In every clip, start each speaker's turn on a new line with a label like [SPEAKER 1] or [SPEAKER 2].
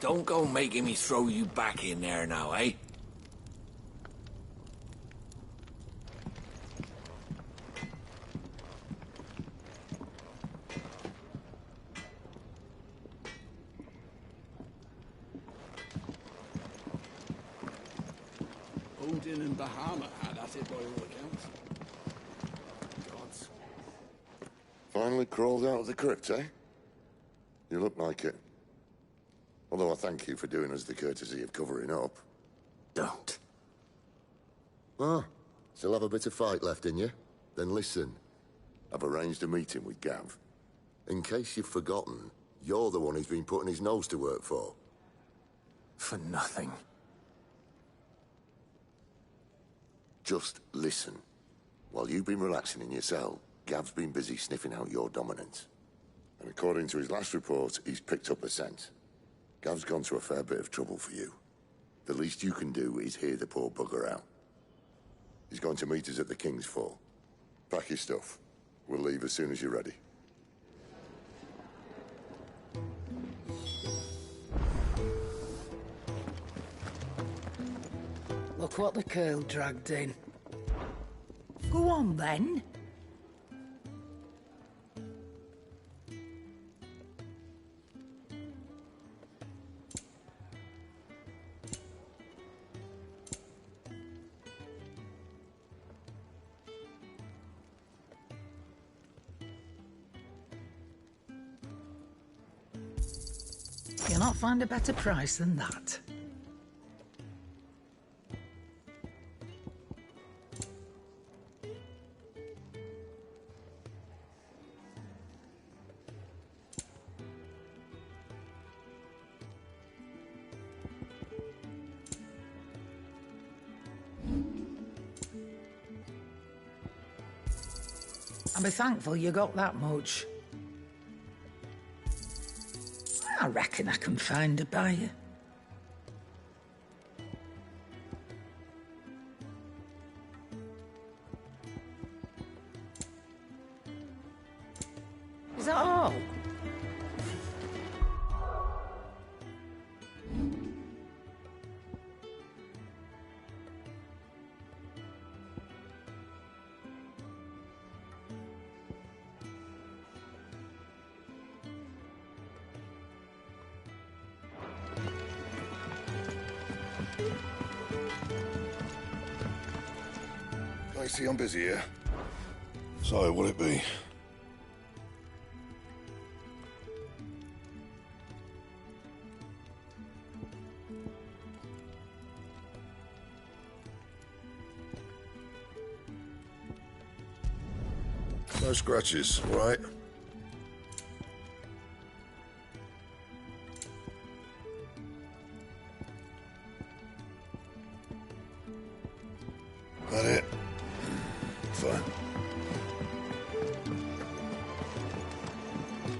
[SPEAKER 1] Don't go making me throw you back in there now, eh?
[SPEAKER 2] Odin and Bahama had at it by all accounts. Gods.
[SPEAKER 3] Finally crawled out of the crypt, eh? You look like it. Although I thank you for doing us the courtesy of covering up.
[SPEAKER 1] Don't.
[SPEAKER 3] Ah, still have a bit of fight left in you? Then listen. I've arranged a meeting with Gav. In case you've forgotten, you're the one he's been putting his nose to work for.
[SPEAKER 1] For nothing.
[SPEAKER 3] Just listen. While you've been relaxing in your cell, Gav's been busy sniffing out your dominance. And according to his last report, he's picked up a scent. Gav's gone to a fair bit of trouble for you. The least you can do is hear the poor bugger out. He's going to meet us at the King's Fall. Pack your stuff. We'll leave as soon as you're ready.
[SPEAKER 4] Look what the curl dragged in. Go on, then. You'll not find a better price than that. And be thankful you got that much. I reckon I can find a buyer. Is that all?
[SPEAKER 3] I see I'm busy here.
[SPEAKER 5] So, what'll it be?
[SPEAKER 3] No scratches, all right?
[SPEAKER 5] That it?
[SPEAKER 3] Fine.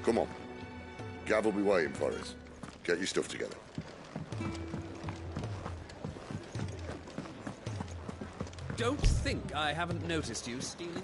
[SPEAKER 3] Come on. Gav will be waiting for us. Get your stuff together.
[SPEAKER 6] Don't think I haven't noticed you stealing.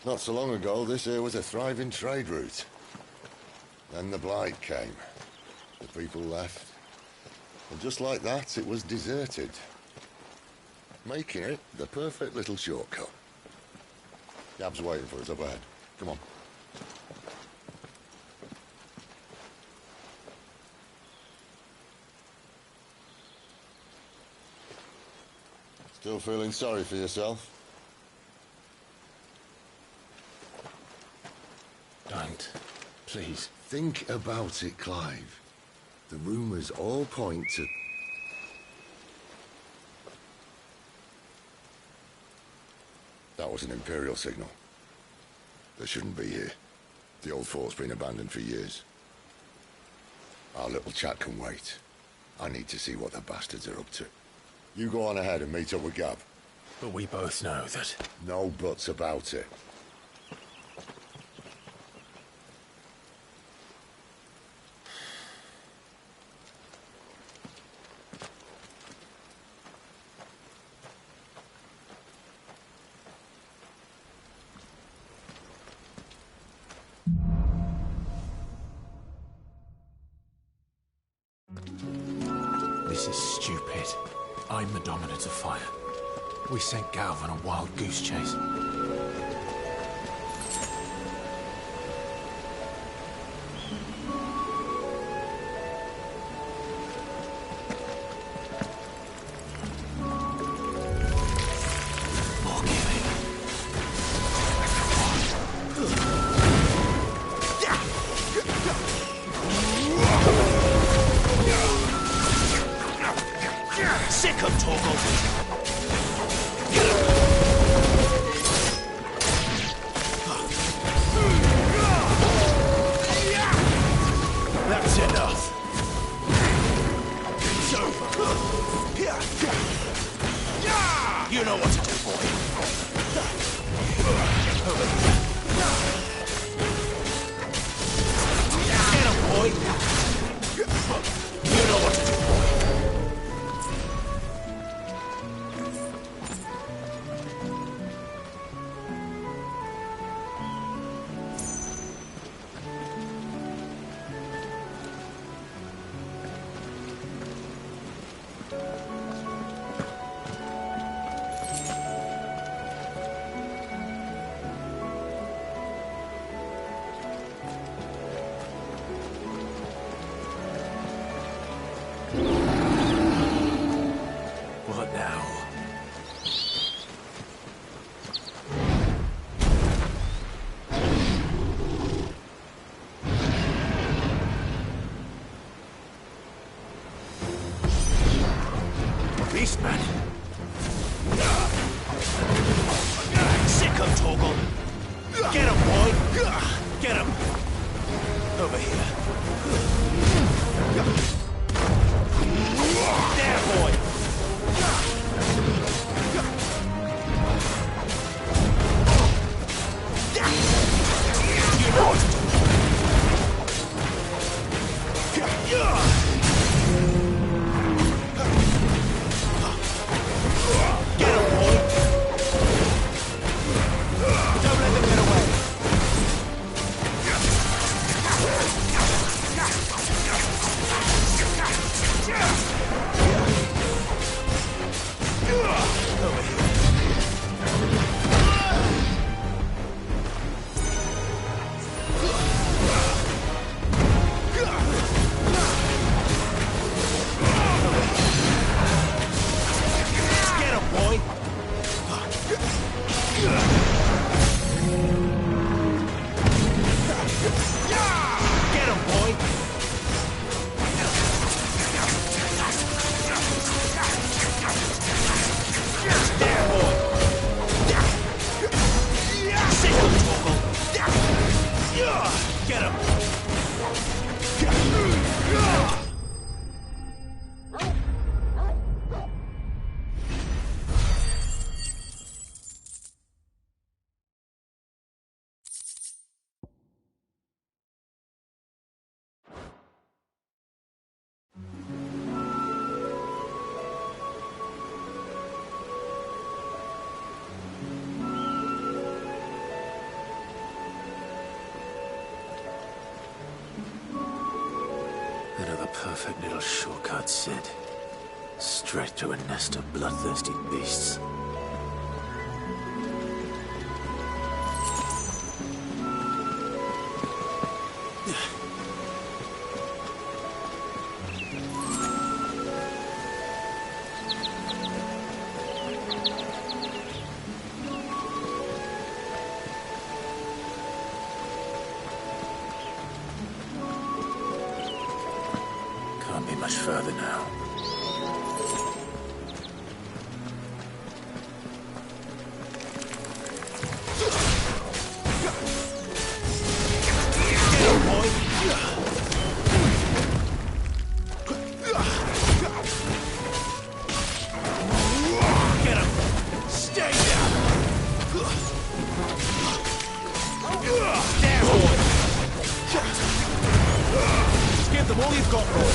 [SPEAKER 3] Not so long ago, this here was a thriving trade route. Then the Blight came. The people left. And just like that, it was deserted. Making it the perfect little shortcut. Gab's waiting for us up ahead. Come on. Still feeling sorry for yourself?
[SPEAKER 1] Don't. Please.
[SPEAKER 3] Think about it, Clive. The rumours all point to... That was an Imperial signal. They shouldn't be here. The old fort's been abandoned for years. Our little chat can wait. I need to see what the bastards are up to. You go on ahead and meet up with Gab.
[SPEAKER 1] But we both know that...
[SPEAKER 3] No buts about it.
[SPEAKER 1] This is stupid. I'm the dominant of fire. We sent Galv on a wild goose chase.
[SPEAKER 6] Sick of Torgal! That's enough. It's over. You know what to do, boy. Get him, boy. You know what to do, boy.
[SPEAKER 1] What now? Beastman!
[SPEAKER 6] Sick of Torgal! Get him, boy! Get him! Over here. There, boy! You know what to do. Get him, boy! Don't let them get away! Over here. Get him, boy! Get him, boy!
[SPEAKER 1] Perfect little shortcut, Sid. Straight to a nest of bloodthirsty beasts. Can't be much further now.
[SPEAKER 6] Give them all you've got, boy.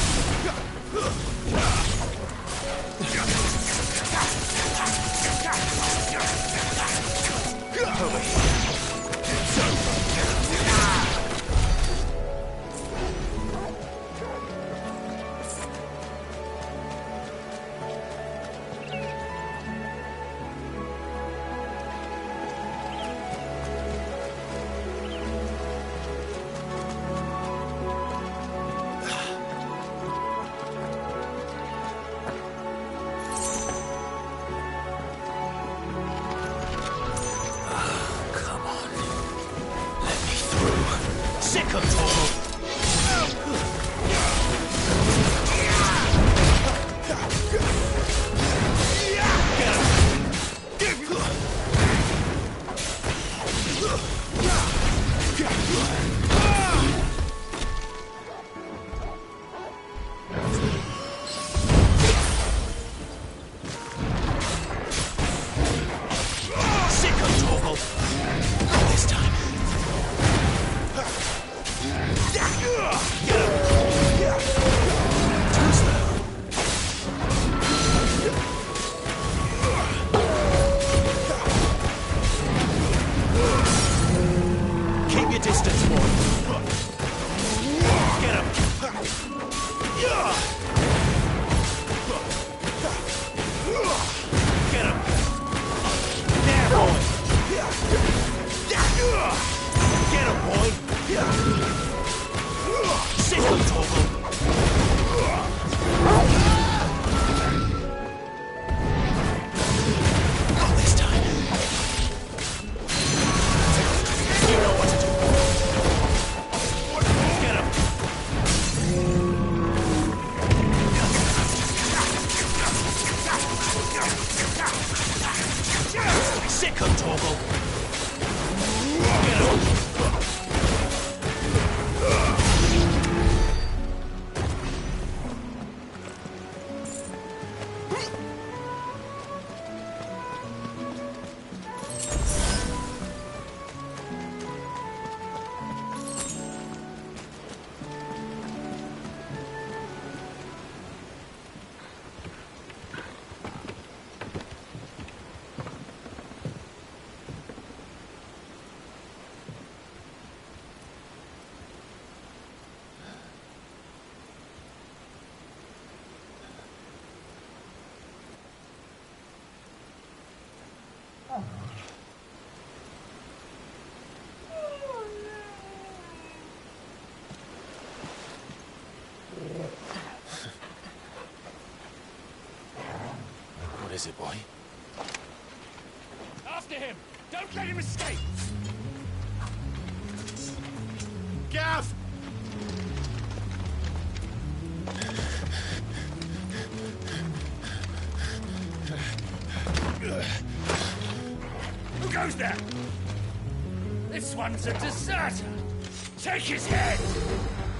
[SPEAKER 6] Sick of talk. Keep your distance, boy. Get him. Get him. There, boy. Get him, boy. Sick of Toggle. Not this time. You know what to do. Get him. Sick of Toggle. Get him.
[SPEAKER 1] What is it, boy?
[SPEAKER 2] After him! Don't let him escape! Gav! Who goes there? This one's a deserter! Take his head!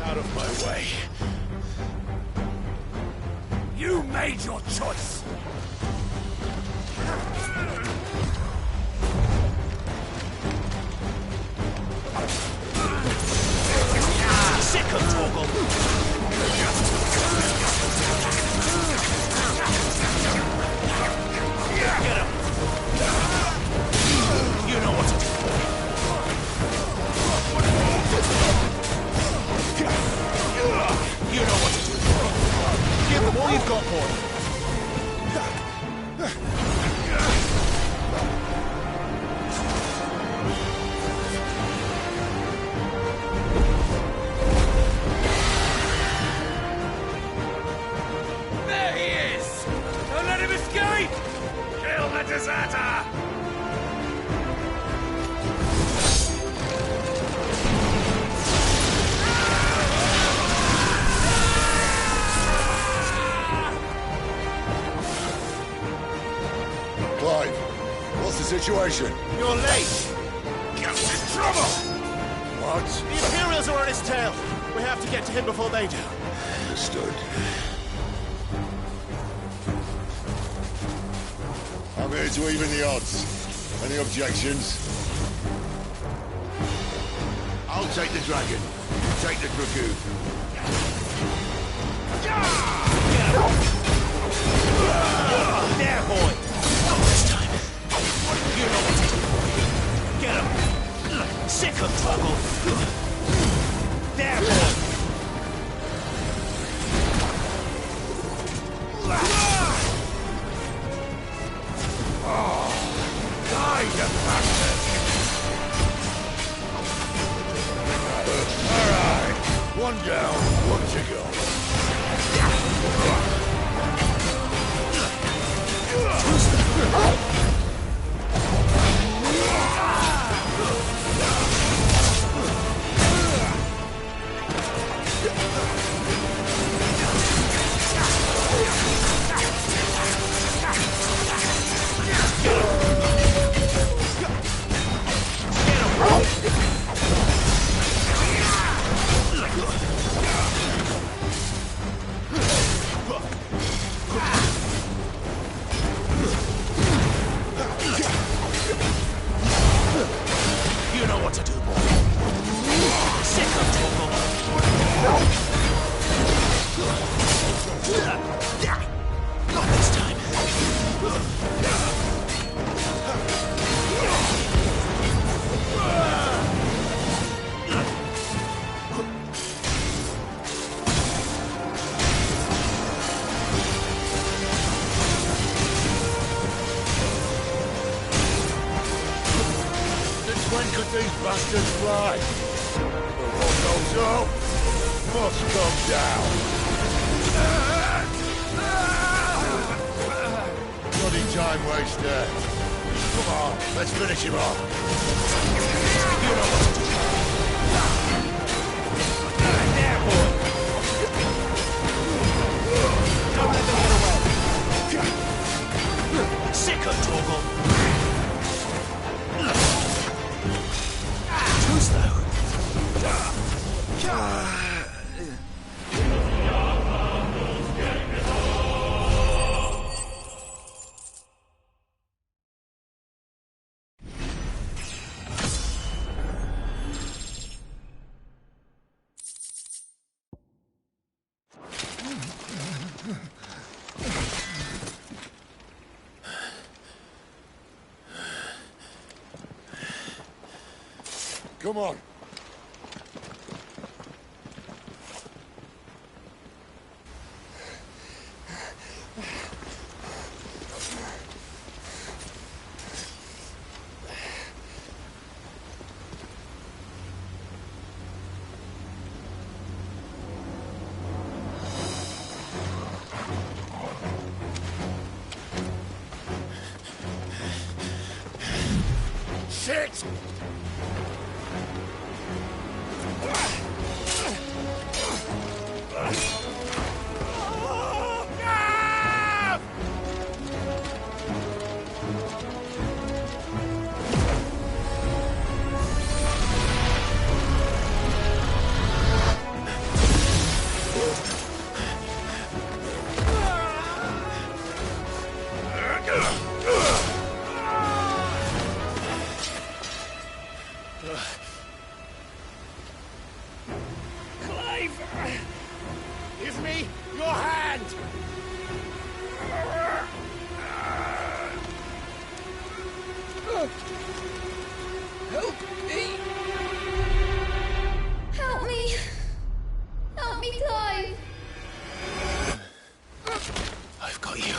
[SPEAKER 2] Out of my way. You made your choice!
[SPEAKER 6] Sick of Toggle. Get him. You know what to do. You know what to do. all you've got, boy.
[SPEAKER 2] There he is! Don't let him escape! Kill the deserter!
[SPEAKER 3] Clive, what's the situation?
[SPEAKER 2] You're late! Gav's in trouble!
[SPEAKER 3] What?
[SPEAKER 2] The Imperials are on his tail! We have to get to him before they do.
[SPEAKER 3] Understood. I'm here to even the odds. Any objections? I'll take the dragon. You take the dragoon.
[SPEAKER 2] There, boy! Not this time. You know what to do. Get him! Sick of trouble! There, boy! Die, you bastard!
[SPEAKER 3] Alright. One down, one to go.
[SPEAKER 2] You know what to do, boy. Sick of trouble. Not this time.
[SPEAKER 3] Since when could these bastards fly? The one goes up, must come down. Bloody time waster. Come on, let's finish him off.
[SPEAKER 2] You know what to do. There, boy. Don't let them get away. Sick of trouble. Too slow.
[SPEAKER 3] Come on.
[SPEAKER 2] Shit!
[SPEAKER 1] you.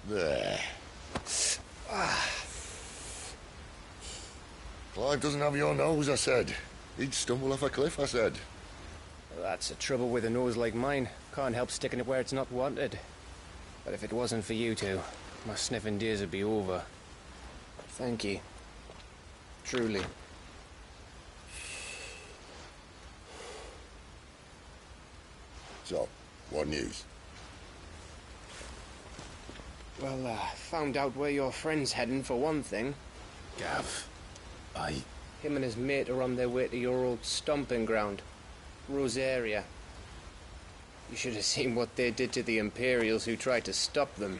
[SPEAKER 3] There. Clive doesn't have your nose, I said. He'd stumble off a cliff, I said.
[SPEAKER 7] Well, that's the trouble with a nose like mine. Can't help sticking it where it's not wanted. But if it wasn't for you two, my sniffing days would be over. Thank you. Truly.
[SPEAKER 3] So, what news?
[SPEAKER 7] Well, found out where your friend's heading for one thing.
[SPEAKER 1] Gav,
[SPEAKER 7] Him and his mate are on their way to your old stomping ground, Rosaria. You should have seen what they did to the Imperials who tried to stop them.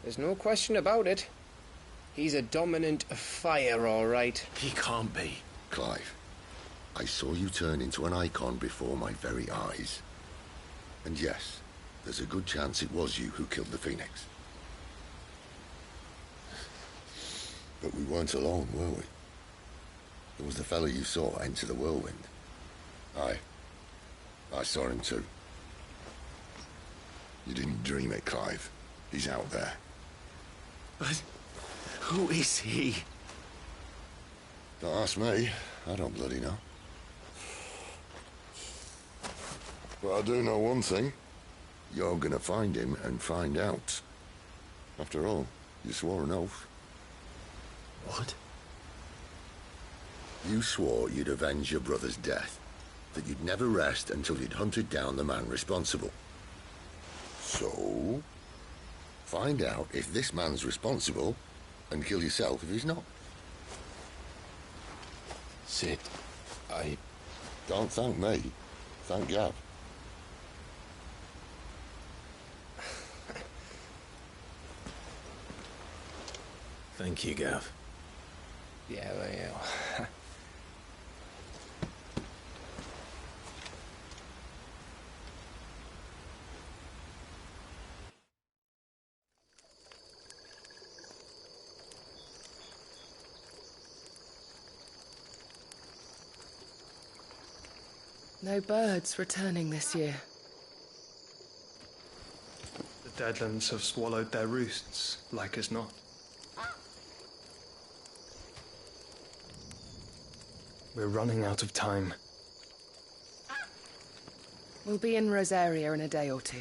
[SPEAKER 7] There's no question about it. He's a dominant of fire, all right.
[SPEAKER 1] He can't be.
[SPEAKER 3] Clive, I saw you turn into an icon before my very eyes. And yes, there's a good chance it was you who killed the Phoenix. But we weren't alone, were we? There was the fellow you saw enter the whirlwind. I saw him too. You didn't dream it, Clive. He's out there.
[SPEAKER 1] But who is he?
[SPEAKER 3] Don't ask me. I don't bloody know. But I do know one thing. You're gonna find him and find out. After all, you swore an oath.
[SPEAKER 1] What?
[SPEAKER 3] You swore you'd avenge your brother's death, that you'd never rest until you'd hunted down the man responsible. So, find out if this man's responsible, and kill yourself if he's not.
[SPEAKER 1] Sid,
[SPEAKER 3] Don't thank me. Thank Gav.
[SPEAKER 1] Thank you, Gav.
[SPEAKER 7] Yeah, well, yeah.
[SPEAKER 4] No birds returning this year.
[SPEAKER 8] The Deadlands have swallowed their roosts, like as not. We're running out of time.
[SPEAKER 4] We'll be in Rosaria in a day or two.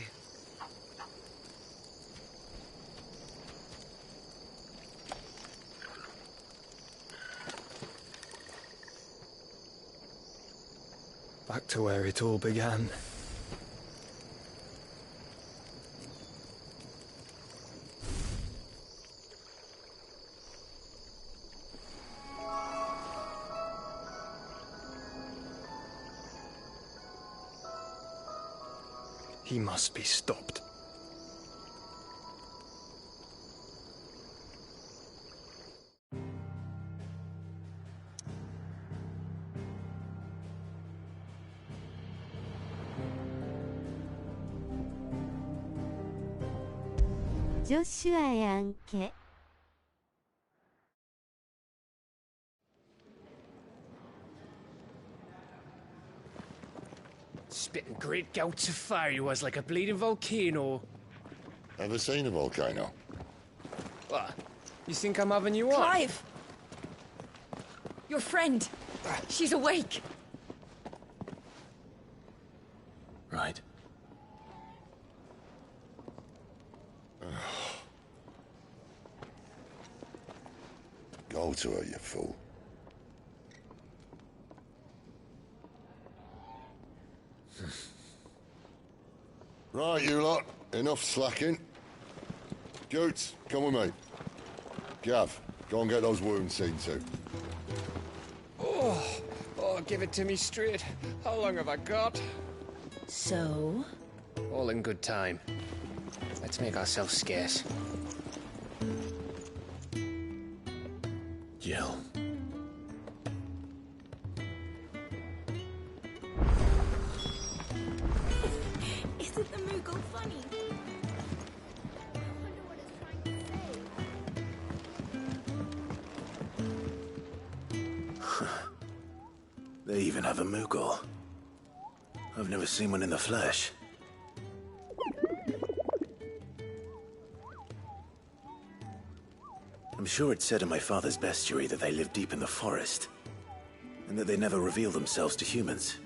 [SPEAKER 8] Back to where it all began. He must be stopped.
[SPEAKER 9] Joshua やんけ。
[SPEAKER 7] Spitting great gouts of fire he was, like a bleeding volcano.
[SPEAKER 3] Ever seen a volcano?
[SPEAKER 7] What? You think I'm having you on?
[SPEAKER 10] Clive! Your friend! She's awake!
[SPEAKER 1] Right.
[SPEAKER 3] Go to her, you fool. Right, you lot. Enough slacking. Goots, come with me. Gav, Go and get those wounds seen to.
[SPEAKER 7] Oh, give it to me straight. How long have I got?
[SPEAKER 10] So?
[SPEAKER 7] All in good time. Let's make ourselves scarce.
[SPEAKER 1] Jill.
[SPEAKER 11] Isn't the Moogle funny?
[SPEAKER 1] They even have a Moogle. I've never seen one in the flesh. I'm sure it said in my father's bestiary that they live deep in the forest, and that they never reveal themselves to humans.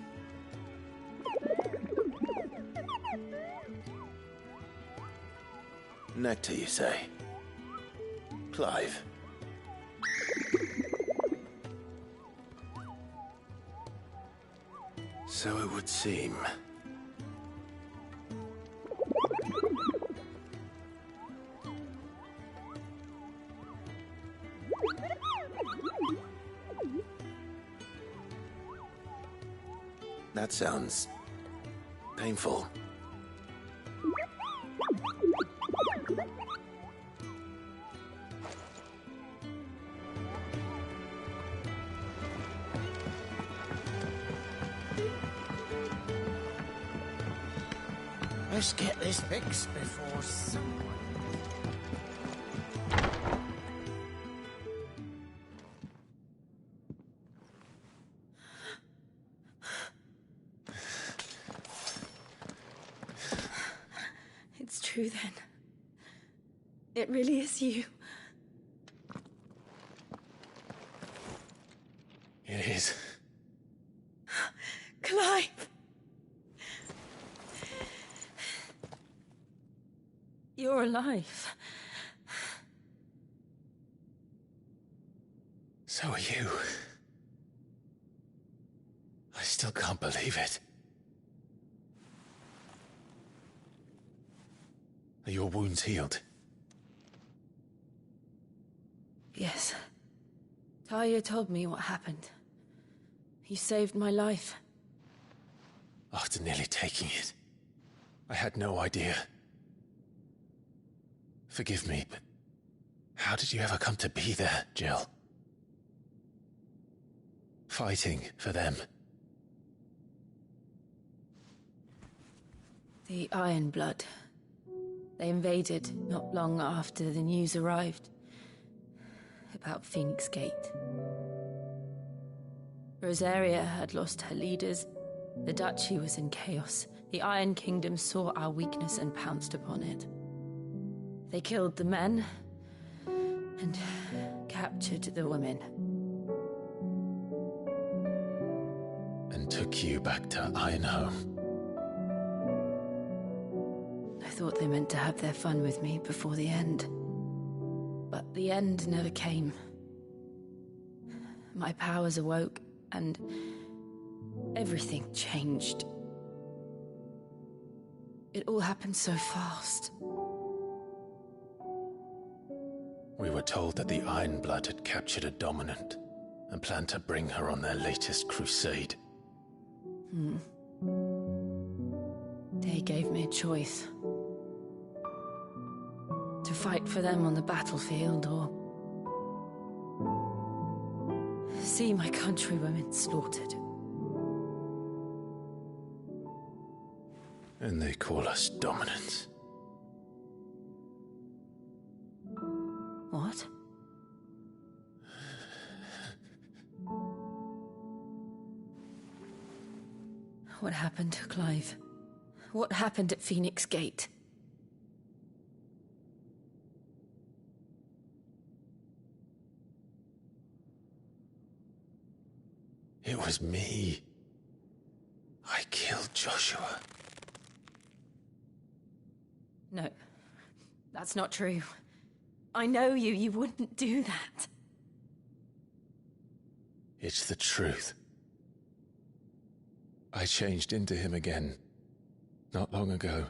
[SPEAKER 1] Nectar, you say? Clive. So it would seem. That sounds painful.
[SPEAKER 4] Let's get this fixed before someone...
[SPEAKER 10] It's true then. It really is you.
[SPEAKER 1] It is.
[SPEAKER 10] Clive! You're alive.
[SPEAKER 1] So are you. I still can't believe it. Are your wounds healed?
[SPEAKER 10] Yes. Talia told me what happened. You saved my life.
[SPEAKER 1] After nearly taking it, I had no idea. Forgive me, but how did you ever come to be there, Jill? Fighting for them.
[SPEAKER 10] The Iron Blood. They invaded not long after the news arrived about Phoenix Gate. Rosaria had lost her leaders. The Duchy was in chaos. The Iron Kingdom saw our weakness and pounced upon it. They killed the men and captured the women.
[SPEAKER 1] And took you back to Ironhome.
[SPEAKER 10] I thought they meant to have their fun with me before the end. But the end never came. My powers awoke, and everything changed. It all happened so fast.
[SPEAKER 1] We were told that the Iron Blood had captured a dominant and planned to bring her on their latest crusade.
[SPEAKER 10] They gave me a choice. To fight for them on the battlefield, or see my countrywomen slaughtered.
[SPEAKER 1] And they call us dominants.
[SPEAKER 10] What? What happened to Clive? What happened at Phoenix Gate?
[SPEAKER 1] It was me. I killed Joshua.
[SPEAKER 10] No, that's not true. I know you. You wouldn't do that.
[SPEAKER 1] It's the truth. I changed into him again, not long ago.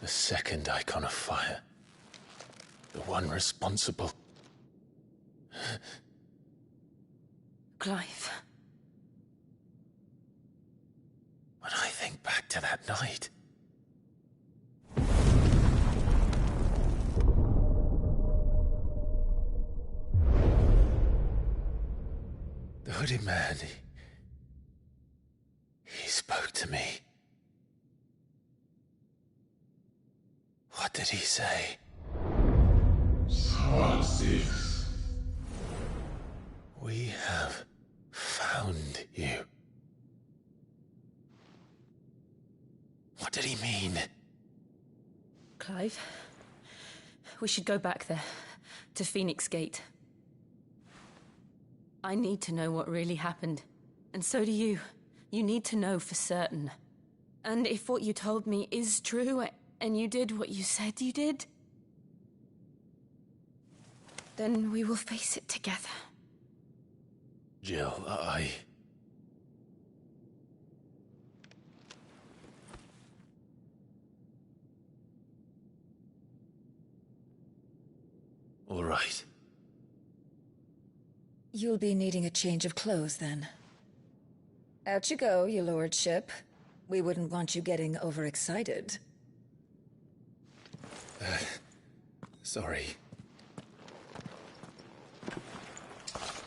[SPEAKER 1] The second icon of fire. The one responsible.
[SPEAKER 10] Clive.
[SPEAKER 1] When I think back to that night... The hooded man, he spoke to me. What did he say?
[SPEAKER 5] Six.
[SPEAKER 1] We have found you. What did he mean?
[SPEAKER 10] Clive, we should go back there, to Phoenix Gate. I need to know what really happened. And so do you. You need to know for certain. And if what you told me is true, and you did what you said you did, then we will face it together.
[SPEAKER 1] Jill, All right.
[SPEAKER 12] You'll be needing a change of clothes, then. Out you go, your lordship. We wouldn't want you getting overexcited.
[SPEAKER 1] Sorry.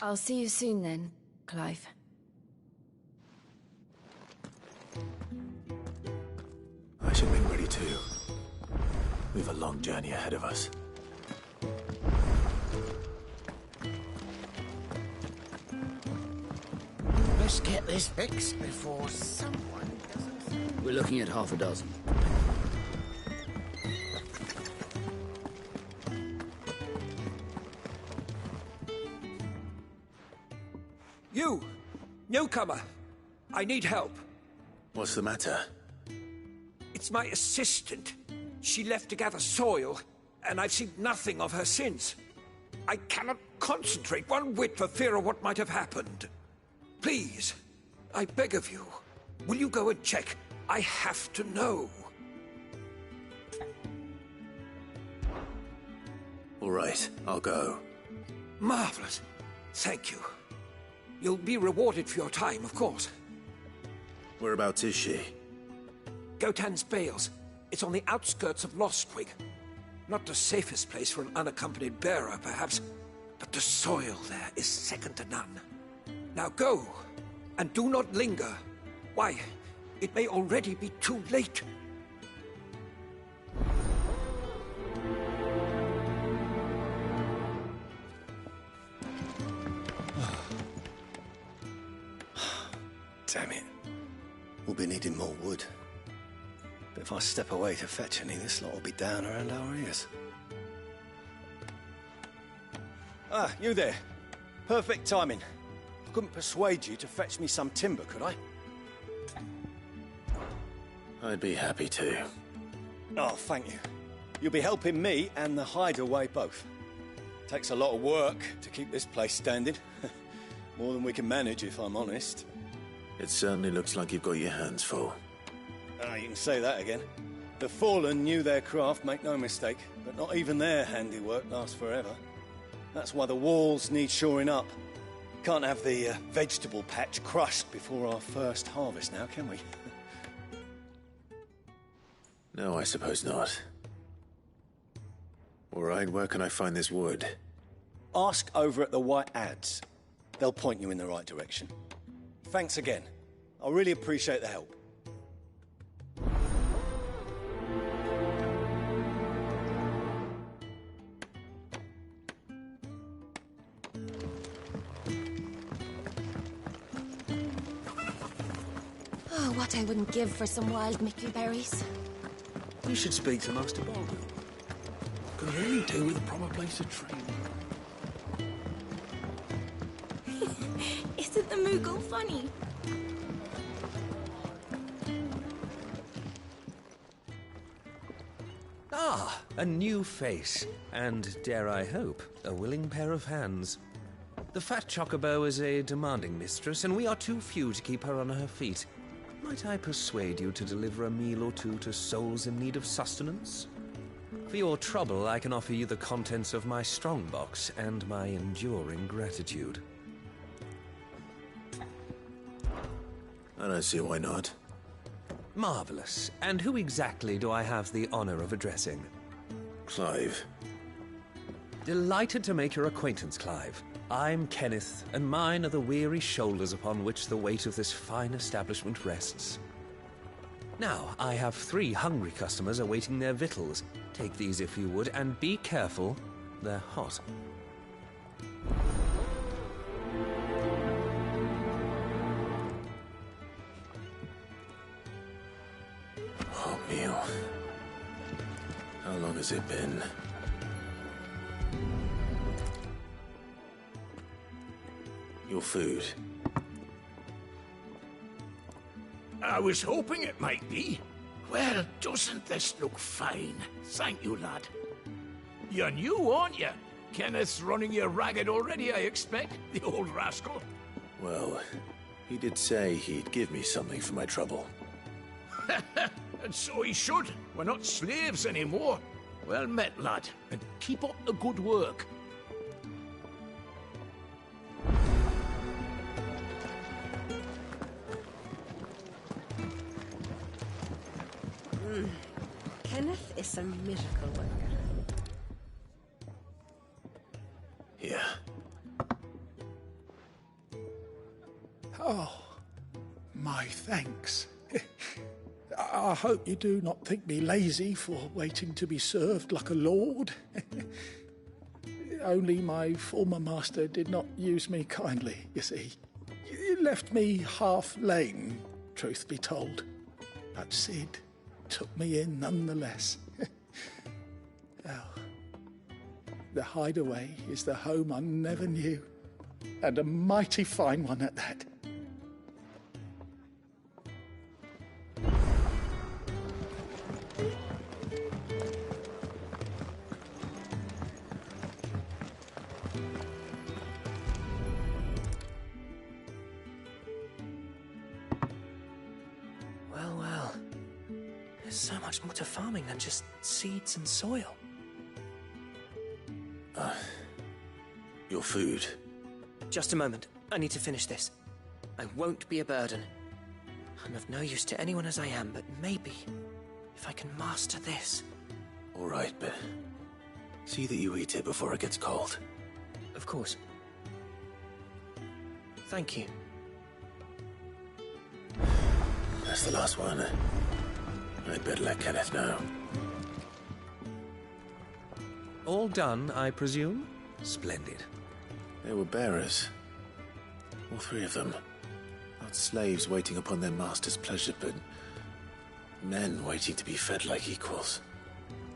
[SPEAKER 10] I'll see you soon then, Clive.
[SPEAKER 1] I should make ready too. We've a long journey ahead of us.
[SPEAKER 2] Let's get this fixed before someone doesn't... We're looking at half a dozen.
[SPEAKER 13] You! Newcomer! I need help.
[SPEAKER 1] What's the matter?
[SPEAKER 13] It's my assistant. She left to gather soil, and I've seen nothing of her since. I cannot concentrate one whit for fear of what might have happened. Please, I beg of you, will you go and check? I have to know.
[SPEAKER 1] All right, I'll go.
[SPEAKER 13] Marvelous. Thank you. You'll be rewarded for your time, of course.
[SPEAKER 1] Whereabouts is she?
[SPEAKER 13] Gotan's Bales. It's on the outskirts of Lostwig. Not the safest place for an unaccompanied bearer, perhaps, but the soil there is second to none. Now go, and do not linger. Why, it may already be too late.
[SPEAKER 5] Damn it. We'll be needing more wood. But if I step away to fetch any, this lot will be down around our ears. Ah, you there. Perfect timing. I couldn't persuade you to fetch me some timber, could I?
[SPEAKER 1] I'd be happy to.
[SPEAKER 5] Oh, thank you. You'll be helping me and the hideaway both. Takes a lot of work to keep this place standing. More than we can manage, if I'm honest.
[SPEAKER 1] It certainly looks like you've got your hands full.
[SPEAKER 5] Ah, you can say that again. The Fallen knew their craft, make no mistake, but not even their handiwork lasts forever. That's why the walls need shoring up. Can't have the vegetable patch crushed before our first harvest now, can we?
[SPEAKER 1] No, I suppose not. All right, where can I find this wood?
[SPEAKER 5] Ask over at the White Ads. They'll point you in the right direction. Thanks again. I really appreciate the help.
[SPEAKER 11] Oh, what I wouldn't give for some wild Mickey berries.
[SPEAKER 2] You should speak to Master Baldwin. Could really do with a proper place to train.
[SPEAKER 11] Isn't the Moogle funny?
[SPEAKER 6] Ah, a new face. And, dare I hope, a willing pair of hands. The fat chocobo is a demanding mistress, and we are too few to keep her on her feet. Might I persuade you to deliver a meal or two to souls in need of sustenance? For your trouble, I can offer you the contents of my strongbox and my enduring gratitude.
[SPEAKER 1] I don't see why not.
[SPEAKER 6] Marvelous. And who exactly do I have the honor of addressing?
[SPEAKER 1] Clive.
[SPEAKER 6] Delighted to make your acquaintance, Clive. I'm Kenneth, and mine are the weary shoulders upon which the weight of this fine establishment rests. Now, I have 3 hungry customers awaiting their victuals. Take these if you would, and be careful, they're hot.
[SPEAKER 1] Hot meal. How long has it been? Your food.
[SPEAKER 2] I was hoping it might be. Well, doesn't this look fine? Thank you, lad. You're new, aren't you? Kenneth's running you ragged already, I expect, the old rascal.
[SPEAKER 1] Well, he did say he'd give me something for my trouble.
[SPEAKER 2] And so he should. We're not slaves anymore. Well met, lad, and keep up the good work.
[SPEAKER 14] Kenneth is a miracle worker.
[SPEAKER 1] Here.
[SPEAKER 15] Oh, my thanks. I hope you do not think me lazy for waiting to be served like a lord. Only my former master did not use me kindly, you see. He left me half lame, truth be told. But Sid took me in nonetheless. Well, the Hideaway is the home I never knew, and a mighty fine one at that.
[SPEAKER 16] Well. There's so much more to farming than just seeds and soil.
[SPEAKER 1] Your food.
[SPEAKER 16] Just a moment. I need to finish this. I won't be a burden. I'm of no use to anyone as I am, but maybe if I can master this.
[SPEAKER 1] All right, but see that you eat it before it gets cold.
[SPEAKER 16] Of course. Thank you.
[SPEAKER 1] That's the last one. I'd better let Kenneth know.
[SPEAKER 6] All done, I presume? Splendid.
[SPEAKER 1] They were bearers. All 3 of them. Not slaves waiting upon their master's pleasure, but men waiting to be fed like equals.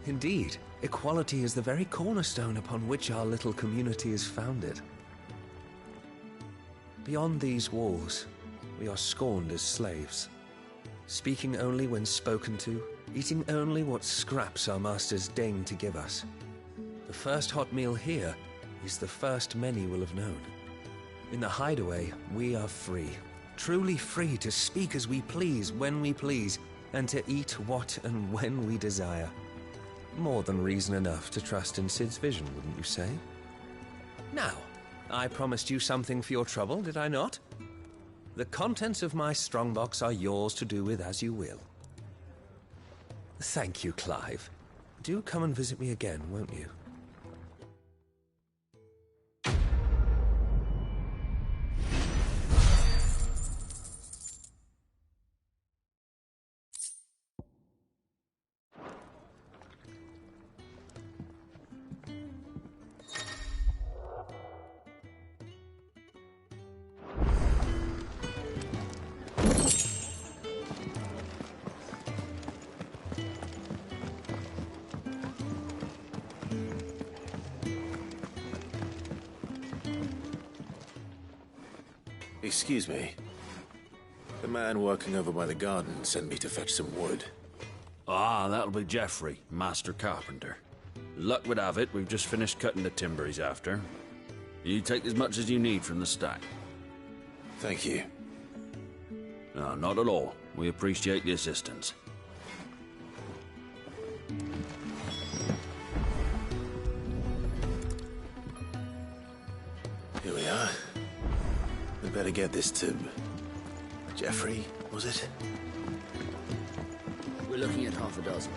[SPEAKER 6] Indeed. Equality is the very cornerstone upon which our little community is founded. Beyond these walls, we are scorned as slaves. Speaking only when spoken to, eating only what scraps our masters deign to give us. The first hot meal here is the first many will have known. In the Hideaway, we are free. Truly free to speak as we please, when we please, and to eat what and when we desire. More than reason enough to trust in Sid's vision, wouldn't you say? Now, I promised you something for your trouble, did I not? The contents of my strongbox are yours to do with as you will. Thank you, Clive. Do come and visit me again, won't you?
[SPEAKER 1] Excuse me. The man working over by the garden sent me to fetch some wood.
[SPEAKER 17] Ah, that'll be Geoffrey, master carpenter. Luck would have it, we've just finished cutting the timber he's after. You take as much as you need from the stack.
[SPEAKER 1] Thank you.
[SPEAKER 17] No, not at all. We appreciate the assistance.
[SPEAKER 1] Here we are. We better get this to... Jeffrey, was it?
[SPEAKER 18] We're looking at half a dozen.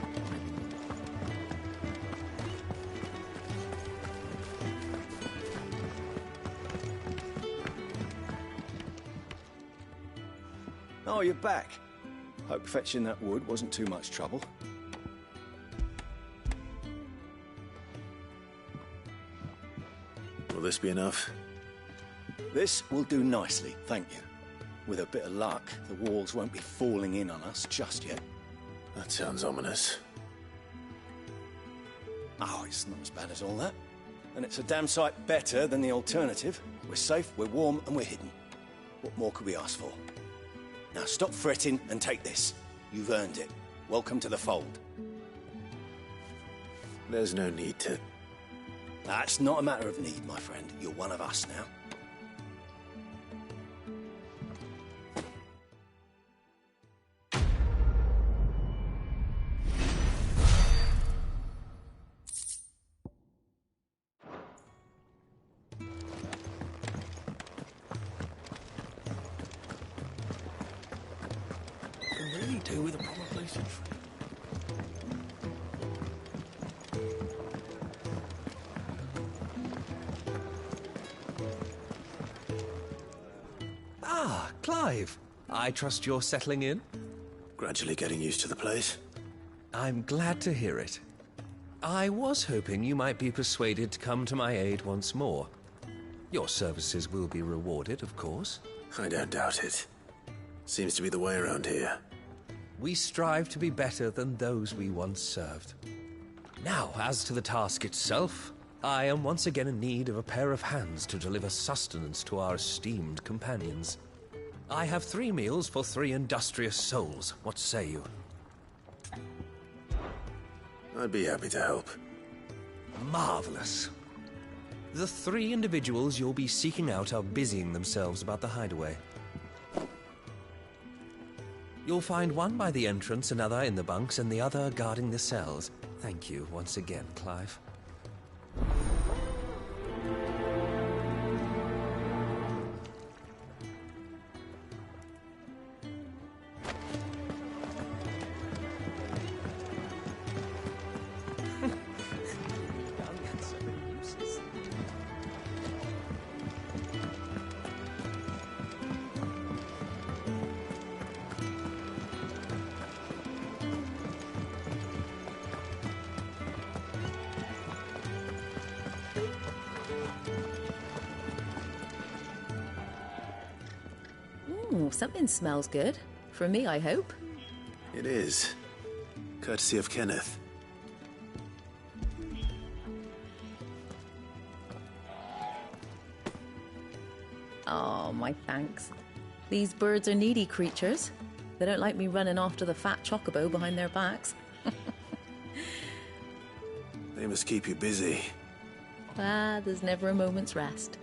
[SPEAKER 5] Oh, you're back. Hope fetching that wood wasn't too much trouble.
[SPEAKER 1] Will this be enough?
[SPEAKER 5] This will do nicely, thank you. With a bit of luck, the walls won't be falling in on us just yet.
[SPEAKER 1] That sounds ominous.
[SPEAKER 5] Oh, it's not as bad as all that. And it's a damn sight better than the alternative. We're safe, we're warm, and we're hidden. What more could we ask for? Now stop fretting and take this. You've earned it. Welcome to the fold.
[SPEAKER 1] There's no need to...
[SPEAKER 5] That's not a matter of need, my friend. You're one of us now.
[SPEAKER 2] With a proper place in front.
[SPEAKER 6] Ah, Clive. I trust you're settling in?
[SPEAKER 1] Gradually getting used to the place.
[SPEAKER 6] I'm glad to hear it. I was hoping you might be persuaded to come to my aid once more. Your services will be rewarded, of course.
[SPEAKER 1] I don't doubt it. Seems to be the way around here.
[SPEAKER 6] We strive to be better than those we once served. Now, as to the task itself, I am once again in need of a pair of hands to deliver sustenance to our esteemed companions. I have 3 meals for 3 industrious souls. What say you?
[SPEAKER 1] I'd be happy to help.
[SPEAKER 6] Marvelous. The 3 individuals you'll be seeking out are busying themselves about the hideaway. You'll find one by the entrance, another in the bunks, and the other guarding the cells. Thank you once again, Clive.
[SPEAKER 10] Something smells good. For me, I hope.
[SPEAKER 1] It is. Courtesy of Kenneth.
[SPEAKER 10] Oh, my thanks. These birds are needy creatures. They don't like me running after the fat chocobo behind their backs.
[SPEAKER 1] They must keep you busy.
[SPEAKER 10] There's never a moment's rest.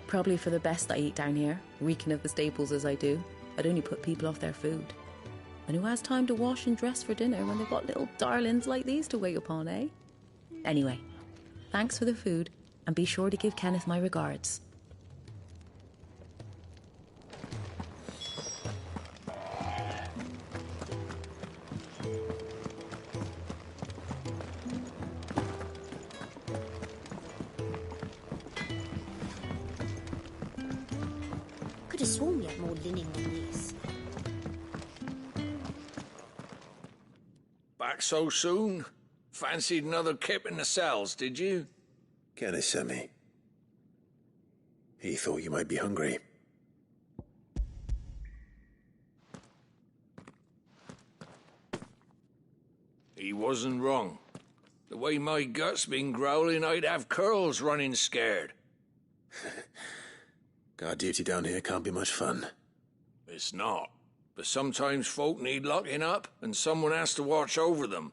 [SPEAKER 10] Probably for the best I eat down here, reeking of the staples as I do. I'd only put people off their food. And who has time to wash and dress for dinner when they've got little darlings like these to wait upon, eh? Anyway, thanks for the food, and be sure to give Kenneth my regards.
[SPEAKER 11] Could have sworn we had more linen than this.
[SPEAKER 2] Back so soon? Fancied another kip in the cells, did you?
[SPEAKER 1] Kenneth sent me. He thought you might be hungry.
[SPEAKER 2] He wasn't wrong. The way my gut's been growling, I'd have curls running scared.
[SPEAKER 1] Guard duty down here can't be much fun.
[SPEAKER 2] It's not. But sometimes folk need locking up, and someone has to watch over them.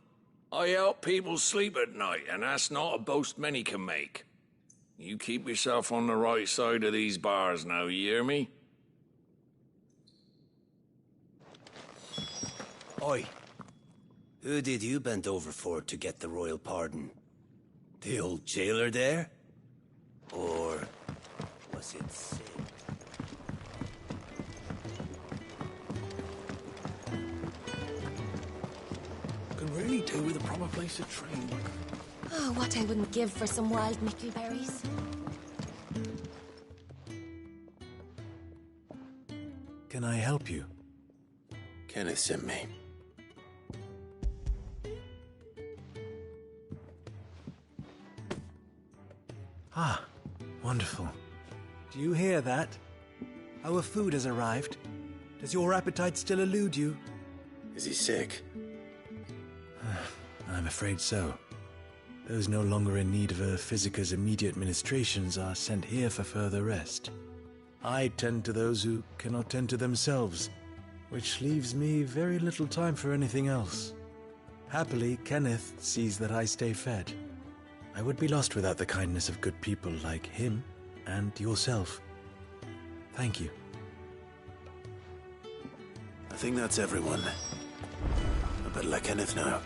[SPEAKER 2] I help people sleep at night, and that's not a boast many can make. You keep yourself on the right side of these bars now, you hear me?
[SPEAKER 19] Oi. Who did you bend over for to get the royal pardon? The old jailer there? Or Cussed sick.
[SPEAKER 1] Can really do with a proper place to train.
[SPEAKER 11] Oh, what I wouldn't give for some wild mickleberries.
[SPEAKER 18] Can I help you?
[SPEAKER 1] Kenneth sent me.
[SPEAKER 18] Ah, wonderful. Do you hear that? Our food has arrived. Does your appetite still elude you?
[SPEAKER 1] Is he sick?
[SPEAKER 18] I'm afraid so. Those no longer in need of a physicker's immediate ministrations are sent here for further rest. I tend to those who cannot tend to themselves, which leaves me very little time for anything else. Happily, Kenneth sees that I stay fed. I would be lost without the kindness of good people like him and yourself. Thank you.
[SPEAKER 1] I think that's everyone. I better let Kenneth know.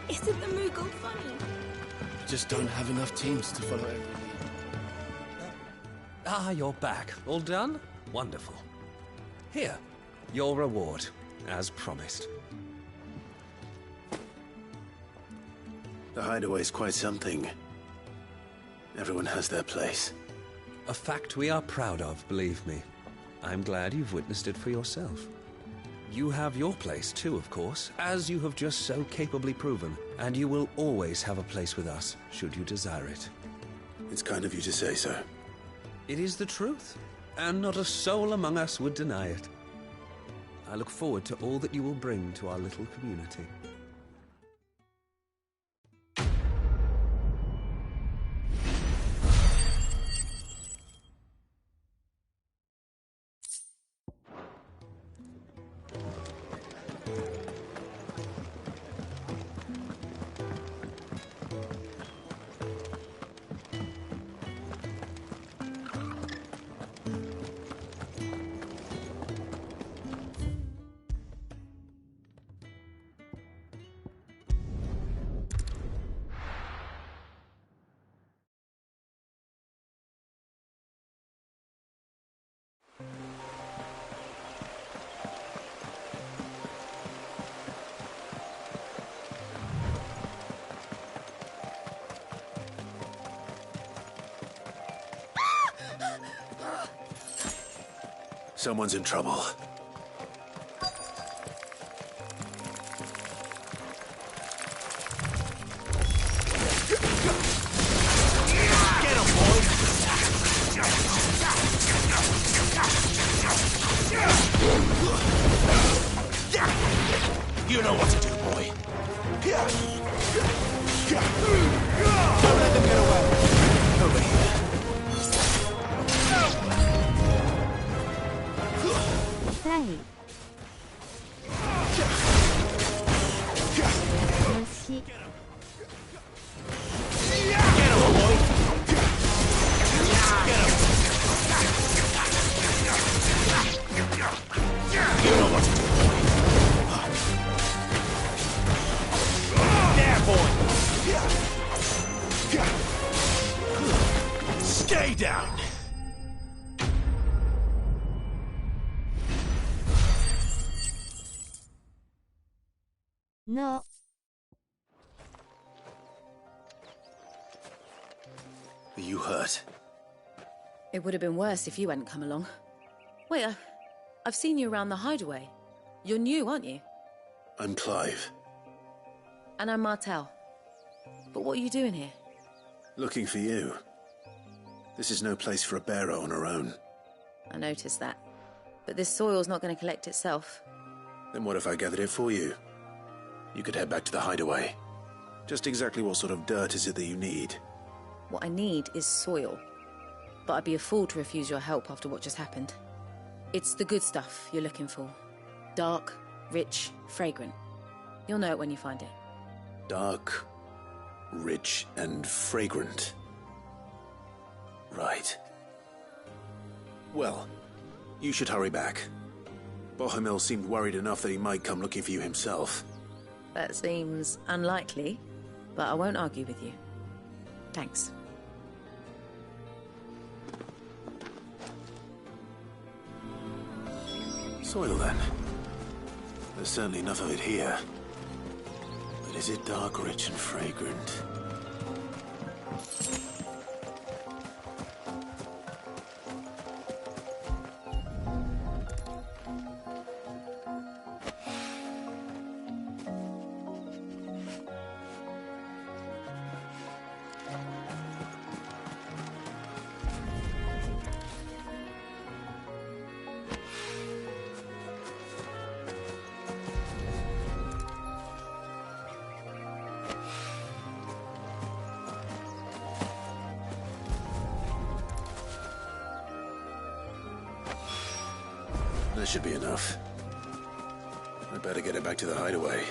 [SPEAKER 11] Isn't the Moogle funny?
[SPEAKER 8] Just don't have enough teams to follow every
[SPEAKER 6] Ah, you're back. All done? Wonderful. Here, your reward, as promised.
[SPEAKER 1] The hideaway's quite something. Everyone has their place.
[SPEAKER 6] A fact we are proud of, believe me. I'm glad you've witnessed it for yourself. You have your place too, of course, as you have just so capably proven, and you will always have a place with us, should you desire it.
[SPEAKER 1] It's kind of you to say so.
[SPEAKER 6] It is the truth, and not a soul among us would deny it. I look forward to all that you will bring to our little community.
[SPEAKER 1] Someone's in trouble.
[SPEAKER 2] You know what to do, boy.
[SPEAKER 1] Don't let them get away. Over here.
[SPEAKER 9] Hey.
[SPEAKER 2] Stay down.
[SPEAKER 9] No.
[SPEAKER 1] Are you hurt?
[SPEAKER 10] It would have been worse if you hadn't come along. Wait, I've seen you around the hideaway. You're new, aren't you?
[SPEAKER 1] I'm Clive.
[SPEAKER 10] And I'm Martel. But what are you doing here?
[SPEAKER 1] Looking for you. This is no place for a bearer on her own.
[SPEAKER 10] I noticed that. But this soil's not going to collect itself.
[SPEAKER 1] Then what if I gathered it for you? You could head back to the hideaway. Just exactly what sort of dirt is it that you need?
[SPEAKER 10] What I need is soil. But I'd be a fool to refuse your help after what just happened. It's the good stuff you're looking for. Dark, rich, fragrant. You'll know it when you find it.
[SPEAKER 1] Dark, rich, and fragrant. Right. Well, you should hurry back. Bohemil seemed worried enough that he might come looking for you himself.
[SPEAKER 20] That seems unlikely, but I won't argue with you. Thanks.
[SPEAKER 1] Soil, then. There's certainly enough of it here. But is it dark, rich, and fragrant? That should be enough. I better get it back to the hideaway.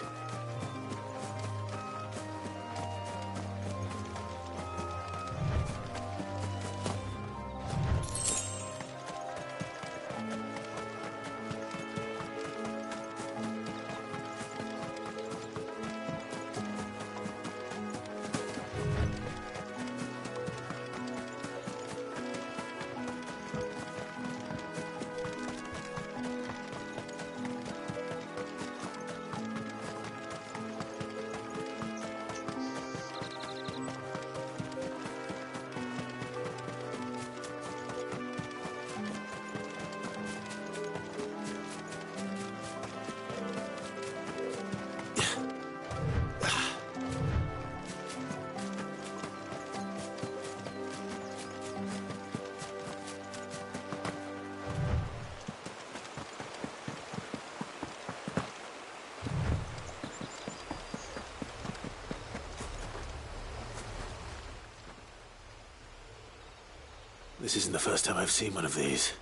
[SPEAKER 1] This isn't the first time I've seen one of these.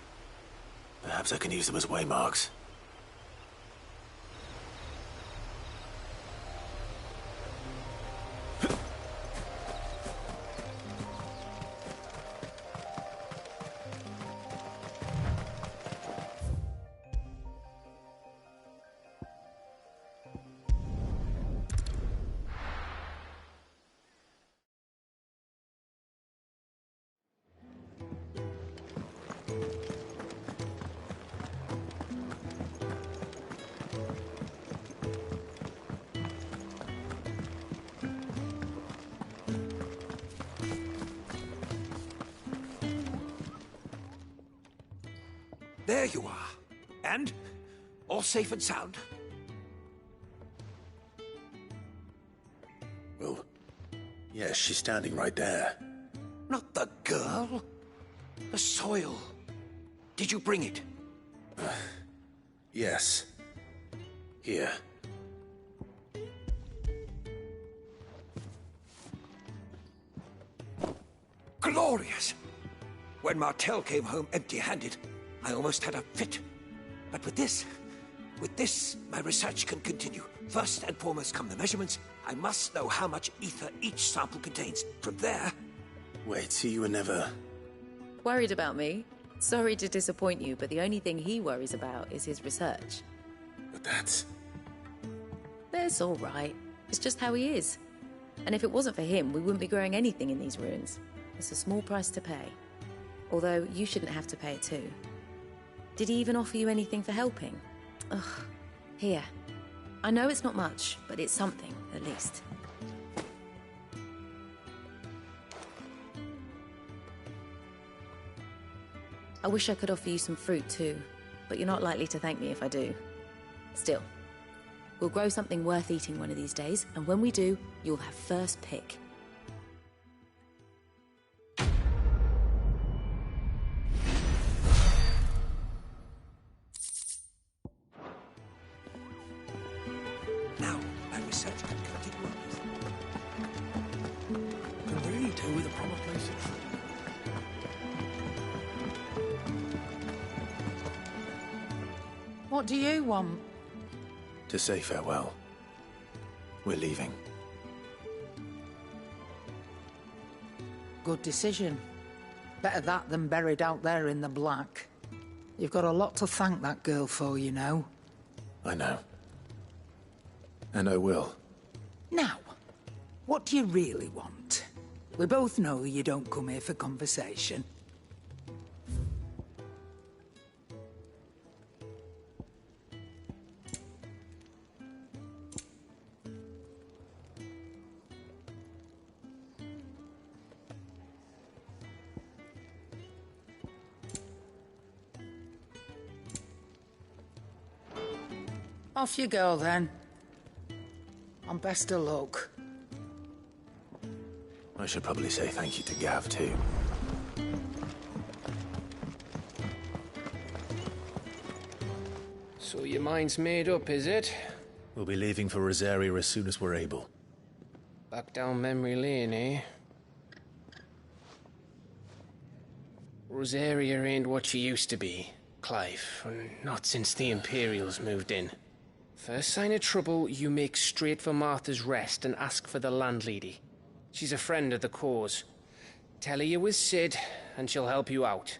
[SPEAKER 1] Perhaps I can use them as waymarks.
[SPEAKER 13] There you are. And? All safe and sound?
[SPEAKER 1] Well, yes, she's standing right there.
[SPEAKER 13] Not the girl. The soil. Did you bring it?
[SPEAKER 1] Yes. Here.
[SPEAKER 13] Glorious! When Martel came home empty-handed, I almost had a fit. But with this, my research can continue. First and foremost come the measurements. I must know how much ether each sample contains. From there...
[SPEAKER 1] Wait, so you were never...
[SPEAKER 20] Worried about me? Sorry to disappoint you, but the only thing he worries about is his research.
[SPEAKER 1] But that's...
[SPEAKER 20] That's all right. It's just how he is. And if it wasn't for him, we wouldn't be growing anything in these ruins. It's a small price to pay. Although, you shouldn't have to pay it too. Did he even offer you anything for helping? Ugh. Here. I know it's not much, but it's something, at least. I wish I could offer you some fruit too, but you're not likely to thank me if I do. Still, we'll grow something worth eating one of these days, and when we do, you'll have first pick.
[SPEAKER 13] Now, my research can continue. Can really do with the proper places.
[SPEAKER 4] What do you want?
[SPEAKER 1] To say farewell. We're leaving.
[SPEAKER 4] Good decision. Better that than buried out there in the black. You've got a lot to thank that girl for, you know.
[SPEAKER 1] I know. And I will.
[SPEAKER 4] Now, what do you really want? We both know you don't come here for conversation. Off you go, then. And best of luck.
[SPEAKER 1] I should probably say thank you to Gav, too.
[SPEAKER 7] So your mind's made up, is it?
[SPEAKER 18] We'll be leaving for Rosaria as soon as we're able.
[SPEAKER 7] Back down memory lane, eh? Rosaria ain't what she used to be, Clive. Not since the Imperials moved in. First sign of trouble, you make straight for Martha's Rest and ask for the landlady. She's a friend of the cause. Tell her you're with Sid, and she'll help you out.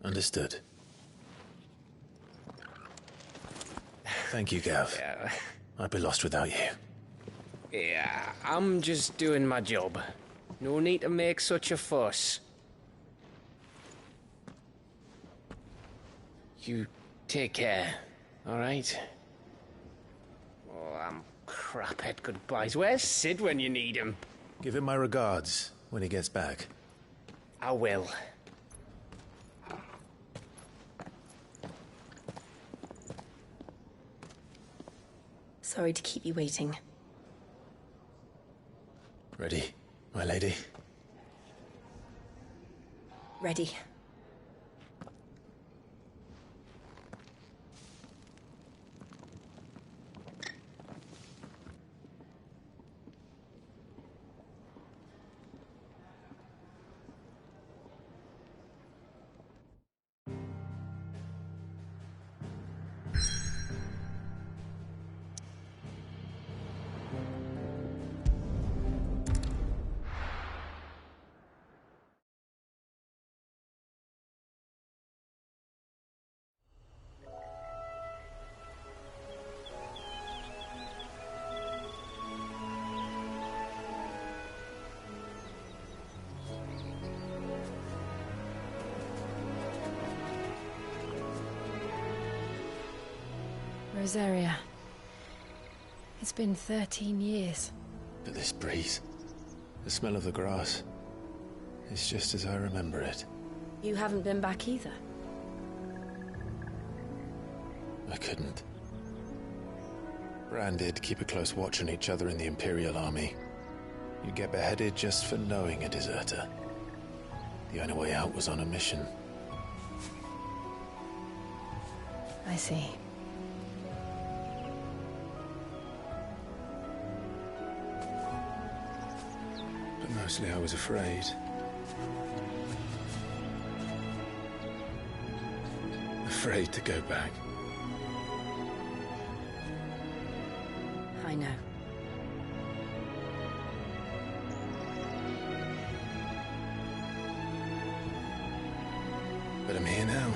[SPEAKER 1] Understood. Thank you, Gav.
[SPEAKER 7] Yeah.
[SPEAKER 1] I'd be lost without you.
[SPEAKER 7] Yeah, I'm just doing my job. No need to make such a fuss. You take care, all right? Oh, I'm crap at goodbyes. Where's Sid when you need him?
[SPEAKER 1] Give him my regards when he gets back.
[SPEAKER 7] I will.
[SPEAKER 10] Sorry to keep you waiting.
[SPEAKER 1] Ready, my lady?
[SPEAKER 10] Ready. Rosaria. It's been 13 years.
[SPEAKER 1] But this breeze, the smell of the grass, it's just as I remember it.
[SPEAKER 10] You haven't been back either.
[SPEAKER 1] I couldn't. Bran did keep a close watch on each other in the Imperial Army. You'd get beheaded just for knowing a deserter. The only way out was on a mission.
[SPEAKER 10] I see.
[SPEAKER 1] But mostly I was afraid. Afraid to go back.
[SPEAKER 10] I know.
[SPEAKER 1] But I'm here now.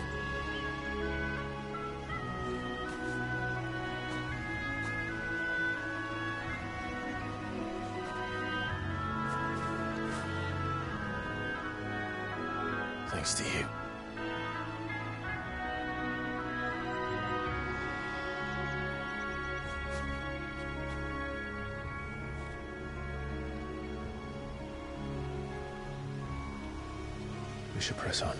[SPEAKER 1] Thanks to you. We should press on.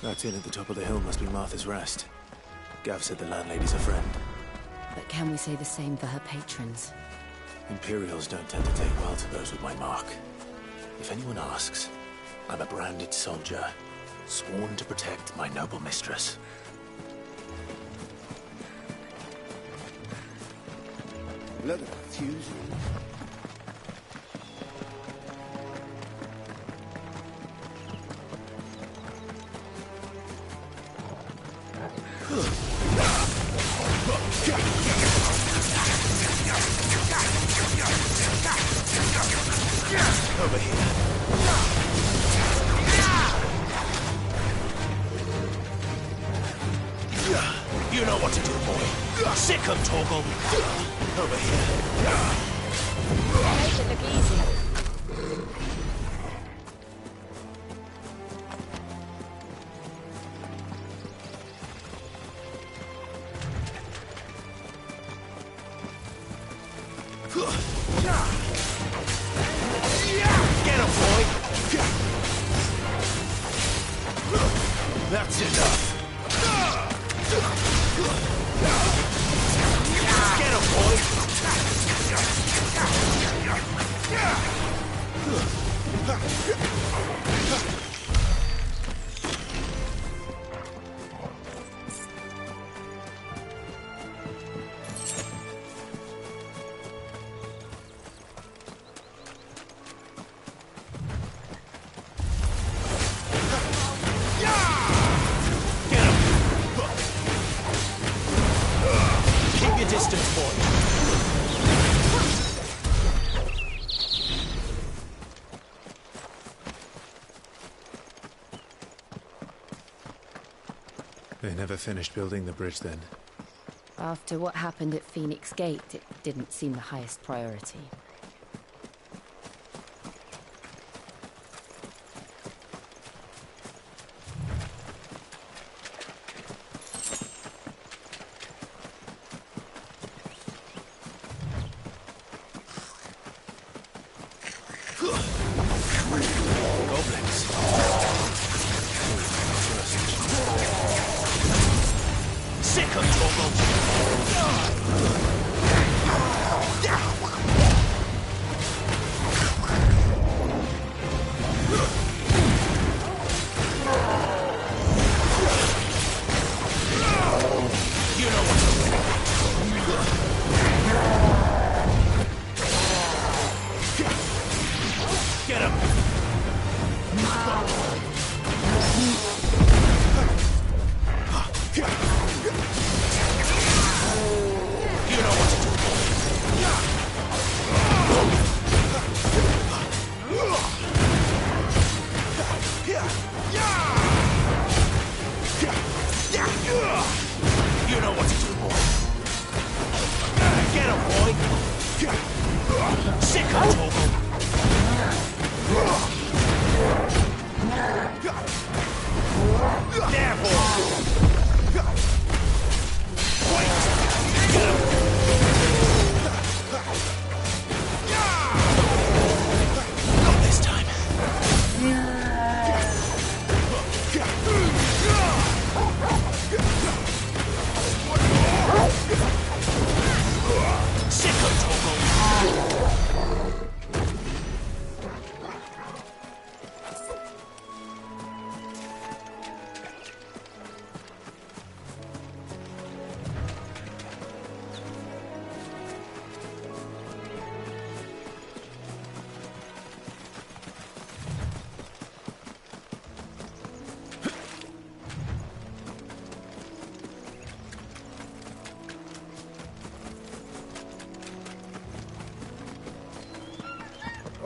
[SPEAKER 1] That inn at the top of the hill must be Martha's Rest. Gav said the landlady's a friend.
[SPEAKER 10] But can we say the same for her patrons?
[SPEAKER 1] Imperials don't tend to take well to those with my mark. If anyone asks, I'm a branded soldier, sworn to protect my noble mistress.
[SPEAKER 3] Blood confusion.
[SPEAKER 13] Over here. You know what to do, boy. Sick of Torgal. Over here.
[SPEAKER 20] Make it look easy.
[SPEAKER 13] Get him, boy! That's enough. Get him, boy! Keep your distance, boy.
[SPEAKER 8] They never finished building the bridge then.
[SPEAKER 10] After what happened at Phoenix Gate, it didn't seem the highest priority.
[SPEAKER 13] Sick of Torgal!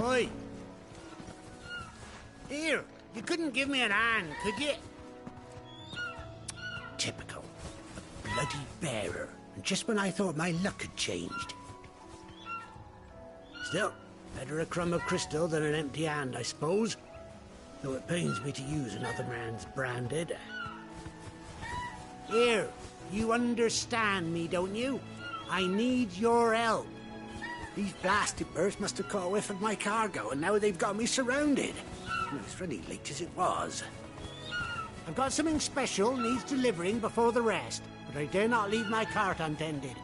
[SPEAKER 21] Oi! Here, you couldn't give me an hand, could you? Typical. A bloody bearer. And just when I thought my luck had changed. Still, better a crumb of crystal than an empty hand, I suppose. Though it pains me to use another man's branded. Here, you understand me, don't you? I need your help. These blasted birds must have caught a whiff of my cargo, and now they've got me surrounded. It's really late as it was. I've got something special needs delivering before the rest, but I dare not leave my cart untended.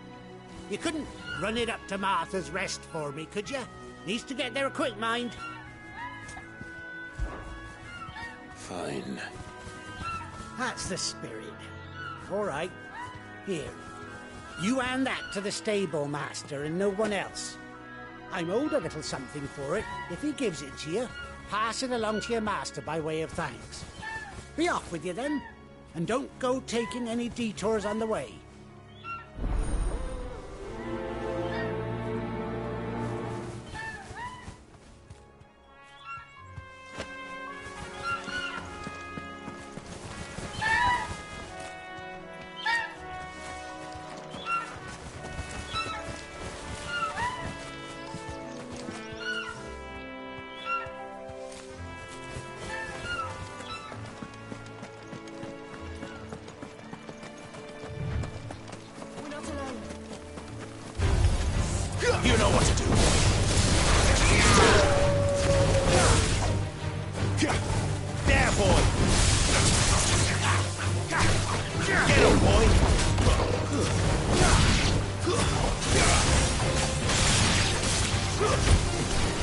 [SPEAKER 21] You couldn't run it up to Martha's Rest for me, could you? Needs to get there quick, mind.
[SPEAKER 1] Fine.
[SPEAKER 21] That's the spirit. All right. Here. You hand that to the stable master and no one else. I'm owed a little something for it. If he gives it to you, pass it along to your master by way of thanks. Be off with you then, and don't go taking any detours on the way.
[SPEAKER 2] know what to do, boy. There, boy. Get him, boy.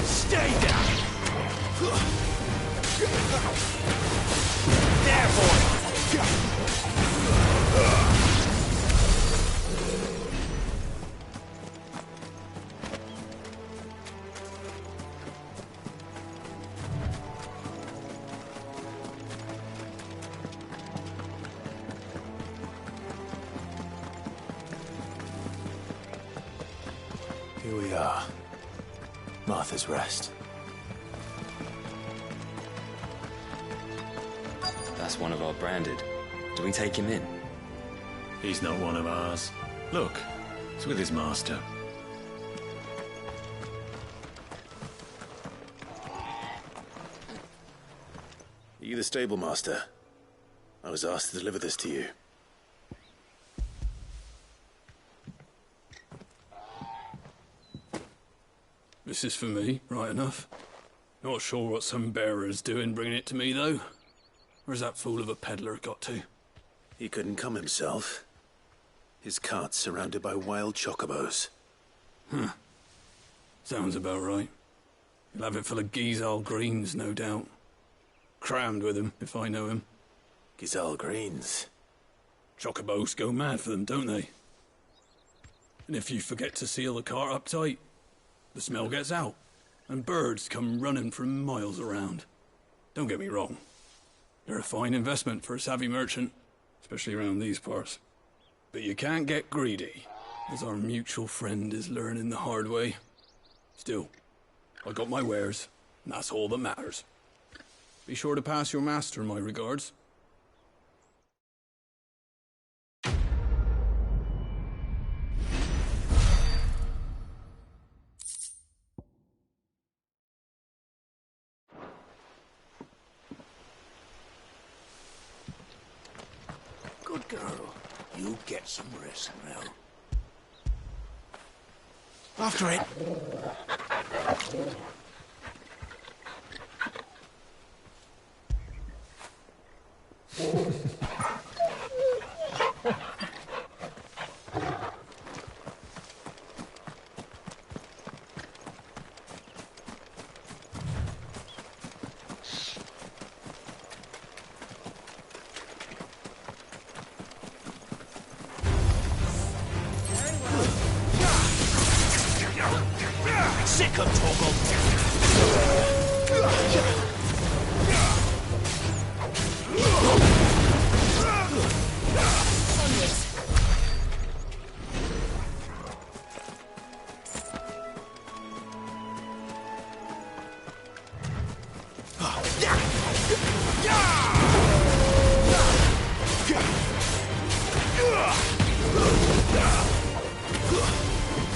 [SPEAKER 2] Stay down. There, boy.
[SPEAKER 1] Here we are. Martha's Rest.
[SPEAKER 12] That's one of our branded. Do we take him in?
[SPEAKER 22] He's not one of ours. Look, it's with his master.
[SPEAKER 1] Are you the stable master? I was asked to deliver this to you.
[SPEAKER 23] This is for me, right enough. Not sure what some bearer's doing bringing it to me, though. Where's that fool of a peddler got to?
[SPEAKER 1] He couldn't come himself. His cart's surrounded by wild chocobos.
[SPEAKER 23] Huh. Sounds about right. He'll have it full of Gizal greens, no doubt. Crammed with him, if I know him.
[SPEAKER 1] Gizal greens?
[SPEAKER 23] Chocobos go mad for them, don't they? And if you forget to seal the cart up tight, the smell gets out, and birds come running from miles around. Don't get me wrong. They're a fine investment for a savvy merchant, especially around these parts. But you can't get greedy, as our mutual friend is learning the hard way. Still, I got my wares, and that's all that matters. Be sure to pass your master my regards.
[SPEAKER 2] Good girl. You get some rest now.
[SPEAKER 1] After it.
[SPEAKER 2] Sick of Toggle!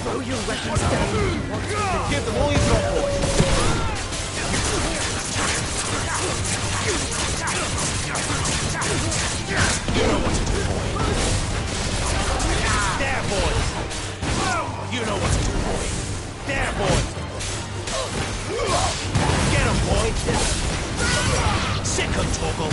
[SPEAKER 16] Throw your weapons down.
[SPEAKER 2] Give them all you've got, boys! You know what to do, boy. There, boys! You know what to do, boy. There, boys! Get him, boy! Sick of Toggle!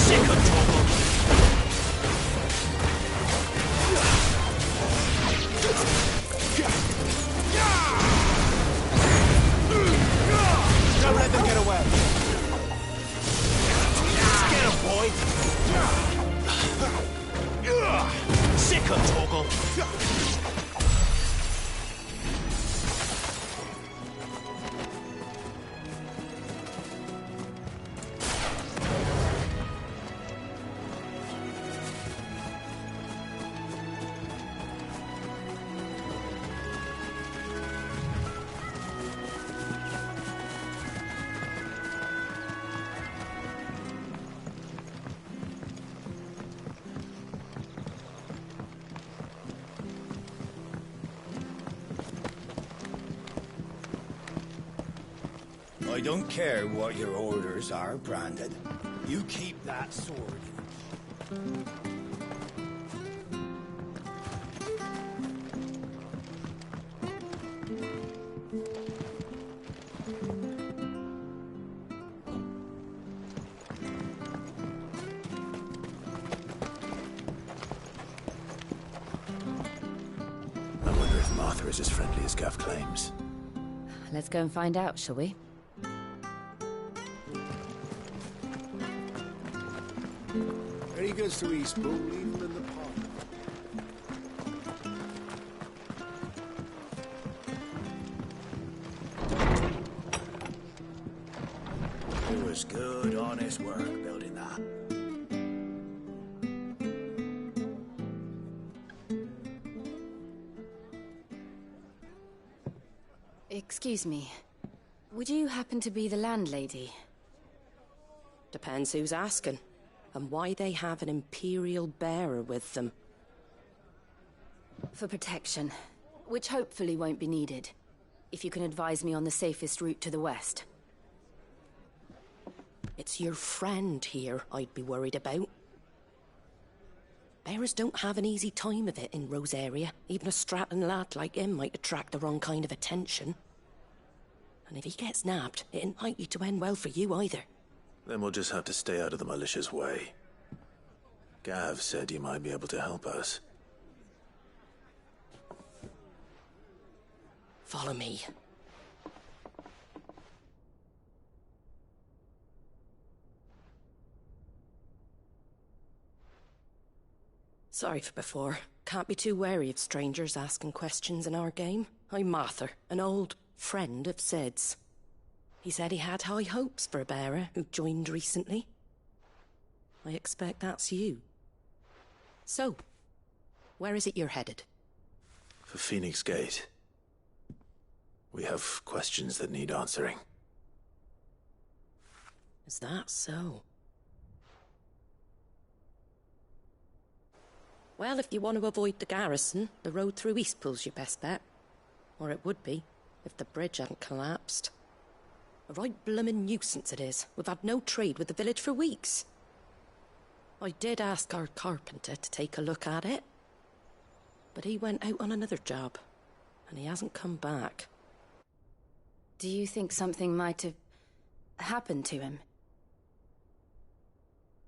[SPEAKER 19] Don't let them get away. Get him, boy. Sick of Torgal. I don't care what your orders are, Branded. You keep that sword.
[SPEAKER 1] I wonder if Martha is as friendly as Gav claims.
[SPEAKER 10] Let's go and find out, shall we?
[SPEAKER 21] When he goes to Eastpool, leave him in the park. It was good, honest work building that.
[SPEAKER 10] Excuse me. Would you happen to be the landlady?
[SPEAKER 14] Depends who's asking, and why they have an Imperial bearer with them.
[SPEAKER 10] For protection, which hopefully won't be needed. If you can advise me on the safest route to the west.
[SPEAKER 14] It's your friend here I'd be worried about. Bearers don't have an easy time of it in Rosaria. Even a Stratton lad like him might attract the wrong kind of attention. And if he gets nabbed, it ain't likely to end well for you either.
[SPEAKER 1] Then we'll just have to stay out of the malicious way. Gav said you might be able to help us.
[SPEAKER 14] Follow me. Sorry for before. Can't be too wary of strangers asking questions in our game. I'm Martha, an old friend of Sid's. He said he had high hopes for a bearer who joined recently. I expect that's you. So, where is it you're headed?
[SPEAKER 1] For Phoenix Gate. We have questions that need answering.
[SPEAKER 14] Is that so? Well, if you want to avoid the garrison, the road through Eastpool's your best bet. Or it would be, if the bridge hadn't collapsed. A right bloomin' nuisance it is. We've had no trade with the village for weeks. I did ask our carpenter to take a look at it. But he went out on another job, and he hasn't come back.
[SPEAKER 10] Do you think something might have happened to him?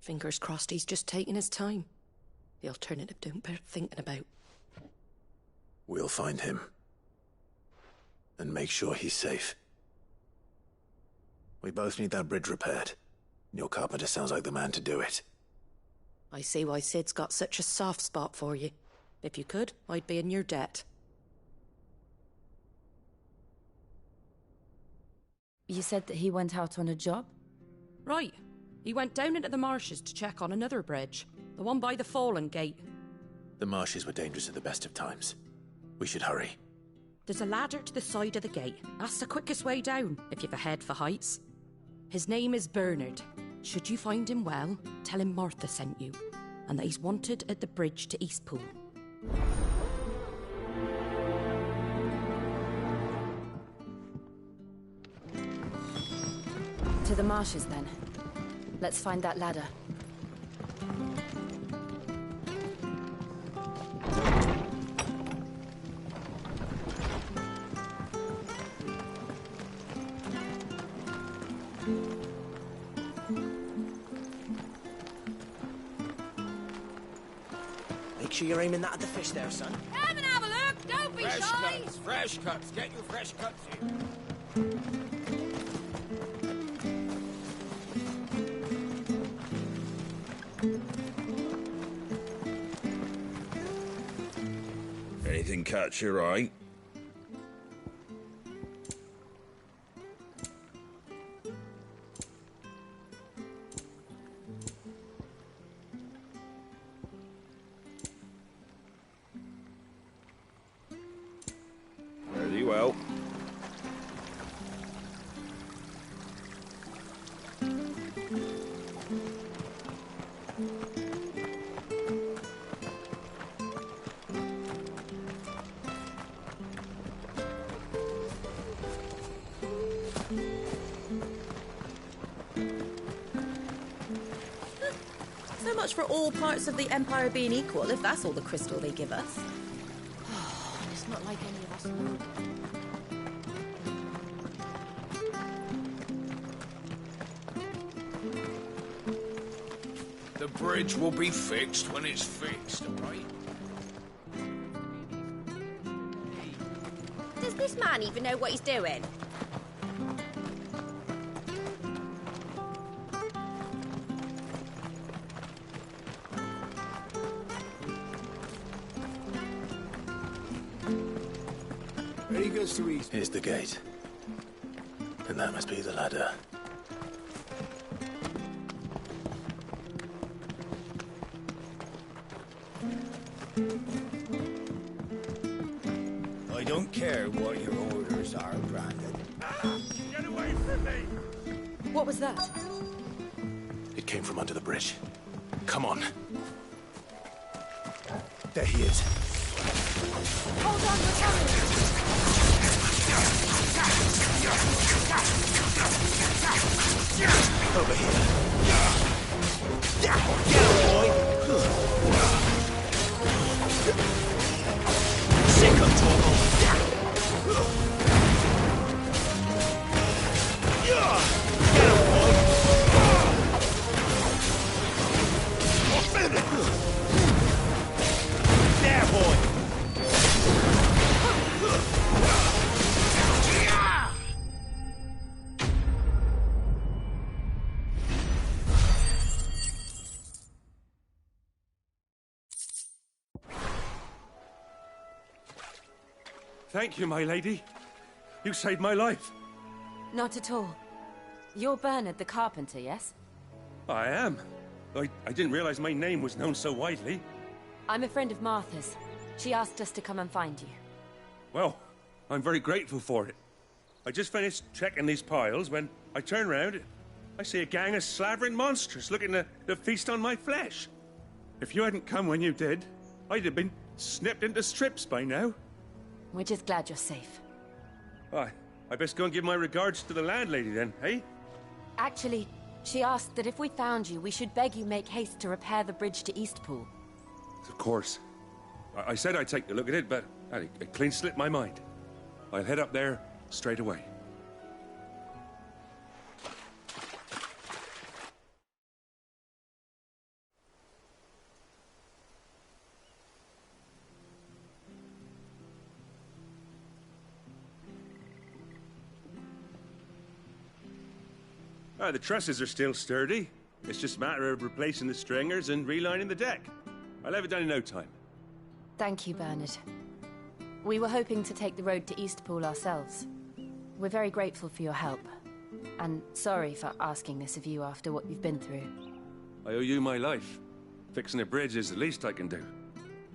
[SPEAKER 14] Fingers crossed he's just taking his time. The alternative don't bear thinking about.
[SPEAKER 1] We'll find him. And make sure he's safe. We both need that bridge repaired. Your carpenter sounds like the man to do it.
[SPEAKER 14] I see why Sid's got such a soft spot for you. If you could, I'd be in your debt.
[SPEAKER 10] You said that he went out on a job?
[SPEAKER 14] Right. He went down into the marshes to check on another bridge. The one by the Fallen Gate.
[SPEAKER 1] The marshes were dangerous at the best of times. We should hurry.
[SPEAKER 14] There's a ladder to the side of the gate. That's the quickest way down, if you've a head for heights. His name is Bernard. Should you find him well, tell him Martha sent you, and that he's wanted at the bridge to Eastpool.
[SPEAKER 10] To the marshes, then. Let's find that ladder.
[SPEAKER 16] Make sure you're aiming that at the fish there, son.
[SPEAKER 11] Come and have a look! Don't be shy!
[SPEAKER 2] Fresh cuts. Get your fresh cuts here. Anything catch your eye? Very well.
[SPEAKER 20] So much for all parts of the Empire being equal, if that's all the crystal they give us.
[SPEAKER 11] It's not like any of us know.
[SPEAKER 2] The bridge will be fixed when it's fixed, all right?
[SPEAKER 14] Does this man even know what he's doing?
[SPEAKER 1] Ready goes to east. Here's the gate. And that must be the ladder.
[SPEAKER 2] I don't care what your orders are, Brandon. Get away from me!
[SPEAKER 20] What was that?
[SPEAKER 1] It came from under the bridge. Come on. There he is.
[SPEAKER 11] Hold on, we're coming!
[SPEAKER 1] Over here.
[SPEAKER 16] Get him, boy! Sick of trouble! Get him, boy! There, boy!
[SPEAKER 5] Thank you, my lady. You saved my life.
[SPEAKER 10] Not at all. You're Bernard the carpenter, yes?
[SPEAKER 5] I am. I didn't realize my name was known so widely.
[SPEAKER 10] I'm a friend of Martha's. She asked us to come and find you.
[SPEAKER 5] Well, I'm very grateful for it. I just finished checking these piles when I turn round. I see a gang of slavering monsters looking to feast on my flesh. If you hadn't come when you did, I'd have been snipped into strips by now.
[SPEAKER 10] We're just glad you're safe.
[SPEAKER 5] I best go and give my regards to the landlady then, eh?
[SPEAKER 10] Actually, she asked that if we found you, we should beg you make haste to repair the bridge to Eastpool.
[SPEAKER 5] Of course. I said I'd take a look at it, but it clean slipped my mind. I'll head up there straight away. The trusses are still sturdy. It's just a matter of replacing the stringers and relining the deck. I'll have it done in no time.
[SPEAKER 10] Thank you, Bernard. We were hoping to take the road to Eastpool ourselves. We're very grateful for your help. And sorry for asking this of you after what you've been through.
[SPEAKER 5] I owe you my life. Fixing a bridge is the least I can do.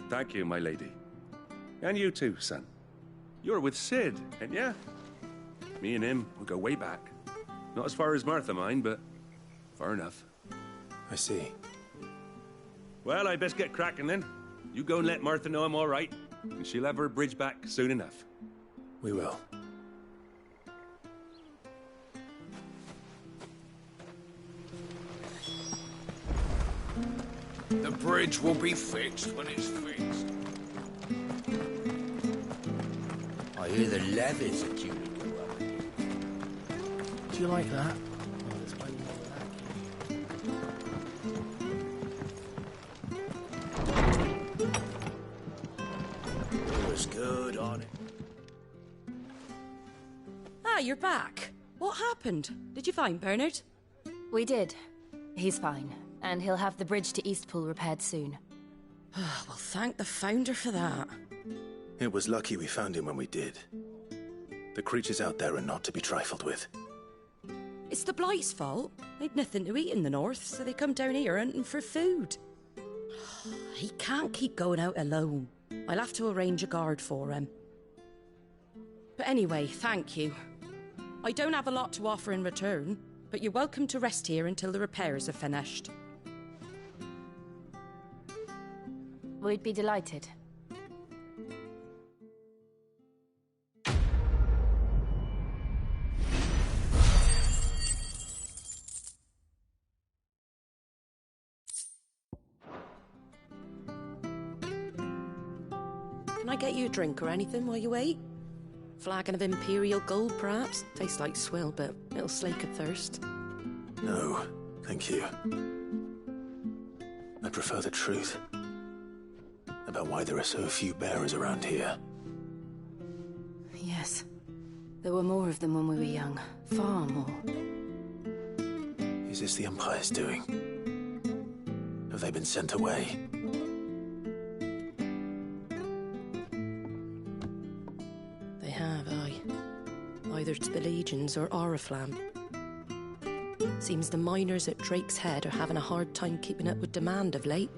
[SPEAKER 5] Thank you, my lady. And you too, son. You're with Sid, ain't ya? Me and him will go way back. Not as far as Martha, mind, but far enough.
[SPEAKER 1] I see.
[SPEAKER 5] Well, I best get cracking then. You go and let Martha know I'm all right, and she'll have her bridge back soon enough.
[SPEAKER 1] We will.
[SPEAKER 2] The bridge will be fixed when it's fixed.
[SPEAKER 21] I hear the levies are due to go up.
[SPEAKER 15] Do you like that?
[SPEAKER 14] Ah, you're back. What happened? Did you find Bernard?
[SPEAKER 10] We did. He's fine, and he'll have the bridge to Eastpool repaired soon.
[SPEAKER 14] Well, thank the Founder for that.
[SPEAKER 1] It was lucky we found him when we did. The creatures out there are not to be trifled with.
[SPEAKER 14] It's the Blight's fault. They'd nothing to eat in the north, so they come down here hunting for food. He can't keep going out alone. I'll have to arrange a guard for him. But anyway, thank you. I don't have a lot to offer in return, but you're welcome to rest here until the repairs are finished.
[SPEAKER 10] We'd be delighted.
[SPEAKER 14] Can I get you a drink or anything while you wait? Flagon of Imperial Gold, perhaps? Tastes like swill, but it'll slake a thirst.
[SPEAKER 1] No, thank you. I prefer the truth about why there are so few bearers around here.
[SPEAKER 10] Yes. There were more of them when we were young. Far more.
[SPEAKER 1] Is this the Empire's doing? Have they been sent away?
[SPEAKER 14] They have, aye. Either to the Legions or Oriflamme. Seems the miners at Drake's Head are having a hard time keeping up with demand of late,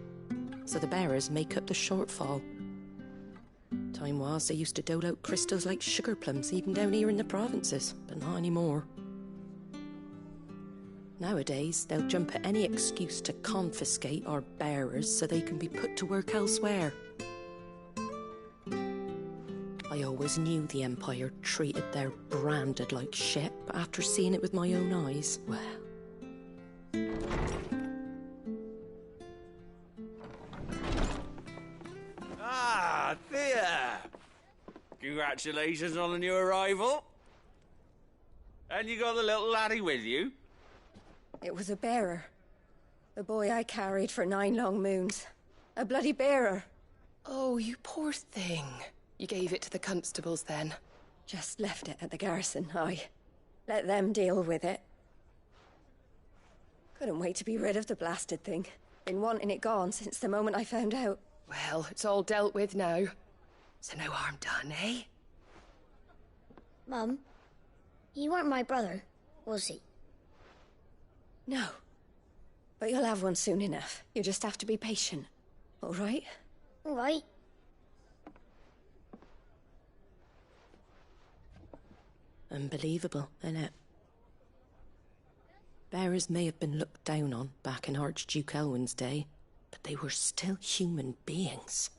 [SPEAKER 14] so the bearers make up the shortfall. Time was they used to dole out crystals like sugar plums even down here in the provinces, but not anymore. Nowadays, they'll jump at any excuse to confiscate our bearers so they can be put to work elsewhere. I always knew the Empire treated their branded like shit, but after seeing it with my own eyes, well...
[SPEAKER 6] Ah, Thea! Congratulations on the new arrival. And you got the little laddie with you?
[SPEAKER 11] It was a bearer. The boy I carried for 9 long moons. A bloody bearer.
[SPEAKER 9] Oh, you poor thing. You gave it to the constables then?
[SPEAKER 11] Just left it at the garrison, aye. Let them deal with it. Couldn't wait to be rid of the blasted thing. Been wanting it gone since the moment I found out.
[SPEAKER 9] Well, it's all dealt with now. So no harm done, eh?
[SPEAKER 17] Mum, he weren't my brother, was he?
[SPEAKER 11] No. But you'll have one soon enough. You just have to be patient. All right?
[SPEAKER 17] All right.
[SPEAKER 14] Unbelievable, innit? Bearers may have been looked down on back in Archduke Elwin's day, but they were still human beings.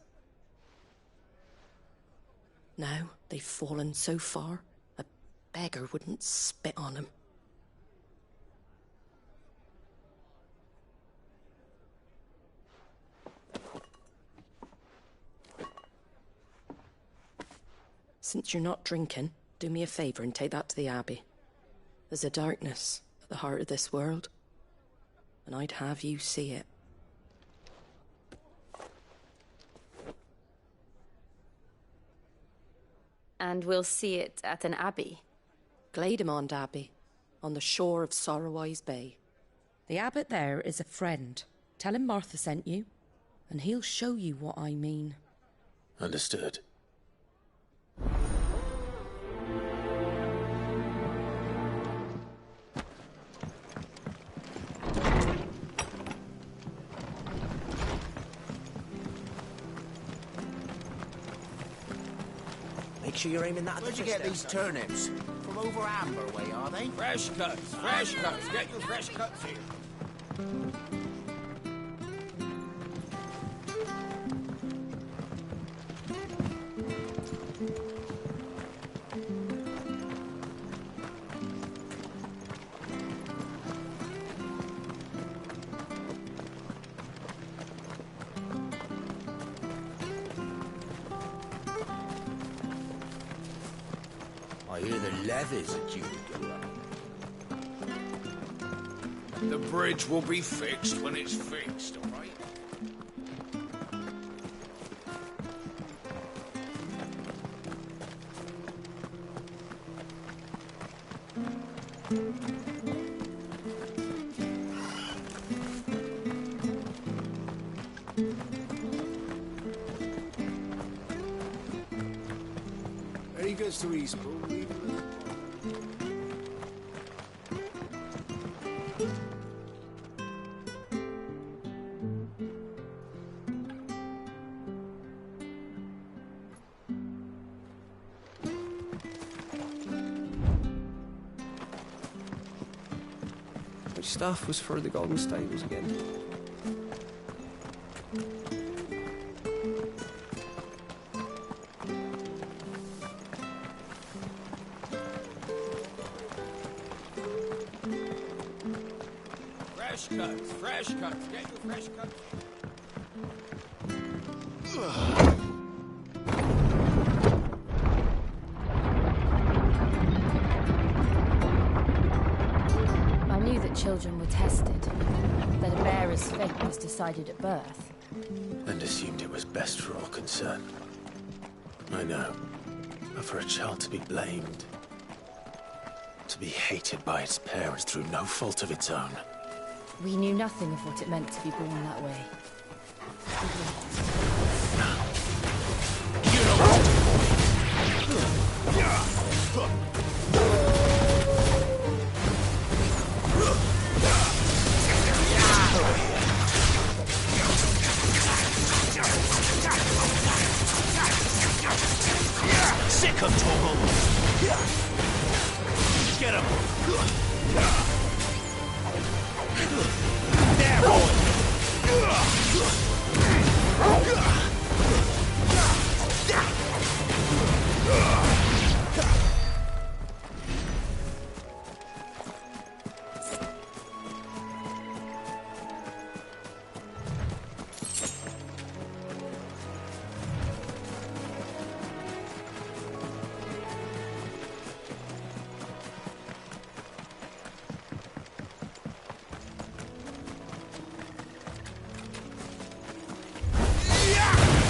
[SPEAKER 14] Now they've fallen so far, a beggar wouldn't spit on them. Since you're not drinking, do me a favour and take that to the Abbey. There's a darkness at the heart of this world, and I'd have you see it.
[SPEAKER 10] And we'll see it at an abbey?
[SPEAKER 14] Glademond Abbey, on the shore of Sorrowwise Bay. The abbot there is a friend. Tell him Martha sent you, and he'll show you what I mean.
[SPEAKER 1] Understood.
[SPEAKER 21] Make sure you're aiming that at the
[SPEAKER 19] Where'd you get these turnips? From over Amber way, are they?
[SPEAKER 2] Fresh cuts, fresh cuts. Get your fresh cuts here.
[SPEAKER 19] I hear the leathers are due to go up.
[SPEAKER 2] The bridge will be fixed when it's fixed, all right?
[SPEAKER 13] He goes to Eastpool.
[SPEAKER 16] Which staff was for the Golden Stables again?
[SPEAKER 2] Fresh cuts, fresh cuts. Get your fresh cuts.
[SPEAKER 10] I knew that children were tested, that a bearer's fate was decided at birth.
[SPEAKER 1] And assumed it was best for all concerned. I know. But for a child to be blamed, to be hated by its parents through no fault of its own.
[SPEAKER 10] We knew nothing of what it meant to be born that way.
[SPEAKER 2] Sick of Torgal! Get him! There, boy!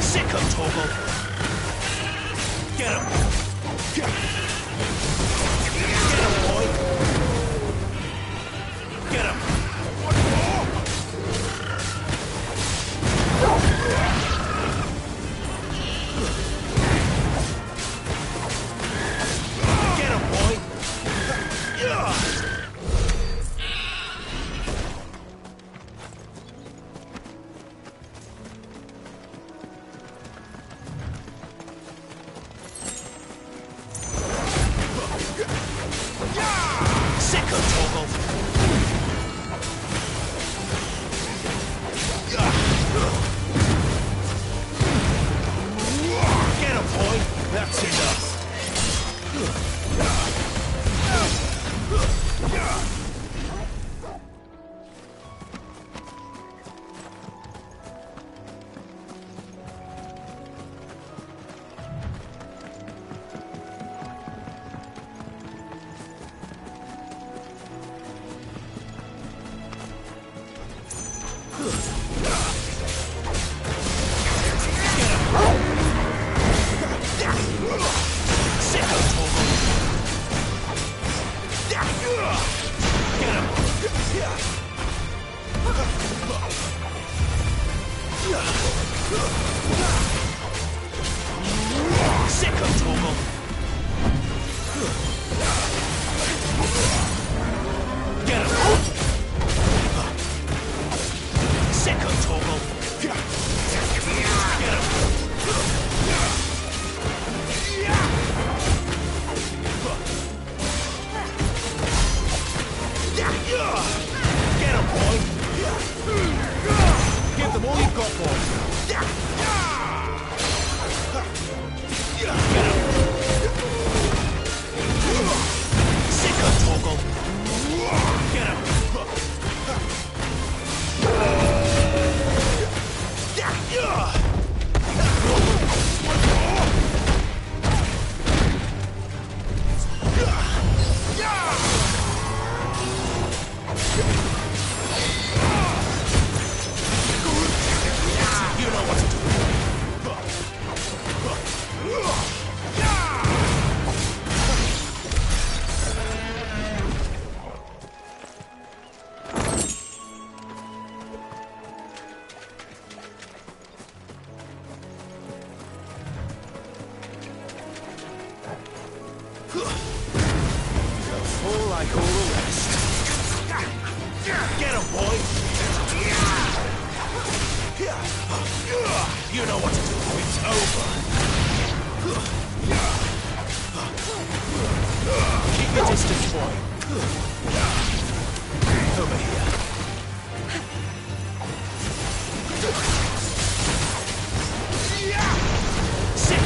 [SPEAKER 2] Sick of Torgal! Get him! Get him, boy! Get him! Get him, boy! Sick of Torgal! Get him, boy! That's enough! Sick of Torgal! Get him! Sick of Torgal! Get him! Get him, boy! Give them all you've got, boy! Get him! Sick of Torgal! Get him! Get him, boy! You know what to do. It's over. Keep your distance, boy. Over here. Sick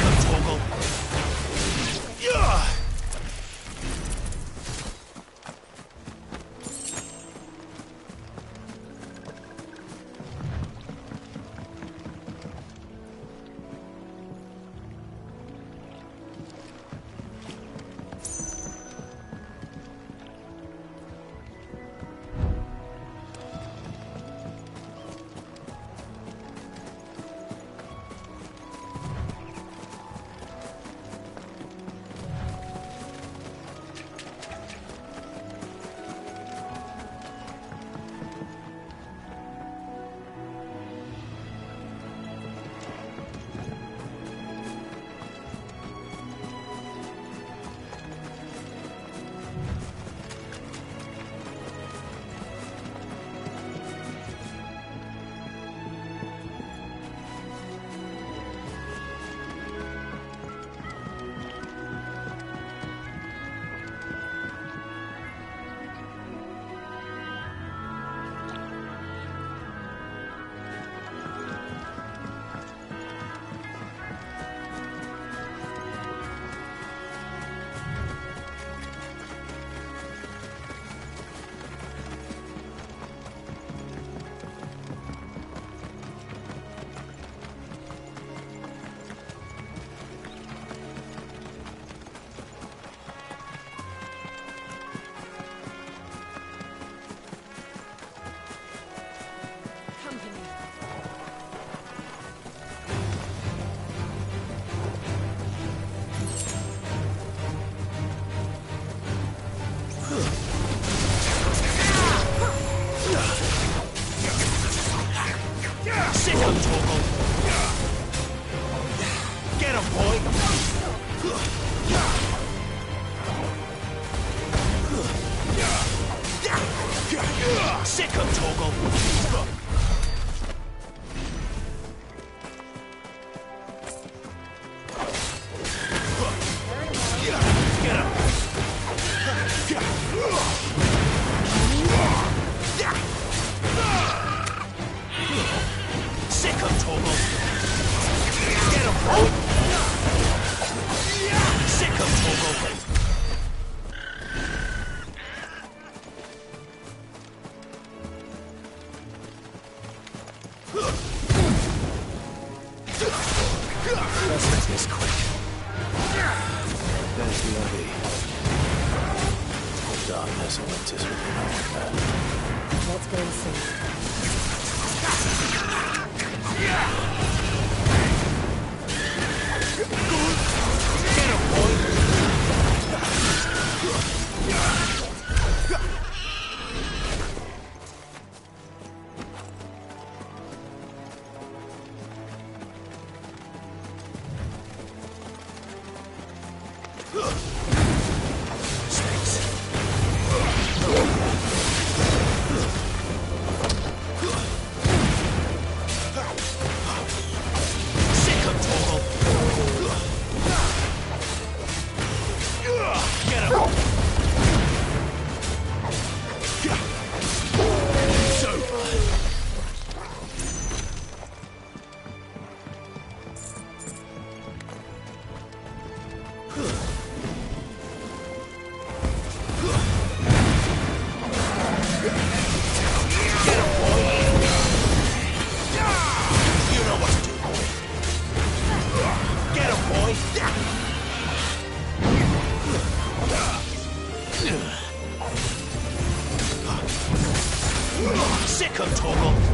[SPEAKER 2] of Torgal.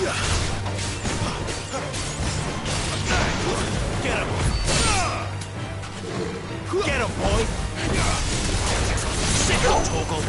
[SPEAKER 2] Get him! Get him, boy! Sick of Toggle!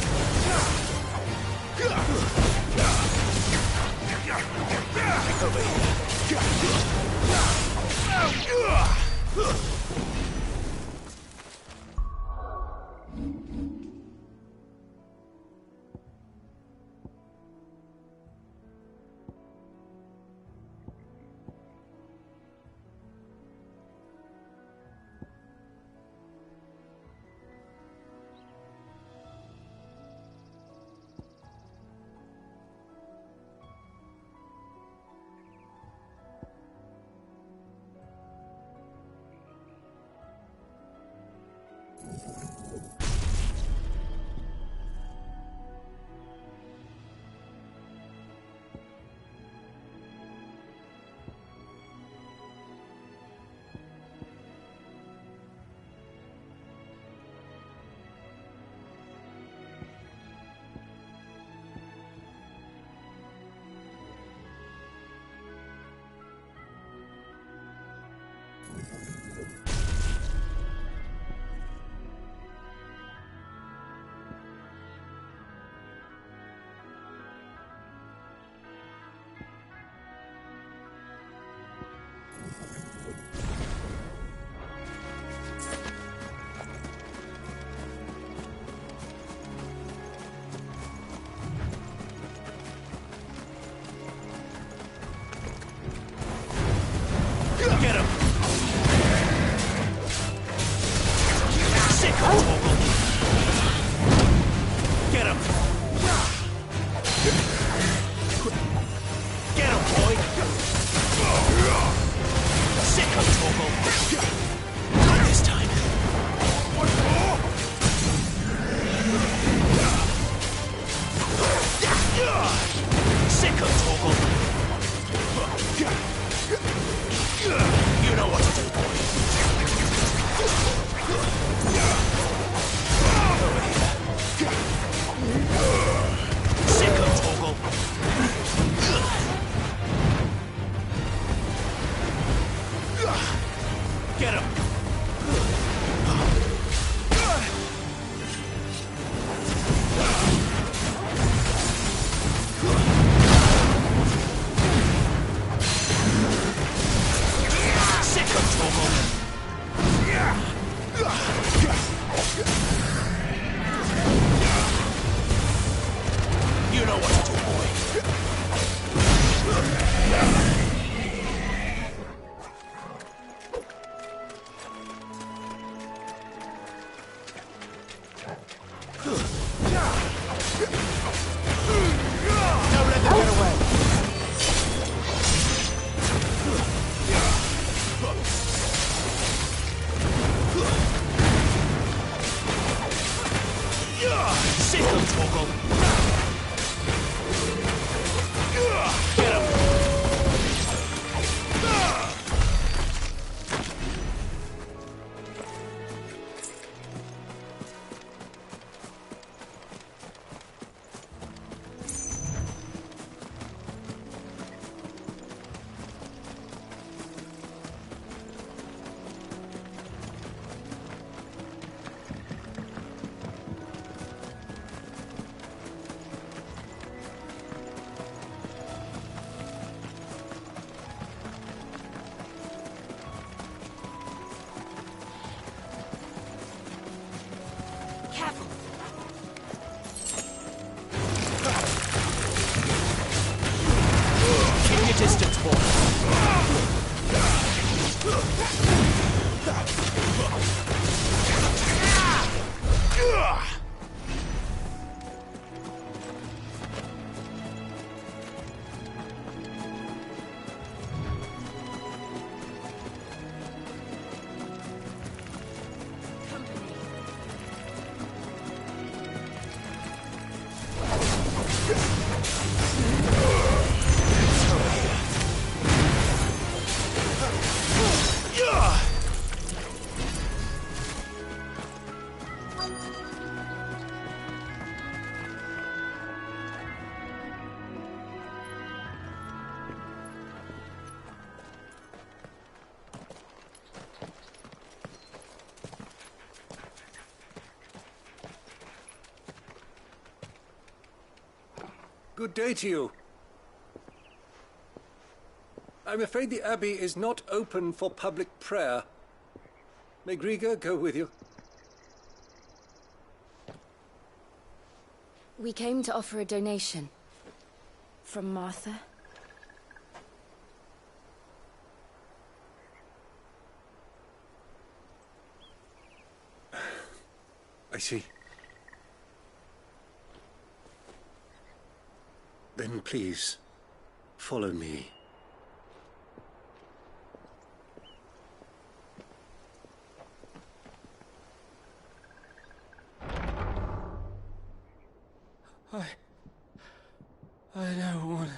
[SPEAKER 2] Get him! Sick of Toggle! Get him! Get him, boy! Sick of Toggle! Not this time! Sick of Toggle! You know what to do, boy. Sick of Toggle. Get him. You know what to do, boy. Don't let them get away. Sick of Toggle. Get him. Distance, boy.
[SPEAKER 8] Good day to you. I'm afraid the Abbey is not open for public prayer. May Griga go with you?
[SPEAKER 10] We came to offer a donation. From Martha.
[SPEAKER 8] I see. Then please, follow me.
[SPEAKER 1] I don't want to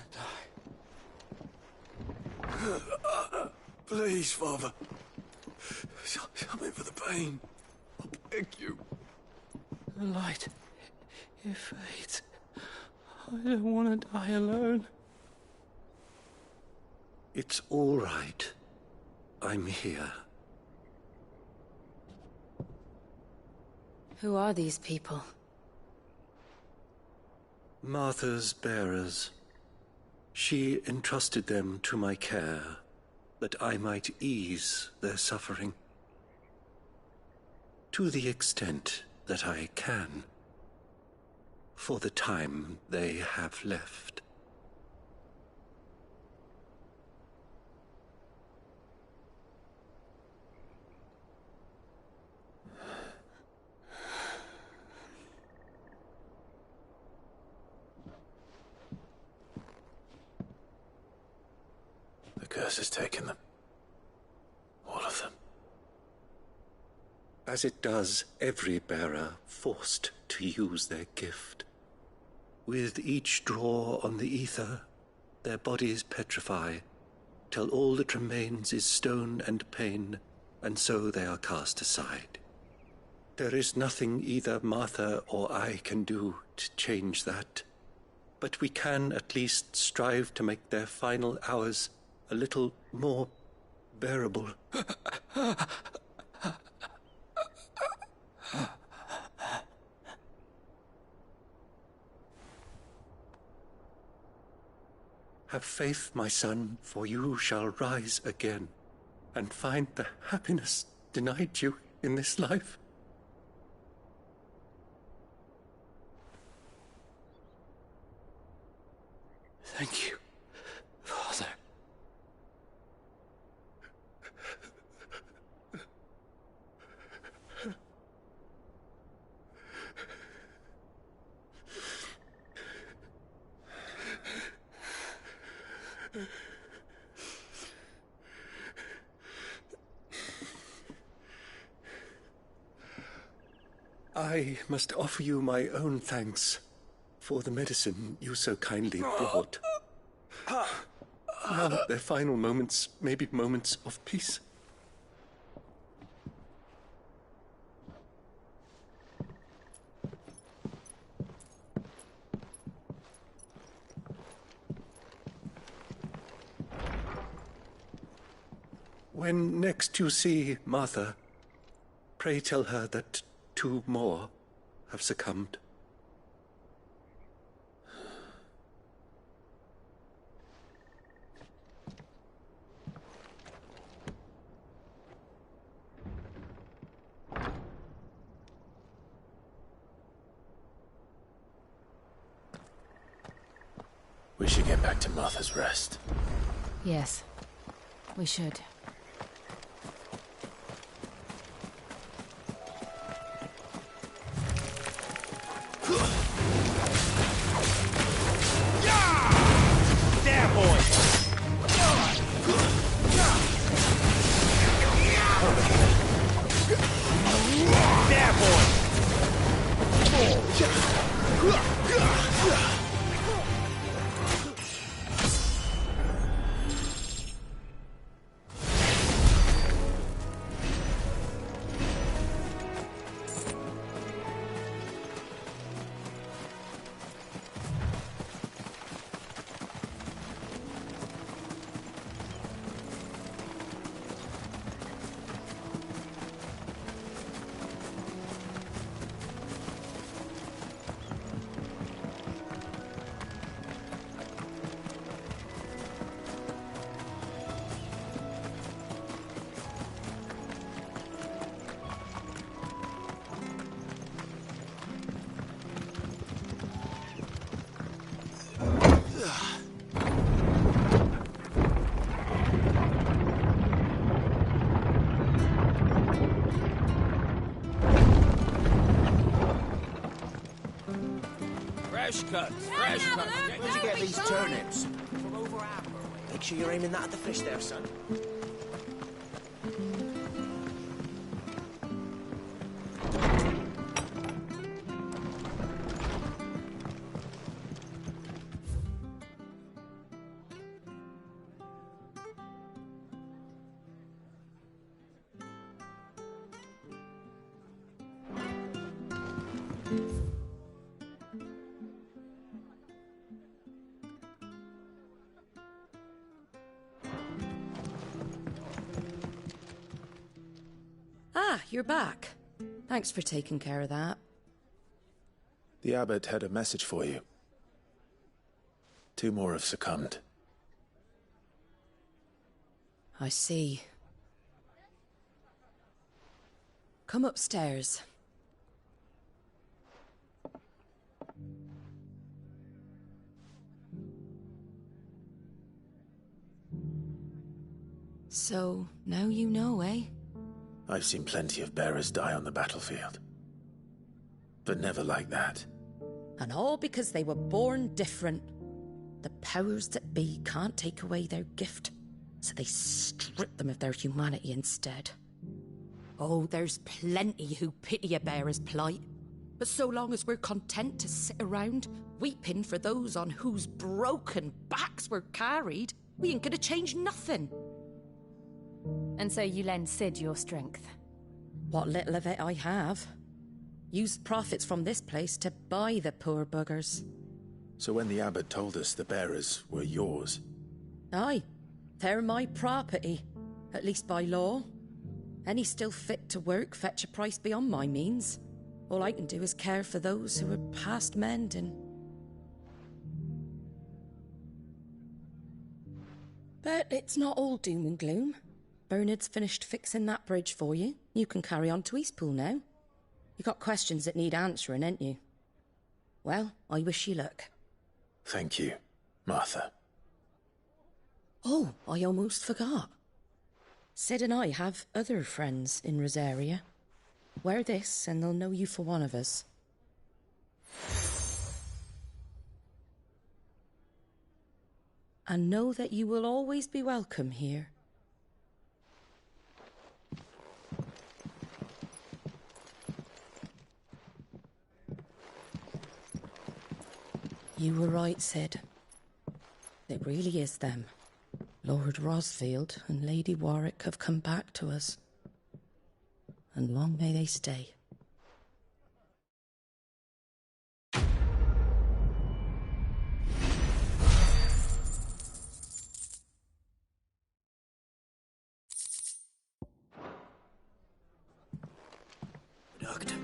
[SPEAKER 1] die. Please, Father. Help me for the pain. I beg you.
[SPEAKER 15] The light, it fades. I don't want to die alone.
[SPEAKER 8] It's all right. I'm here.
[SPEAKER 10] Who are these people?
[SPEAKER 8] Martha's bearers. She entrusted them to my care, that I might ease their suffering. To the extent that I can, for the time they have left.
[SPEAKER 1] The curse has taken them. All of them.
[SPEAKER 8] As it does every bearer forced to use their gift. With each draw on the ether, their bodies petrify, till all that remains is stone and pain, and so they are cast aside. There is nothing either Martha or I can do to change that, but we can at least strive to make their final hours a little more bearable. Have faith, my son, for you shall rise again, and find the happiness denied you in this life.
[SPEAKER 1] Thank you, Father.
[SPEAKER 8] I must offer you my own thanks for the medicine you so kindly brought. Now their final moments may be moments of peace. When next you see Martha, pray tell her that 2 more have succumbed.
[SPEAKER 1] We should get back to Martha's Rest.
[SPEAKER 10] Yes, we should.
[SPEAKER 6] There, boy! There, boy! Fresh cut, fresh cut.
[SPEAKER 13] Where'd you get these turnips? From over Amber. Make sure you're aiming that at the fish there, son.
[SPEAKER 14] Ah, you're back. Thanks for taking care of that.
[SPEAKER 1] The abbot had a message for you. 2 more have succumbed.
[SPEAKER 14] I see. Come upstairs. So, now you know, eh?
[SPEAKER 1] I've seen plenty of bearers die on the battlefield. But never like that.
[SPEAKER 14] And all because they were born different. The powers that be can't take away their gift, so they strip them of their humanity instead. Oh, there's plenty who pity a bearer's plight. But so long as we're content to sit around, weeping for those on whose broken backs we're carried, we ain't gonna change nothing.
[SPEAKER 10] And so you lend Sid your strength?
[SPEAKER 14] What little of it I have. Used profits from this place to buy the poor buggers.
[SPEAKER 1] So when the abbot told us the bearers were yours...
[SPEAKER 14] Aye, they're my property, at least by law. Any still fit to work fetch a price beyond my means. All I can do is care for those who are past mending. But it's not all doom and gloom. Bernard's finished fixing that bridge for you. You can carry on to Eastpool now. You got questions that need answering, ain't you? Well, I wish you luck.
[SPEAKER 1] Thank you, Martha.
[SPEAKER 14] Oh, I almost forgot. Sid and I have other friends in Rosaria. Wear this and they'll know you for one of us. And know that you will always be welcome here. You were right, Sid. It really is them. Lord Rosfield and Lady Warwick have come back to us. And long may they stay.
[SPEAKER 13] Doctor.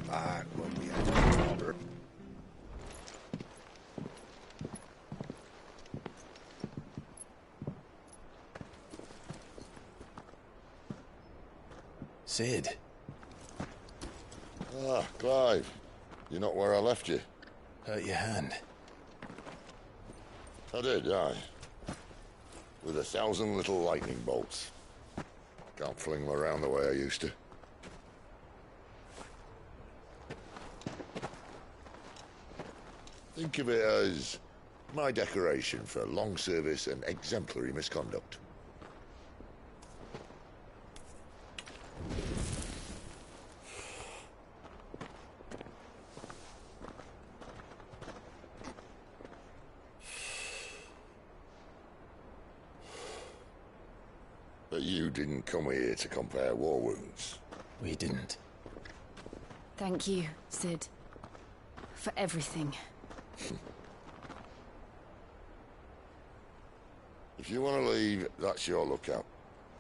[SPEAKER 3] Back when we had a father.
[SPEAKER 1] Sid.
[SPEAKER 3] Ah, Clive. You're not where I left you.
[SPEAKER 1] Hurt your hand.
[SPEAKER 3] I did, aye. With 1,000 little lightning bolts. Can't fling them around the way I used to. Think of it as my decoration for long service and exemplary misconduct. But you didn't come here to compare war wounds.
[SPEAKER 1] We didn't.
[SPEAKER 10] Thank you, Sid. For everything.
[SPEAKER 3] If you want to leave, that's your lookout.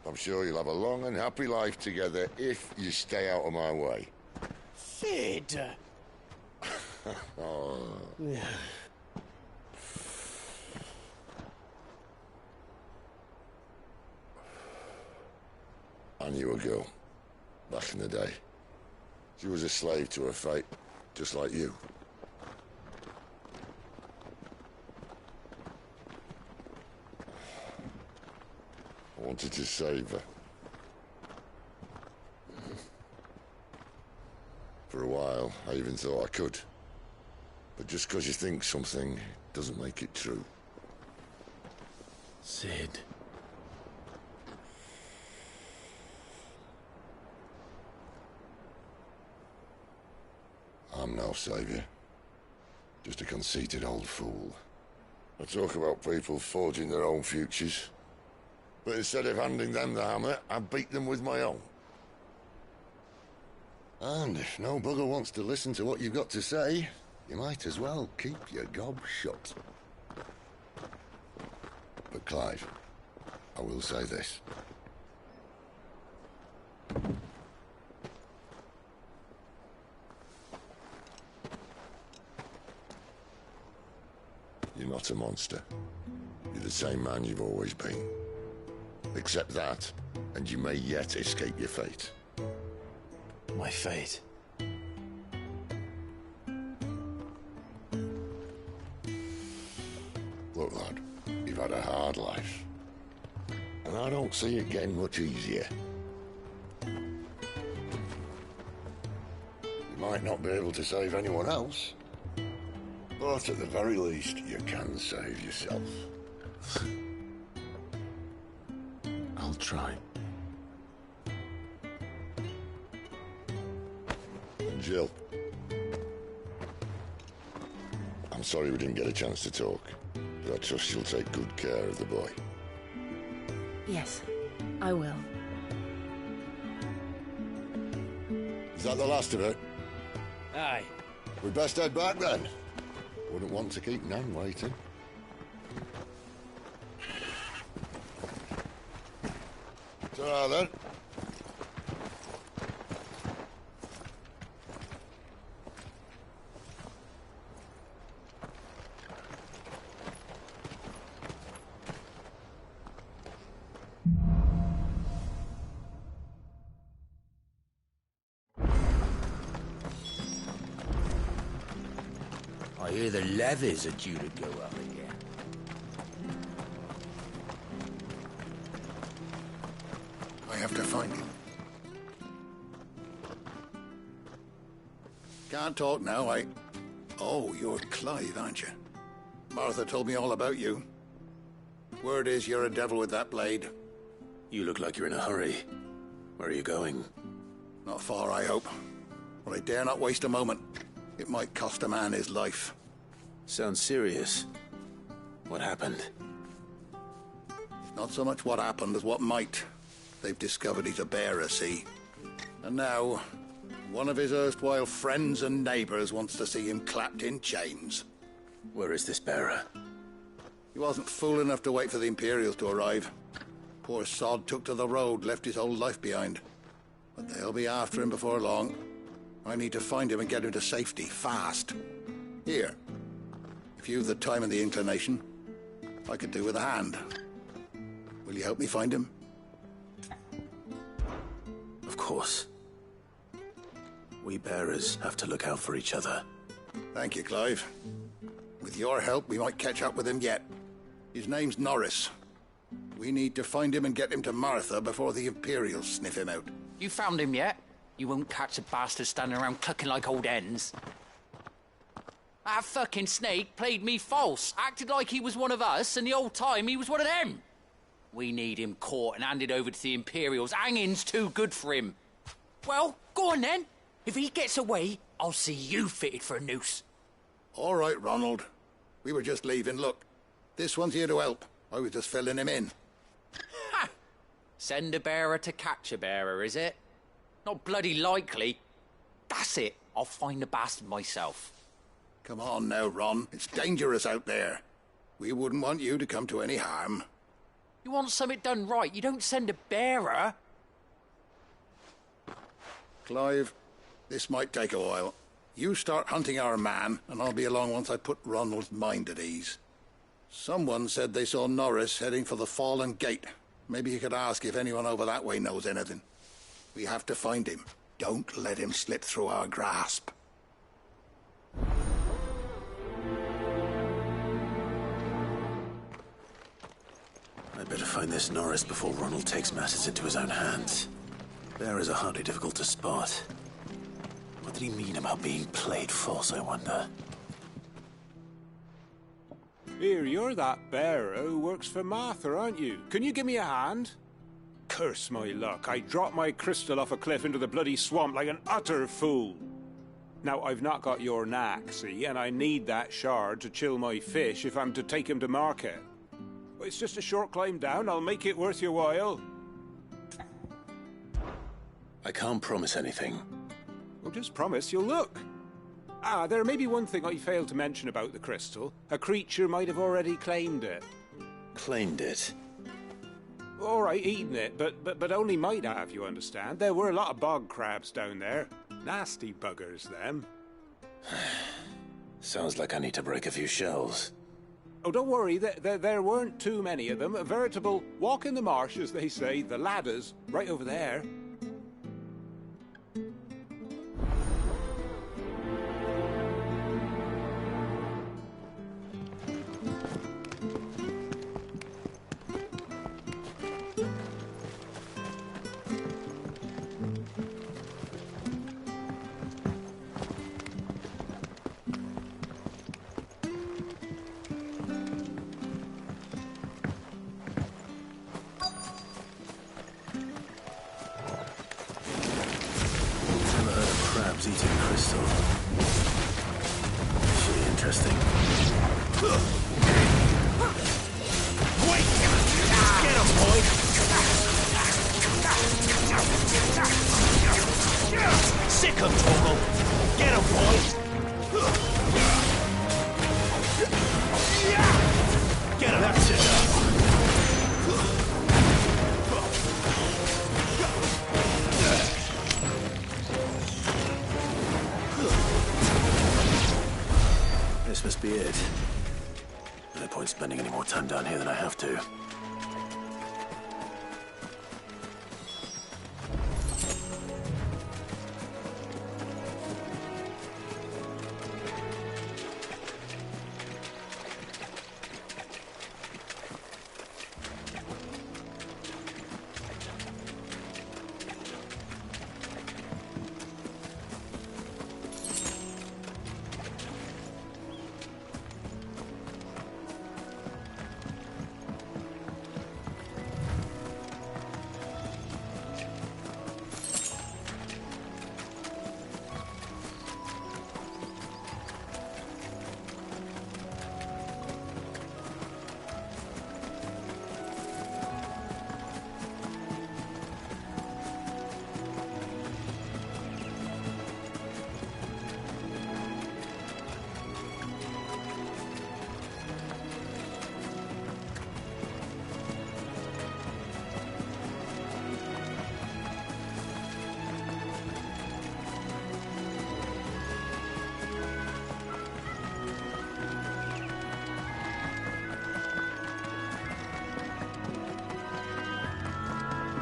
[SPEAKER 3] I'm sure you'll have a long and happy life together if you stay out of my way.
[SPEAKER 6] Sid!
[SPEAKER 3] Oh. I knew a girl, back in the day. She was a slave to her fate, just like you. I wanted to save her. For a while, I even thought I could. But just because you think something doesn't make it true.
[SPEAKER 1] Sid.
[SPEAKER 3] I'm no saviour. Just a conceited old fool. I talk about people forging their own futures. But instead of handing them the hammer, I beat them with my own. And if no bugger wants to listen to what you've got to say, you might as well keep your gob shut. But Clive, I will say this. You're not a monster. You're the same man you've always been. Accept that, and you may yet escape your fate.
[SPEAKER 1] My fate?
[SPEAKER 3] Look, lad, you've had a hard life. And I don't see it getting much easier. You might not be able to save anyone else, but at the very least, you can save yourself.
[SPEAKER 1] I'll try.
[SPEAKER 3] And Jill, I'm sorry we didn't get a chance to talk, but I trust she'll take good care of the boy.
[SPEAKER 10] Yes, I will.
[SPEAKER 3] Is that the last of it?
[SPEAKER 6] Aye.
[SPEAKER 3] We best head back then. Wouldn't want to keep Nan waiting. Ta-ra then.
[SPEAKER 2] I hear the levies are due to go up again.
[SPEAKER 21] I have to find him. Can't talk now, Oh, you're Clive, aren't you? Martha told me all about you. Word is you're a devil with that blade.
[SPEAKER 1] You look like you're in a hurry. Where are you going?
[SPEAKER 21] Not far, I hope. But I dare not waste a moment. It might cost a man his life.
[SPEAKER 1] Sounds serious. What happened?
[SPEAKER 21] Not so much what happened as what might. They've discovered he's a bearer, see? And now, one of his erstwhile friends and neighbours wants to see him clapped in chains.
[SPEAKER 1] Where is this bearer?
[SPEAKER 21] He wasn't fool enough to wait for the Imperials to arrive. Poor sod took to the road, left his whole life behind. But they'll be after him before long. I need to find him and get him to safety, fast. Here. If you've the time and the inclination, I could do with a hand. Will you help me find him?
[SPEAKER 1] Of course. We bearers have to look out for each other.
[SPEAKER 21] Thank you, Clive. With your help, we might catch up with him yet. His name's Norris. We need to find him and get him to Martha before the Imperials sniff him out.
[SPEAKER 4] You found him yet? You won't catch a bastard standing around clucking like old hens. That fucking snake played me false, acted like he was one of us, and the whole time he was one of them. We need him caught and handed over to the Imperials. Hanging's too good for him. Well, go on then. If he gets away, I'll see you fitted for a noose.
[SPEAKER 21] All right, Ronald. We were just leaving. Look, this one's here to help. I was just filling him in.
[SPEAKER 4] Ha! Send a bearer to catch a bearer, is it? Not bloody likely. That's it. I'll find the bastard myself.
[SPEAKER 21] Come on now, Ron. It's dangerous out there. We wouldn't want you to come to any harm.
[SPEAKER 4] You want something done right, you don't send a bearer.
[SPEAKER 21] Clive, this might take a while. You start hunting our man, and I'll be along once I put Ronald's mind at ease. Someone said they saw Norris heading for the Fallen Gate. Maybe you could ask if anyone over that way knows anything. We have to find him. Don't let him slip through our grasp.
[SPEAKER 1] I'd better find this Norris before Ronald takes matters into his own hands. Bearers are hardly difficult to spot. What did he mean about being played false, I wonder?
[SPEAKER 7] Here, you're that bearer who works for Martha, aren't you? Can you give me a hand? Curse my luck, I dropped my crystal off a cliff into the bloody swamp like an utter fool. Now, I've not got your knack, see, and I need that shard to chill my fish if I'm to take him to market. But it's just a short climb down, I'll make it worth your while.
[SPEAKER 1] I can't promise anything.
[SPEAKER 7] Well, just promise you'll look. Ah, there may be one thing I failed to mention about the crystal. A creature might have already claimed it.
[SPEAKER 1] Claimed it?
[SPEAKER 7] All right, eaten it, but only might have, you understand. There were a lot of bog crabs down there. Nasty buggers, them.
[SPEAKER 1] Sounds like I need to break a few shells.
[SPEAKER 7] Oh, don't worry, there weren't too many of them. A veritable walk in the marsh, as they say. The ladder's right over there.
[SPEAKER 1] Eating crystal. Actually interesting.
[SPEAKER 2] Wait! Get him, boy! Sick him, Torgal! Get him, boy! Get him! That's enough!
[SPEAKER 1] This must be it. No point spending any more time down here than I have to.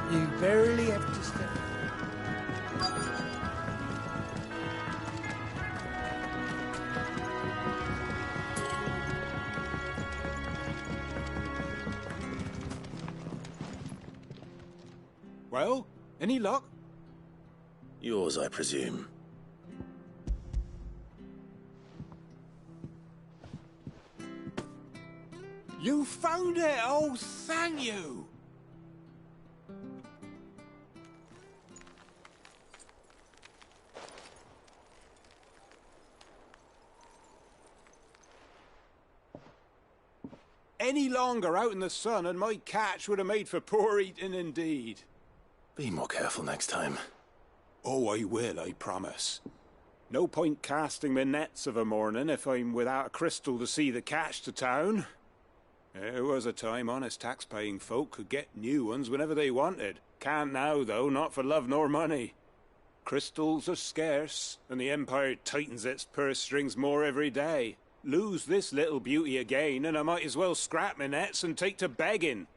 [SPEAKER 21] You barely have to step.
[SPEAKER 7] Well, any luck?
[SPEAKER 1] Yours, I presume.
[SPEAKER 7] You found it! Oh, thank you! Any longer out in the sun and my catch would have made for poor eating indeed.
[SPEAKER 1] Be more careful next time.
[SPEAKER 7] Oh, I will, I promise. No point casting my nets of a morning if I'm without a crystal to see the catch to town. There was a time honest tax-paying folk could get new ones whenever they wanted. Can't now, though, not for love nor money. Crystals are scarce, and the Empire tightens its purse strings more every day. Lose this little beauty again, and I might as well scrap my nets and take to begging.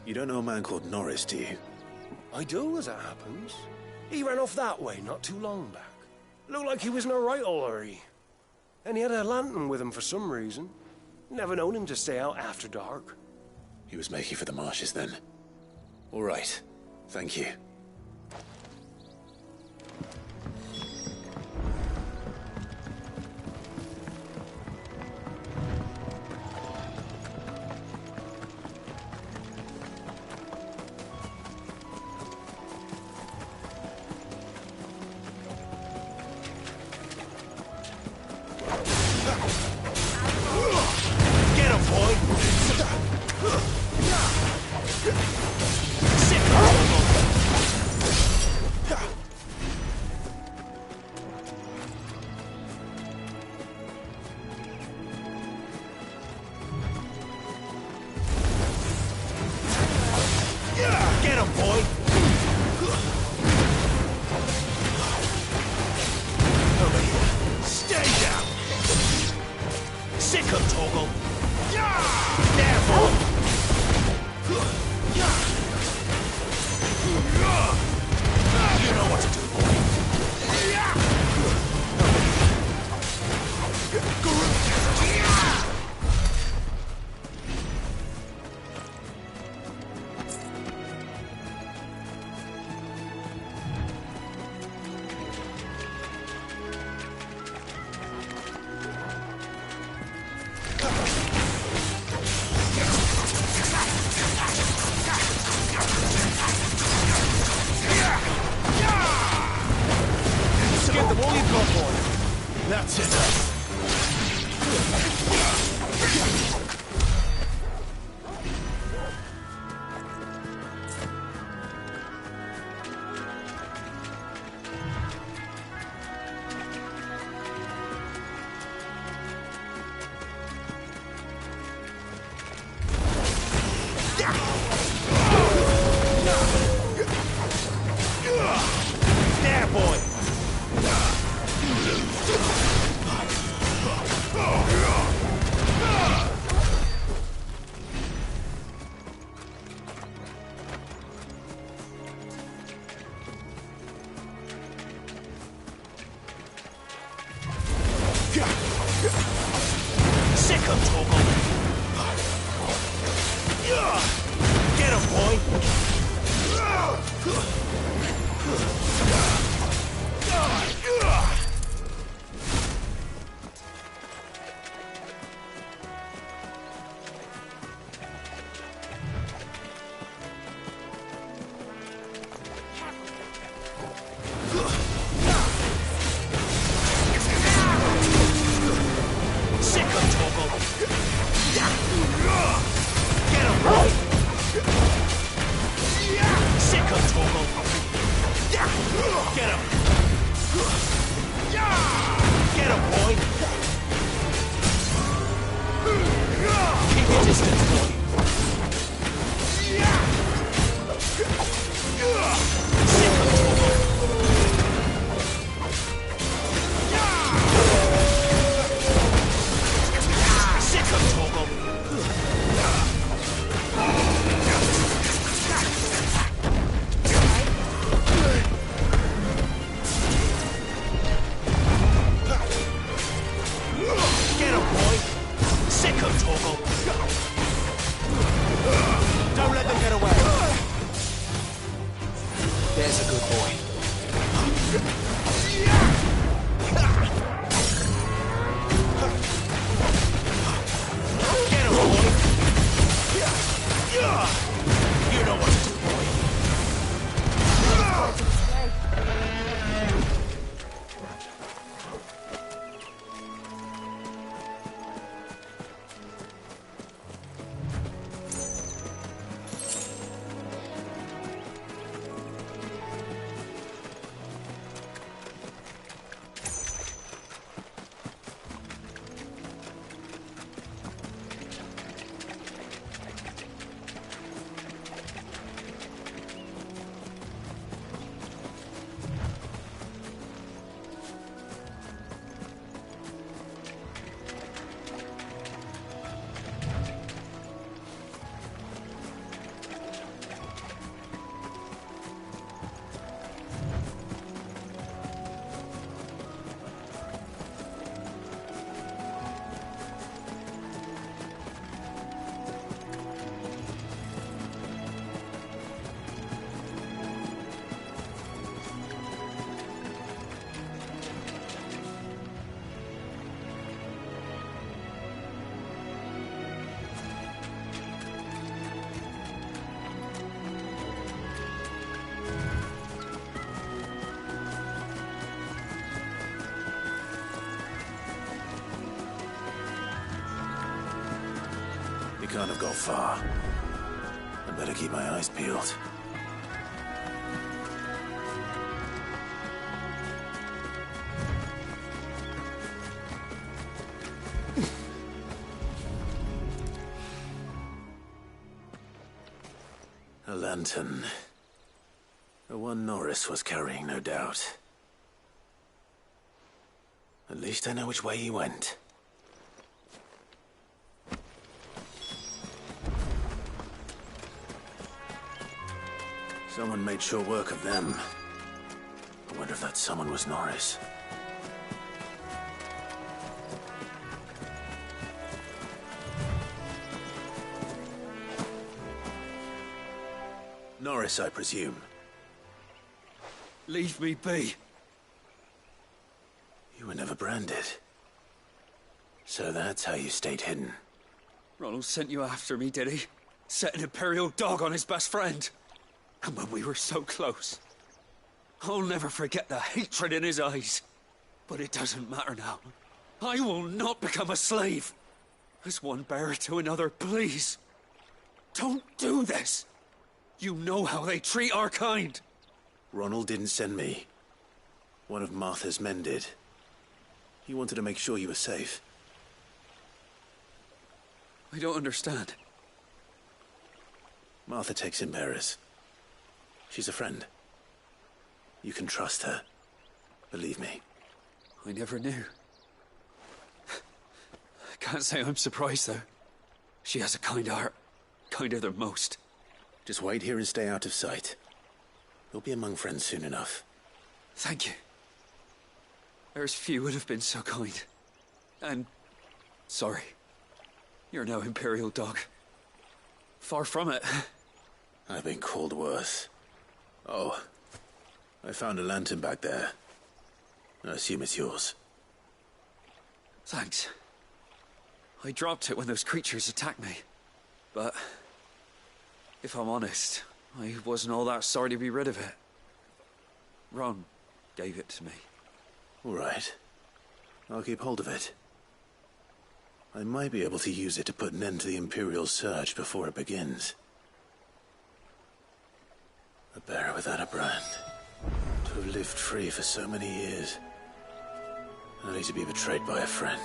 [SPEAKER 1] You don't know a man called Norris, do you?
[SPEAKER 12] I do, as it happens. He ran off that way not too long back. Looked like he was in a right old hurry. And he had a lantern with him for some reason. Never known him to stay out after dark.
[SPEAKER 1] He was making for the marshes then. All right. Thank you. can't have got far. I better keep my eyes peeled. A lantern. The one Norris was carrying, no doubt. At least I know which way he went. Someone made sure work of them. I wonder if that someone was Norris. Norris, I presume.
[SPEAKER 13] Leave me be.
[SPEAKER 1] You were never branded. So that's how you stayed hidden.
[SPEAKER 13] Ronald sent you after me, did he? Set an Imperial dog on his best friend. And when we were so close. I'll never forget the hatred in his eyes. But it doesn't matter now. I will not become a slave. As one bearer to another, please. Don't do this. You know how they treat our kind.
[SPEAKER 1] Ronald didn't send me. One of Martha's men did. He wanted to make sure you were safe.
[SPEAKER 13] I don't understand.
[SPEAKER 1] Martha takes in bearers. She's a friend. You can trust her. Believe me.
[SPEAKER 13] I never knew. I can't say I'm surprised, though. She has a kind heart. Kinder than most.
[SPEAKER 1] Just wait here and stay out of sight. You'll be among friends soon enough.
[SPEAKER 13] Thank you. There's few would have been so kind. And... sorry. You're no Imperial dog. Far from it.
[SPEAKER 1] I've been called worse. Oh, I found a lantern back there. I assume it's yours.
[SPEAKER 13] Thanks. I dropped it when those creatures attacked me. But... if I'm honest, I wasn't all that sorry to be rid of it. Ron gave it to me.
[SPEAKER 1] All right. I'll keep hold of it. I might be able to use it to put an end to the Imperial surge before it begins. A bearer without a brand. To have lived free for so many years. Only to be betrayed by a friend.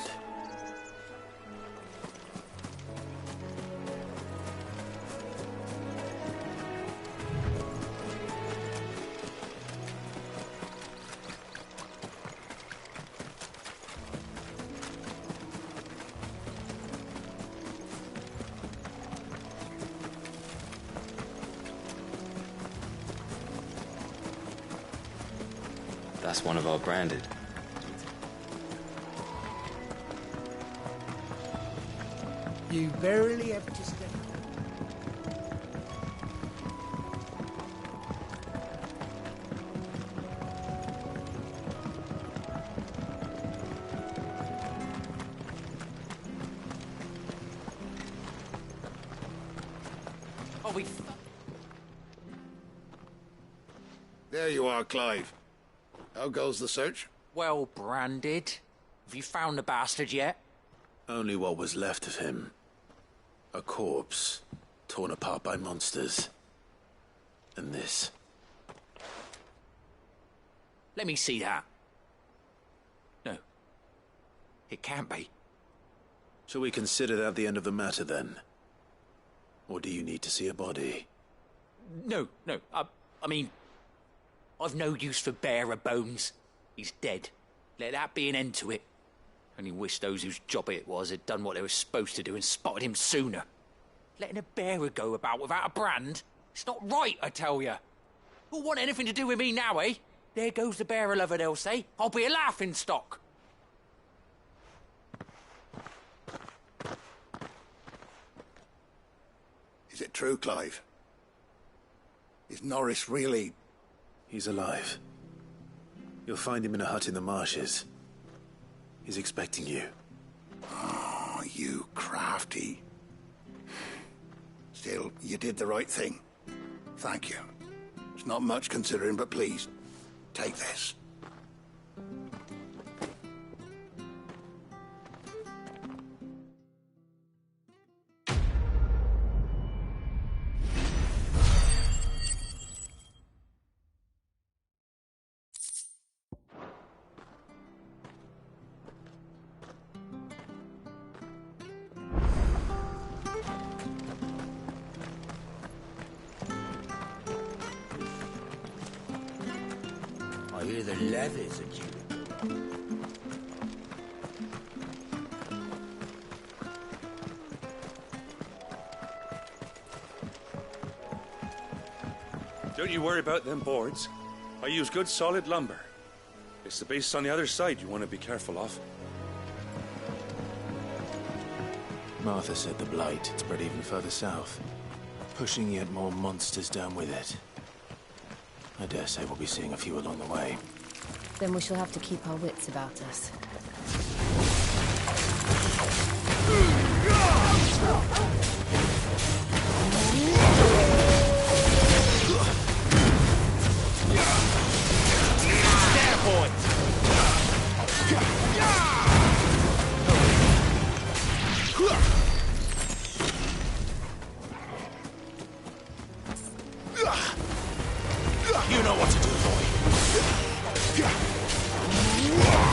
[SPEAKER 18] That's one of our branded.
[SPEAKER 21] You verily have to stay.
[SPEAKER 4] Oh, we...
[SPEAKER 22] There you are, Clive. How goes the search?
[SPEAKER 4] Well branded. Have you found the bastard yet?
[SPEAKER 1] Only what was left of him. A corpse, torn apart by monsters. And this.
[SPEAKER 4] Let me see that. No. It can't be.
[SPEAKER 1] Shall we consider that the end of the matter, then? Or do you need to see a body?
[SPEAKER 4] No. I mean... I've no use for bearer bones. He's dead. Let that be an end to it. Only wish those whose job it was had done what they were supposed to do and spotted him sooner. Letting a bearer go about without a brand? It's not right, I tell you. Who'll want anything to do with me now, eh? There goes the bearer lover, they'll say. I'll be a laughing stock.
[SPEAKER 22] Is it true, Clive? Is Norris really...
[SPEAKER 1] He's alive. You'll find him in a hut in the marshes. He's expecting you.
[SPEAKER 22] Oh, you crafty. Still, you did the right thing. Thank you. It's not much considering, but please, take this.
[SPEAKER 21] I hear the levies are due to go up.
[SPEAKER 5] Don't you worry about them boards. I use good solid lumber. It's the base on the other side you want to be careful of.
[SPEAKER 1] Martha said the blight had spread even further south, pushing yet more monsters down with it. I dare say we'll be seeing a few along the way.
[SPEAKER 10] Then we shall have to keep our wits about us.
[SPEAKER 1] You know what to do, boy.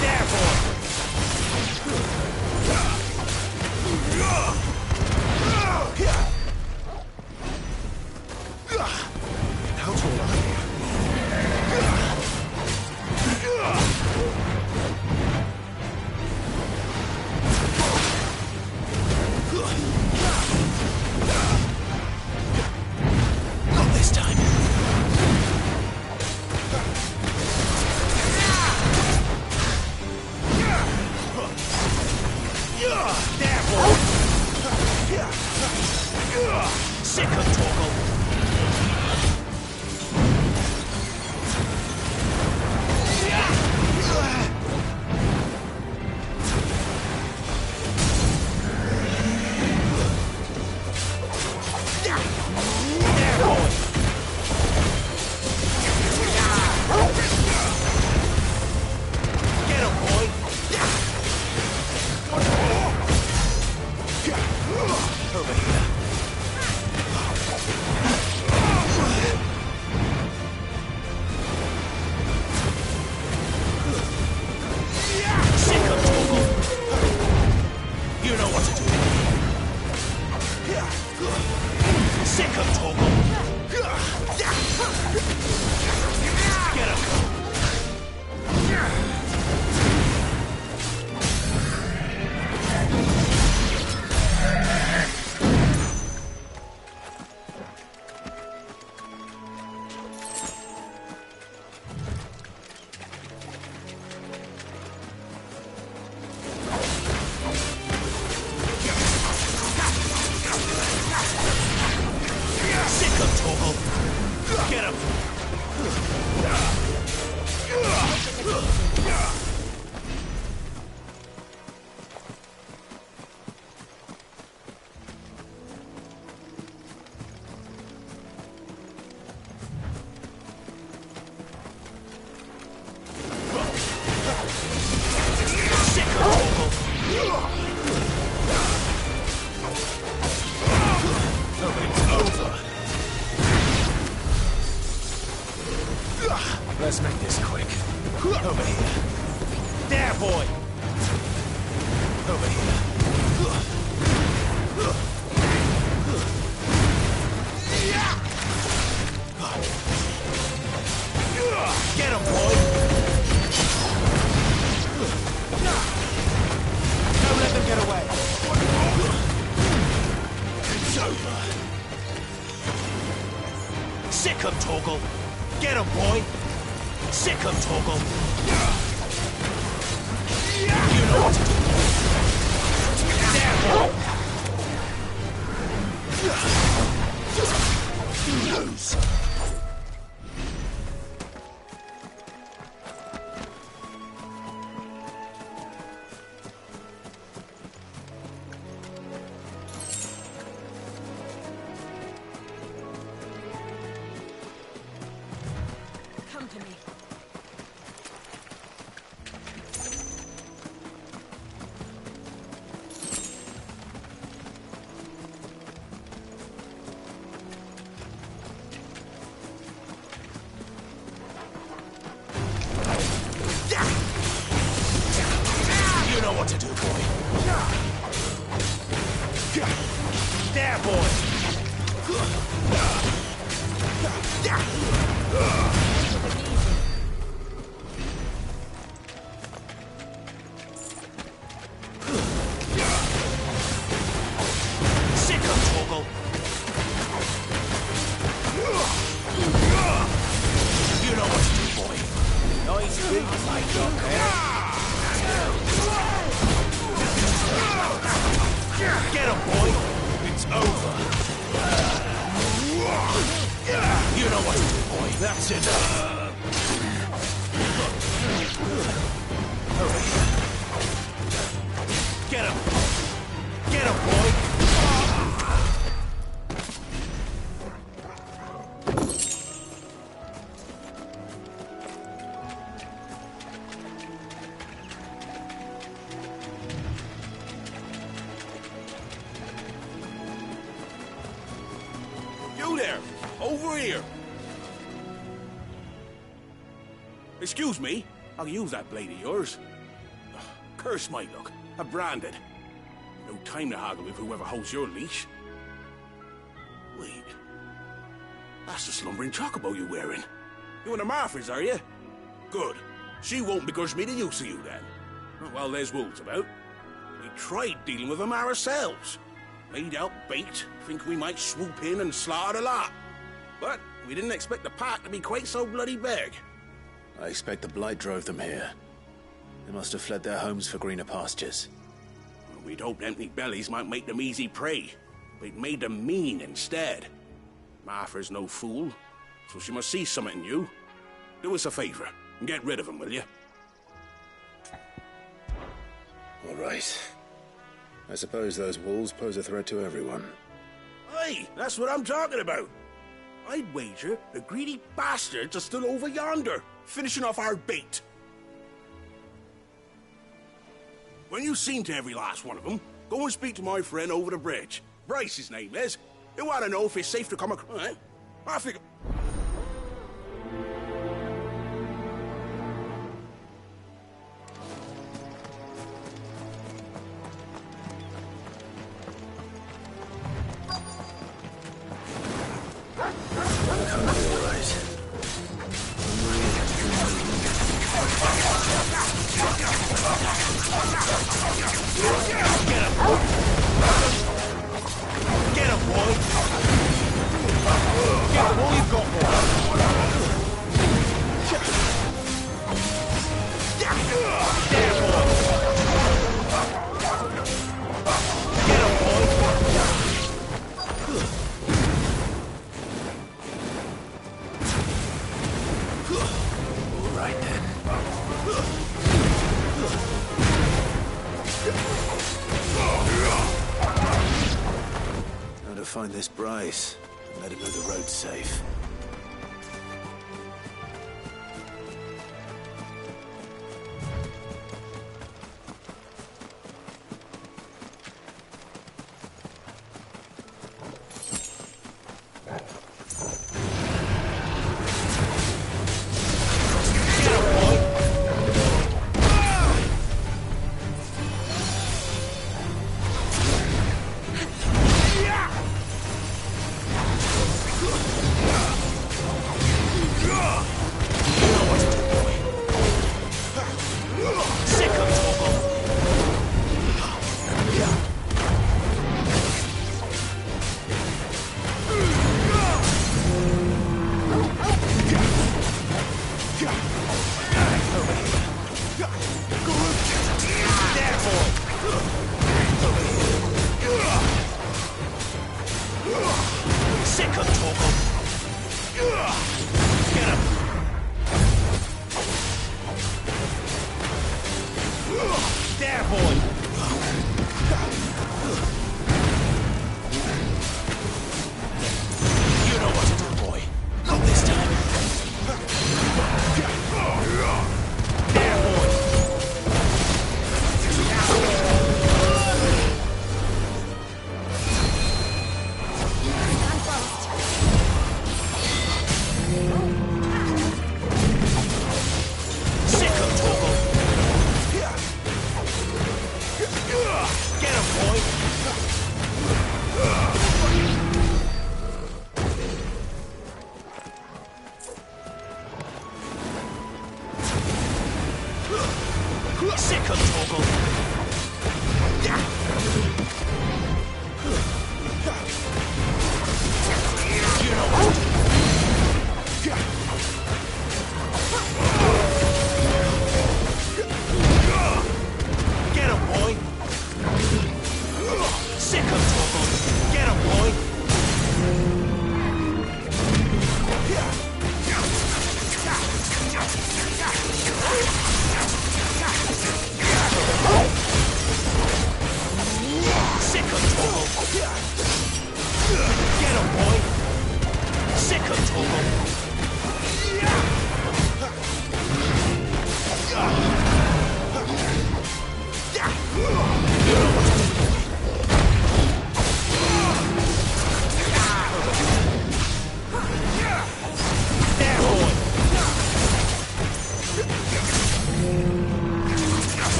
[SPEAKER 2] There, boy.
[SPEAKER 1] How tall are you? Not this time.
[SPEAKER 2] There, boy. Sick of Torgal.
[SPEAKER 1] Let's make this quick. Over here.
[SPEAKER 2] There, boy.
[SPEAKER 1] Over here.
[SPEAKER 2] Get him, boy. Don't let them get away.
[SPEAKER 1] It's over.
[SPEAKER 2] Sick of Torgal. Get him, boy. Sick of Torgal. You know what to do. There, boy.
[SPEAKER 1] Lose.
[SPEAKER 10] Come to me.
[SPEAKER 1] You know what to do, boy.
[SPEAKER 2] There, boy. Get him, boy! It's over. You know what to do, boy. That's it. Hurry. Get him! Get him, boy!
[SPEAKER 5] You there! Over here! Excuse me, I'll use that blade of yours. Ugh, curse my luck. I'm branded. No time to haggle with whoever holds your leash. Wait. That's the slumbering chocobo you're wearing. You in the Marfors, are you? Good. She won't begrudge me the use of you, then. Well, there's wolves about. We tried dealing with them ourselves. Made out bait, think we might swoop in and slaughter the lot. But we didn't expect the pack to be quite so bloody big.
[SPEAKER 1] I expect the blight drove them here. They must have fled their homes for greener pastures.
[SPEAKER 5] We'd hoped empty bellies might make them easy prey, but it made them mean instead. Martha's no fool, so she must see something in you. Do us a favor and get rid of them, will you?
[SPEAKER 1] All right. I suppose those wolves pose a threat to everyone.
[SPEAKER 5] Aye, that's what I'm talking about. I'd wager the greedy bastards are still over yonder, finishing off our bait. When you've seen to every last one of them, go and speak to my friend over the bridge. Bryce, his name is. He want to know if it's safe to come across. Eh? I figure...
[SPEAKER 1] Find this Bryce and let him know the road's safe.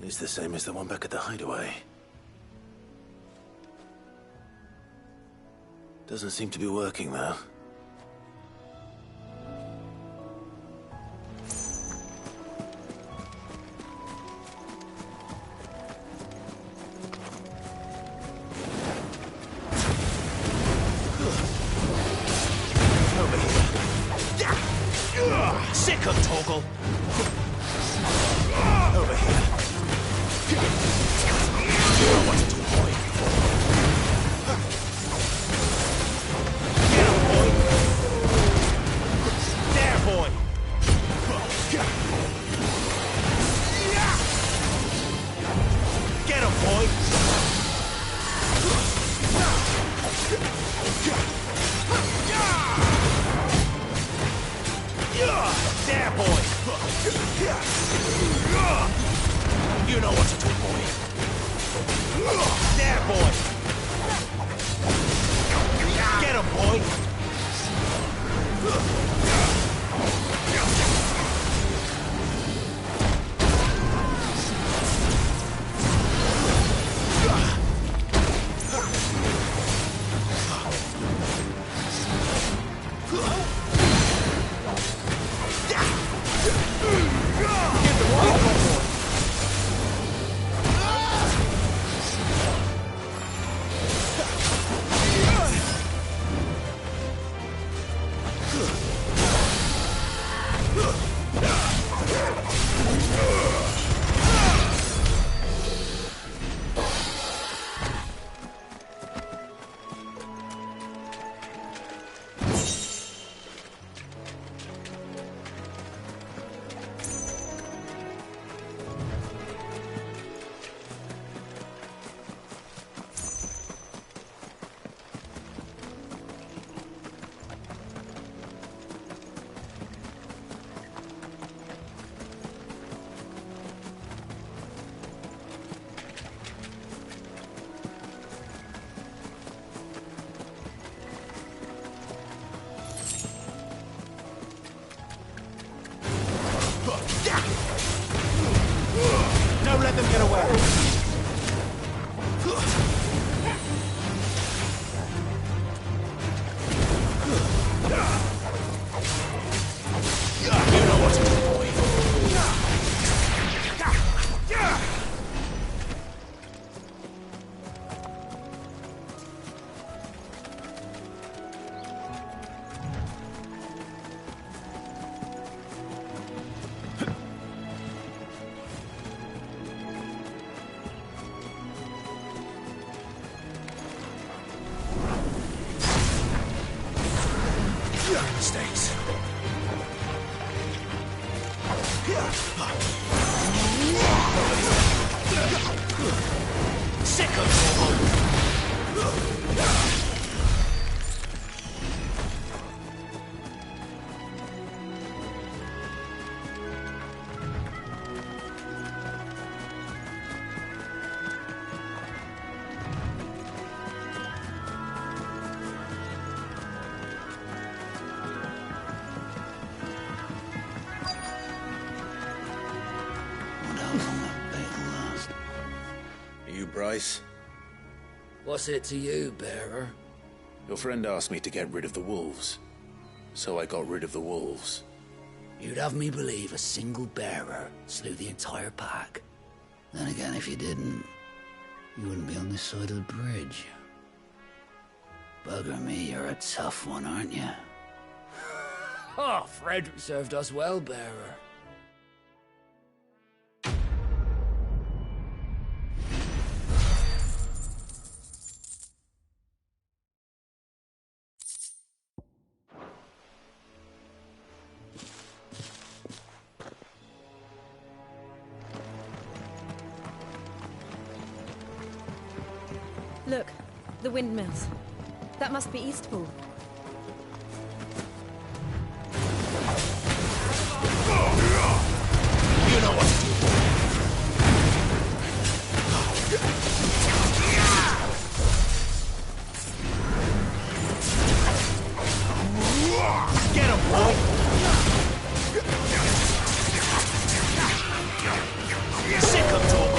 [SPEAKER 1] It's the same as the one back at the hideaway. Doesn't seem to be working, though.
[SPEAKER 2] Sick of Toggle! Over here. You know what to do, boy. Get him, boy. There, boy. Get him, boy. There, boy. You know what to do, boy. There, boy. Get him, boy. Don't let them get away. You know what to do, boy. Mistakes. Sick of You, Bryce?
[SPEAKER 18] What's it to you, Bearer?
[SPEAKER 1] Your friend asked me to get rid of the wolves. So I got rid of the wolves.
[SPEAKER 18] You'd have me believe a single bearer slew the entire pack. Then again, if you didn't, you wouldn't be on this side of the bridge. Bugger me, you're a tough one, aren't you? Oh, Frederick served us well, bearer.
[SPEAKER 10] Look, the windmills. That must be Eastpool.
[SPEAKER 2] You know what to do. Get him, boy! Sick of talk.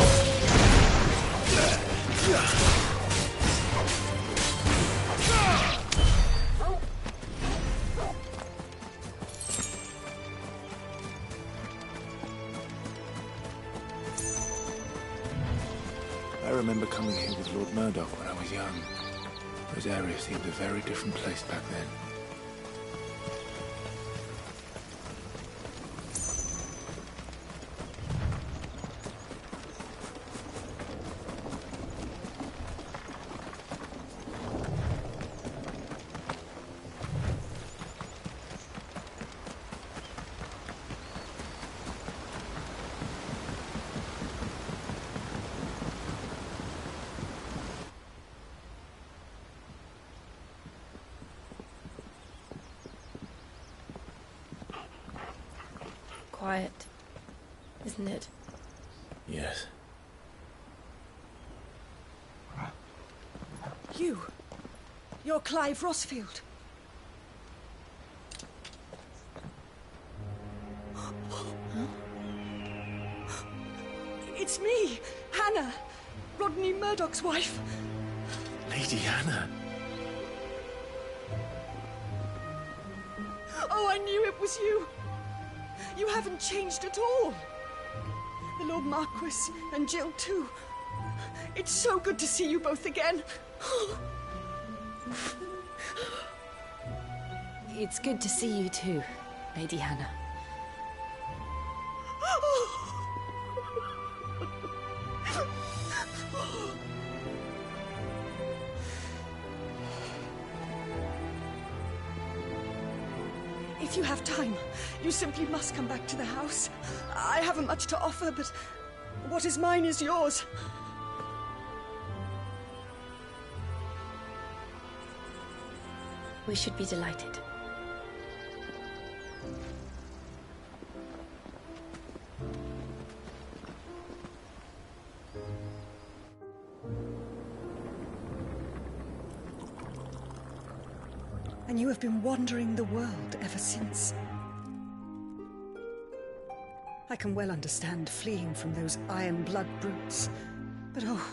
[SPEAKER 1] I remember coming here with Lord Murdoch when I was young. This area seemed a very different place back then.
[SPEAKER 10] Quiet, isn't it?
[SPEAKER 1] Yes.
[SPEAKER 9] You're Clive Rossfield. It's me, Hannah, Rodney Murdoch's wife.
[SPEAKER 1] Lady Hannah.
[SPEAKER 9] Oh, I knew it was you. You haven't changed at all. The Lord Marquis and Jill too. It's so good to see you both again.
[SPEAKER 10] It's good to see you too, Lady Hannah.
[SPEAKER 9] If you have time, you simply must come back to the house. I haven't much to offer, but what is mine is yours.
[SPEAKER 10] We should be delighted.
[SPEAKER 9] And you have been wandering the world ever since. I can well understand fleeing from those iron blood brutes, but oh,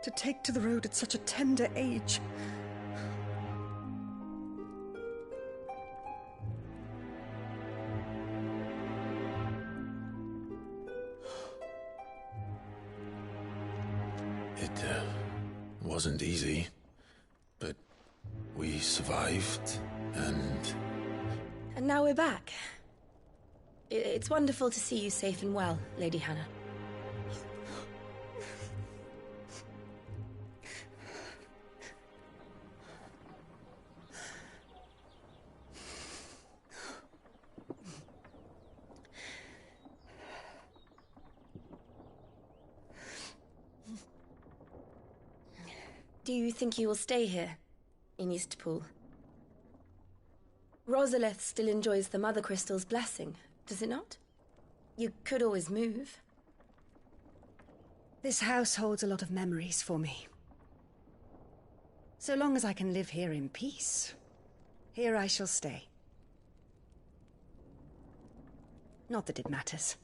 [SPEAKER 9] to take to the road at such a tender age.
[SPEAKER 1] It wasn't easy, but we survived, and...
[SPEAKER 10] And now we're back. It's wonderful to see you safe and well, Lady Hannah. Do you think you will stay here, in Eastpool? Rosalith still enjoys the Mother Crystal's blessing, does it not? You could always move.
[SPEAKER 9] This house holds a lot of memories for me. So long as I can live here in peace, here I shall stay. Not that it matters.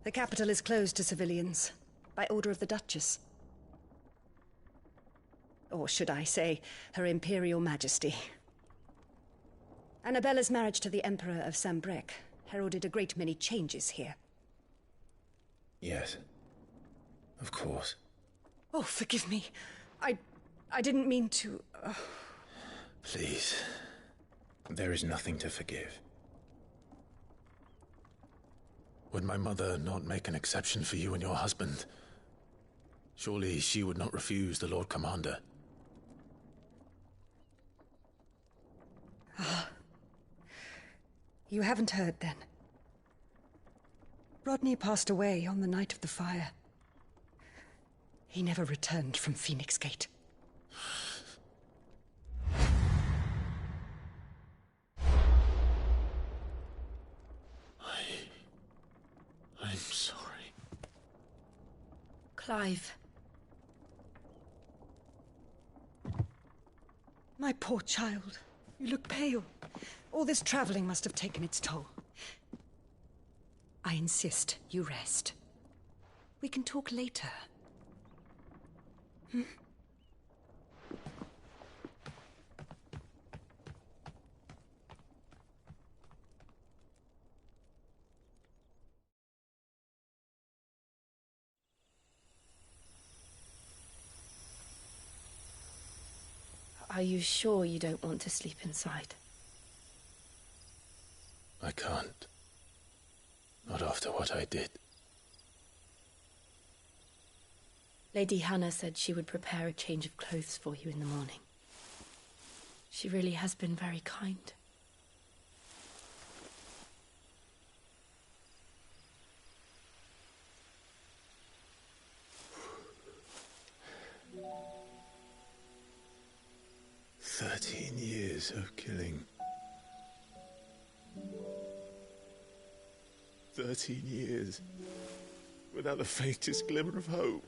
[SPEAKER 9] The capital is closed to civilians, by order of the Duchess. Or should I say, Her Imperial Majesty.
[SPEAKER 11] Annabella's marriage to the Emperor of Sambrec heralded a great many changes here.
[SPEAKER 1] Yes. Of course.
[SPEAKER 11] Oh, forgive me. I didn't mean to...
[SPEAKER 1] Please. There is nothing to forgive. Would my mother not make an exception for you and your husband? Surely she would not refuse the Lord Commander.
[SPEAKER 11] Ah. You haven't heard, then. Rodney passed away on the night of the fire. He never returned from Phoenix Gate.
[SPEAKER 1] I'm sorry.
[SPEAKER 11] Clive. My poor child. You look pale. All this traveling must have taken its toll. I insist you rest. We can talk later. Hmm?
[SPEAKER 10] Are you sure you don't want to sleep inside?
[SPEAKER 1] I can't. Not after what I did.
[SPEAKER 10] Lady Hannah said she would prepare a change of clothes for you in the morning. She really has been very kind.
[SPEAKER 1] Years of killing. 13 years. Without the faintest glimmer of hope.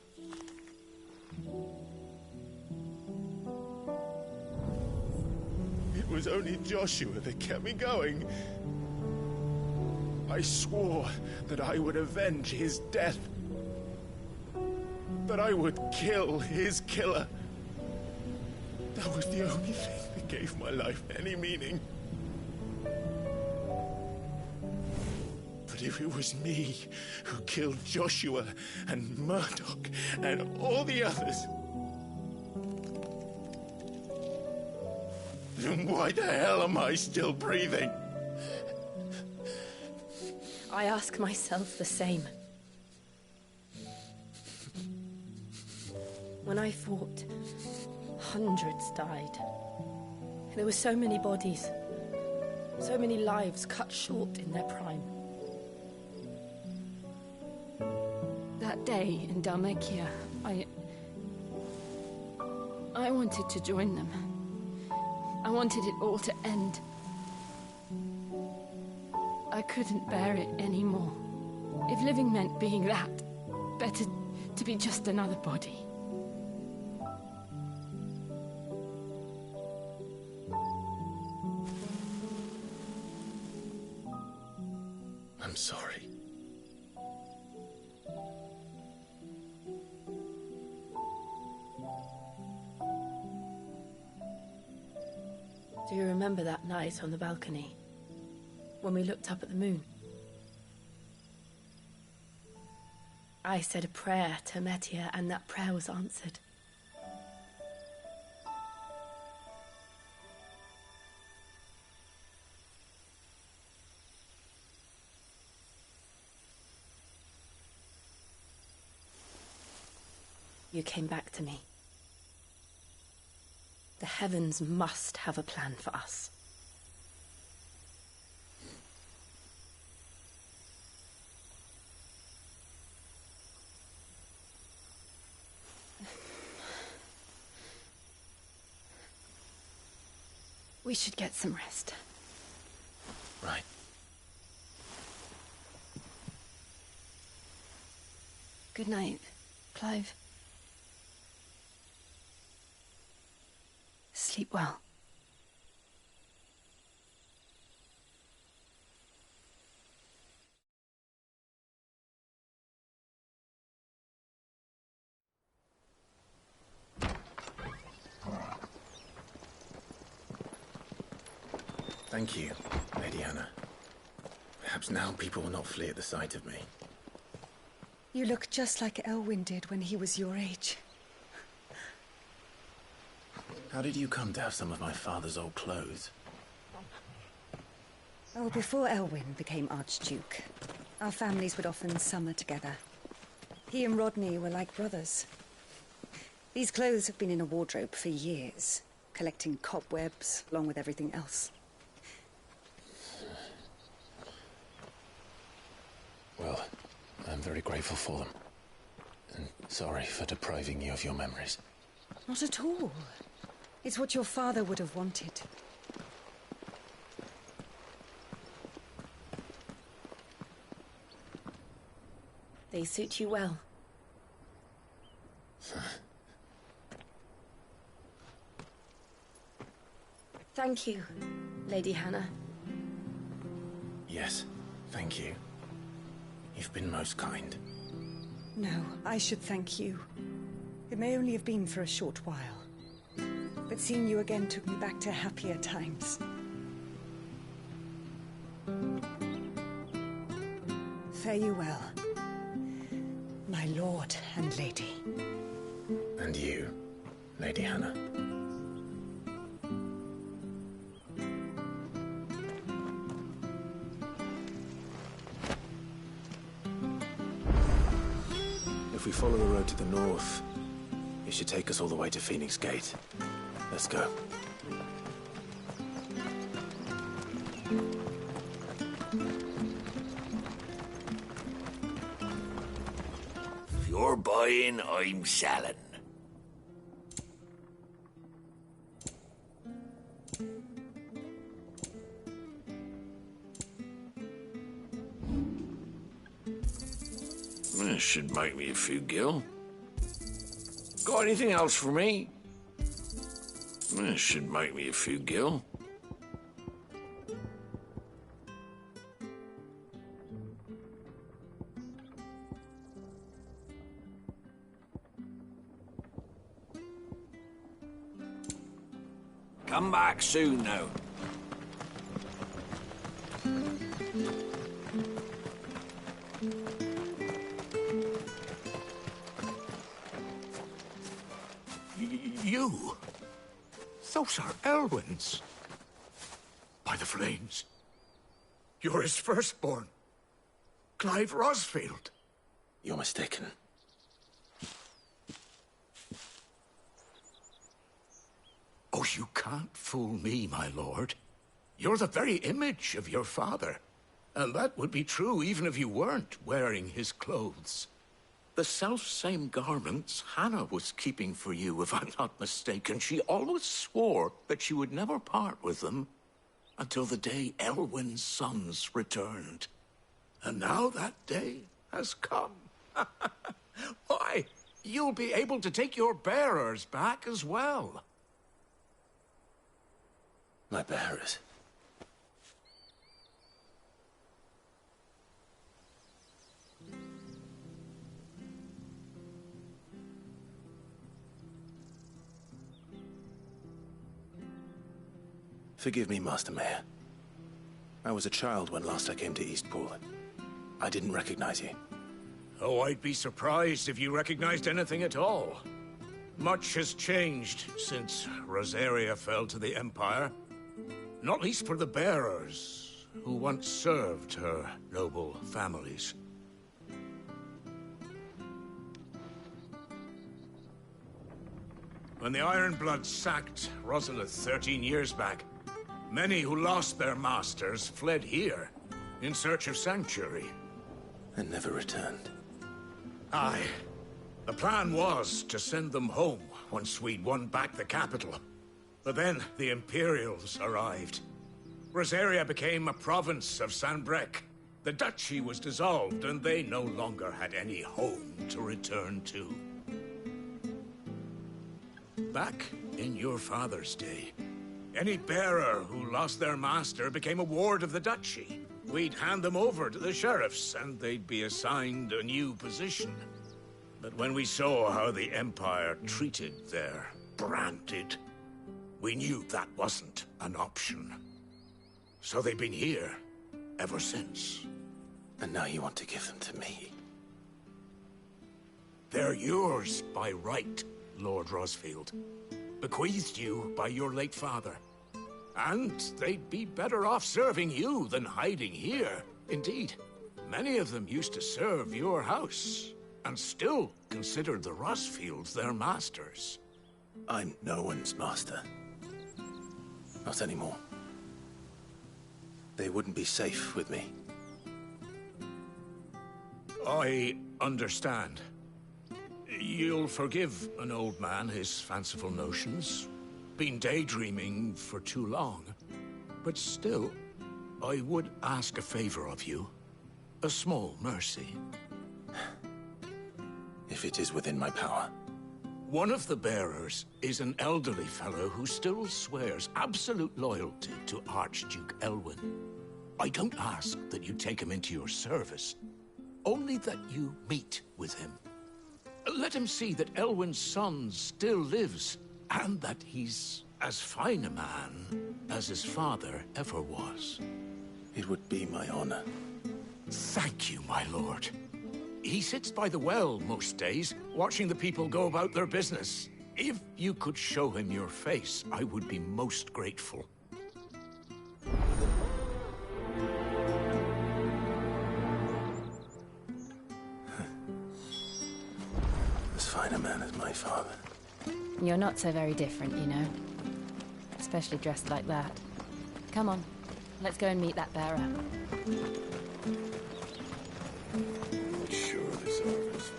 [SPEAKER 1] It was only Joshua that kept me going. I swore that I would avenge his death. That I would kill his killer. That was the only thing that gave my life any meaning. But if it was me who killed Joshua and Murdoch and all the others, then why the hell am I still breathing?
[SPEAKER 10] I ask myself the same. When I fought, hundreds died. There were so many bodies, so many lives cut short in their prime. That day in Dalmekia, I wanted to join them. I wanted it all to end. I couldn't bear it anymore. If living meant being that, better to be just another body.
[SPEAKER 1] I'm sorry.
[SPEAKER 10] Do you remember that night on the balcony, when we looked up at the moon? I said a prayer to Metia, and that prayer was answered. You came back to me. The heavens must have a plan for us. We should get some rest.
[SPEAKER 1] Right.
[SPEAKER 10] Good night, Clive. Sleep well.
[SPEAKER 1] Thank you, Lady Hannah. Perhaps now people will not flee at the sight of me.
[SPEAKER 11] You look just like Elwyn did when he was your age.
[SPEAKER 1] How did you come to have some of my father's old clothes?
[SPEAKER 11] Oh, before Elwyn became Archduke, our families would often summer together. He and Rodney were like brothers. These clothes have been in a wardrobe for years, collecting cobwebs along with everything else.
[SPEAKER 1] Well, I'm very grateful for them. And sorry for depriving you of your memories.
[SPEAKER 11] Not at all. It's what your father would have wanted.
[SPEAKER 10] They suit you well. Thank you, Lady Hannah.
[SPEAKER 1] Yes, thank you. You've been most kind.
[SPEAKER 11] No, I should thank you. It may only have been for a short while, but seeing you again took me back to happier times. Fare you well, my lord and lady.
[SPEAKER 1] And you, Lady Hannah. If we follow the road to the north, it should take us all the way to Phoenix Gate. Let's go.
[SPEAKER 2] If you're buying, I'm selling. This should make me a few gil. Got anything else for me? This should make me a few gil. Come back soon now. You? Those are Elwyn's. By the flames. You're his firstborn. Clive Rosfield.
[SPEAKER 1] You're mistaken.
[SPEAKER 2] Oh, you can't fool me, my lord. You're the very image of your father. And that would be true even if you weren't wearing his clothes. The self-same garments Hannah was keeping for you, if I'm not mistaken. She always swore that she would never part with them until the day Elwyn's sons returned. And now that day has come. Why, you'll be able to take your bearers back as well.
[SPEAKER 1] My bearers? Forgive me, Master Mayor. I was a child when last I came to Eastpool. I didn't recognize you.
[SPEAKER 2] Oh, I'd be surprised if you recognized anything at all. Much has changed since Rosaria fell to the Empire. Not least for the bearers, who once served her noble families. When the Ironbloods sacked Rosalith 13 years back, many who lost their masters fled here, in search of sanctuary.
[SPEAKER 1] And never returned.
[SPEAKER 2] Aye. The plan was to send them home once we'd won back the capital. But then the Imperials arrived. Rosaria became a province of Sanbreque. The duchy was dissolved, and they no longer had any home to return to. Back in your father's day, any bearer who lost their master became a ward of the duchy. We'd hand them over to the sheriffs, and they'd be assigned a new position. But when we saw how the Empire treated their branded, we knew that wasn't an option. So they've been here ever since.
[SPEAKER 1] And now you want to give them to me?
[SPEAKER 2] They're yours by right, Lord Rosfield. Bequeathed you by your late father. And they'd be better off serving you than hiding here. Indeed, many of them used to serve your house, and still considered the Rosfields their masters.
[SPEAKER 1] I'm no one's master. Not anymore. They wouldn't be safe with me.
[SPEAKER 2] I understand. You'll forgive an old man his fanciful notions. Been daydreaming for too long. But still, I would ask a favor of you. A small mercy.
[SPEAKER 1] If it is within my power.
[SPEAKER 2] One of the bearers is an elderly fellow who still swears absolute loyalty to Archduke Elwyn. I don't ask that you take him into your service, only that you meet with him. Let him see that Elwyn's son still lives, and that he's as fine a man as his father ever was.
[SPEAKER 1] It would be my honor.
[SPEAKER 2] Thank you, my lord. He sits by the well most days, watching the people go about their business. If you could show him your face, I would be most grateful.
[SPEAKER 1] As fine a man as my father.
[SPEAKER 10] You're not so very different, you know. Especially dressed like that. Come on, let's go and meet that bearer.
[SPEAKER 3] Sure this service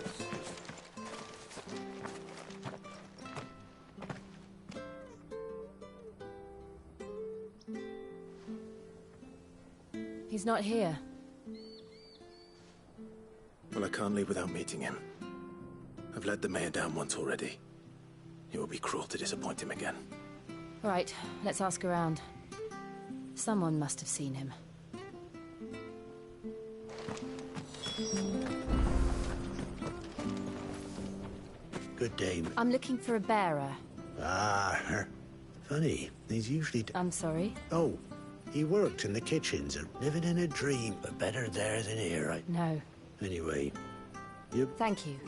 [SPEAKER 10] He's not here.
[SPEAKER 1] Well, I can't leave without meeting him. I've let the mayor down once already. It would be cruel to disappoint him again.
[SPEAKER 10] All right, let's ask around. Someone must have seen him.
[SPEAKER 18] Good day.
[SPEAKER 10] I'm looking for a bearer.
[SPEAKER 18] Ah, funny. He's usually...
[SPEAKER 10] I'm sorry?
[SPEAKER 18] Oh, he worked in the kitchens, living in a dream, but better there than here, right?
[SPEAKER 10] No.
[SPEAKER 18] Anyway, you...
[SPEAKER 10] Thank you.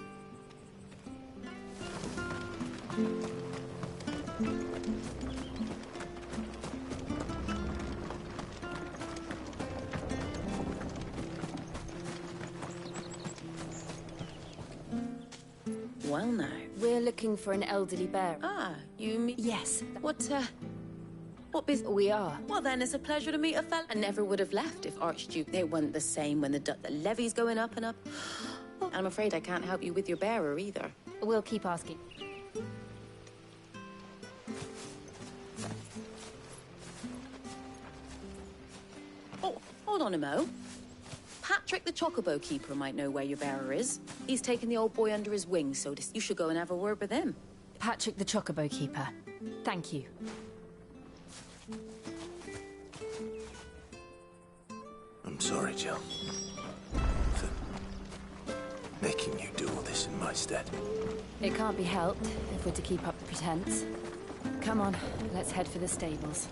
[SPEAKER 17] Well now.
[SPEAKER 10] We're looking for an elderly bearer.
[SPEAKER 17] Ah, you mean...
[SPEAKER 10] Yes.
[SPEAKER 17] What business?
[SPEAKER 10] We are.
[SPEAKER 17] Well then, it's a pleasure to meet a fella. I never would have left if Archduke... They weren't the same when the levy's going up and up. I'm afraid I can't help you with your bearer either.
[SPEAKER 10] We'll keep asking.
[SPEAKER 17] Oh, hold on a mo. Patrick the Chocobo Keeper might know where your bearer is. He's taken the old boy under his wing, so you should go and have a word with him.
[SPEAKER 10] Patrick the Chocobo Keeper. Thank you.
[SPEAKER 1] I'm sorry, Jill. For making you do all this in my stead.
[SPEAKER 10] It can't be helped if we're to keep up the pretense. Come on, let's head for the stables.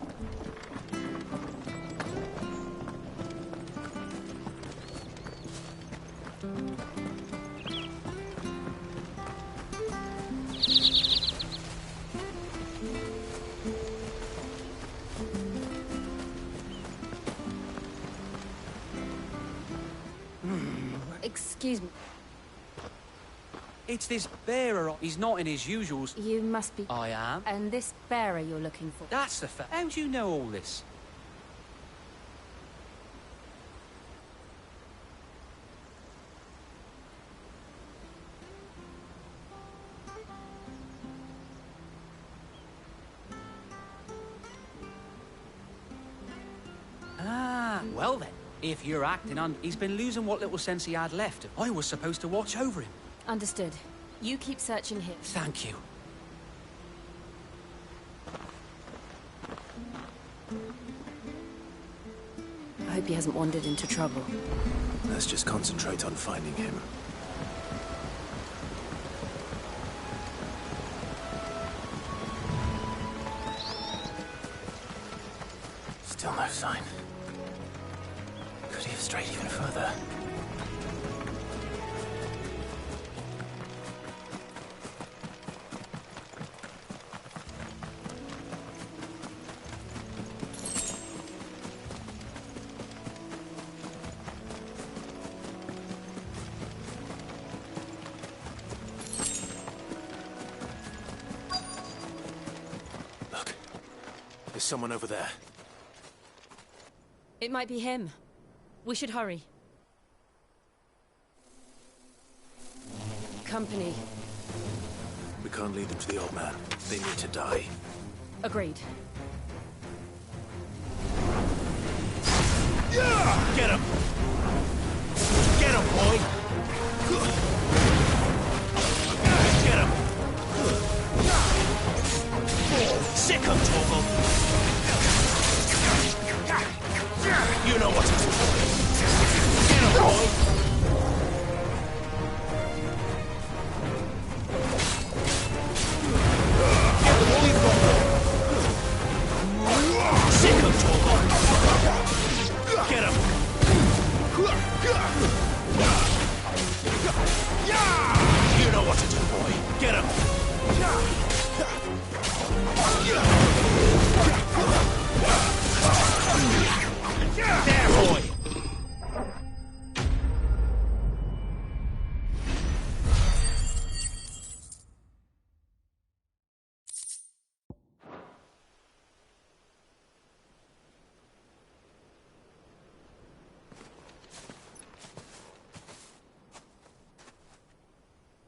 [SPEAKER 10] Excuse me.
[SPEAKER 16] It's this bearer. He's not in his usuals.
[SPEAKER 10] You must be...
[SPEAKER 16] I am.
[SPEAKER 10] And this bearer you're looking for?
[SPEAKER 16] That's the fact. How do you know all this? Ah, well then. If you're acting on... He's been losing what little sense he had left. I was supposed to watch over him.
[SPEAKER 10] Understood. You keep searching here.
[SPEAKER 16] Thank you.
[SPEAKER 10] I hope he hasn't wandered into trouble.
[SPEAKER 1] Let's just concentrate on finding him. Still no sign. get even further. There's someone over there.
[SPEAKER 10] It might be him. We should hurry. Company.
[SPEAKER 1] We can't lead them to the old man. They need to die.
[SPEAKER 10] Agreed.
[SPEAKER 1] Get him! Get him, boy! Get him! Sick him, Torgal! You know what to do. Get him, boy! Get the boy from Sick him, Torgal! Get him! You know what to do, boy. Get him! There, boy!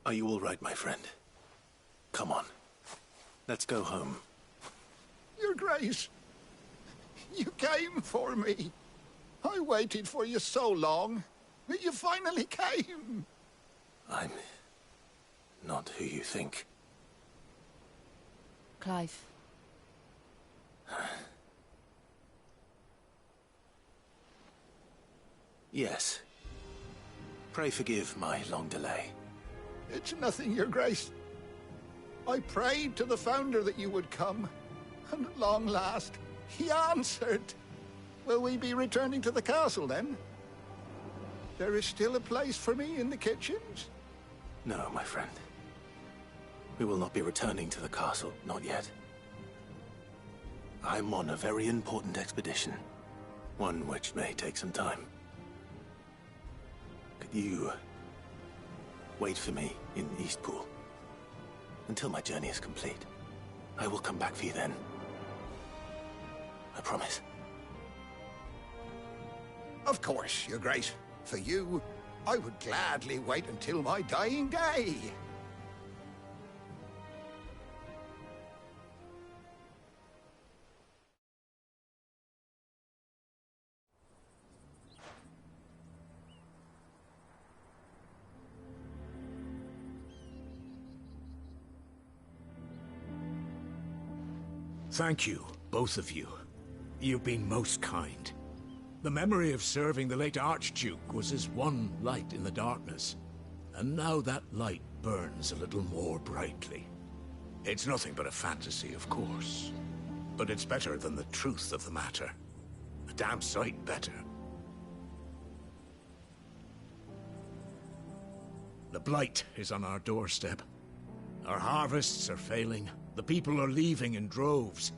[SPEAKER 1] Are you all right, my friend? Come on. Let's go home.
[SPEAKER 22] Your Grace, you came for me. I waited for you so long, but you finally came.
[SPEAKER 1] I'm not who you think.
[SPEAKER 10] Clive.
[SPEAKER 1] Yes. Pray forgive my long delay.
[SPEAKER 22] It's nothing, Your Grace. I prayed to the Founder that you would come, and at long last, he answered. Will we be returning to the castle, then? There is still a place for me in the kitchens?
[SPEAKER 1] No, my friend. We will not be returning to the castle, not yet. I'm on a very important expedition. One which may take some time. Could you wait for me in Eastpool until my journey is complete? I will come back for you then. I promise.
[SPEAKER 22] Of course, Your Grace. For you, I would gladly wait until my dying day.
[SPEAKER 2] Thank you, both of you. You've been most kind. The memory of serving the late Archduke was as one light in the darkness, and now that light burns a little more brightly. It's nothing but a fantasy, of course, but it's better than the truth of the matter. A damn sight better. The blight is on our doorstep. Our harvests are failing. The people are leaving in droves.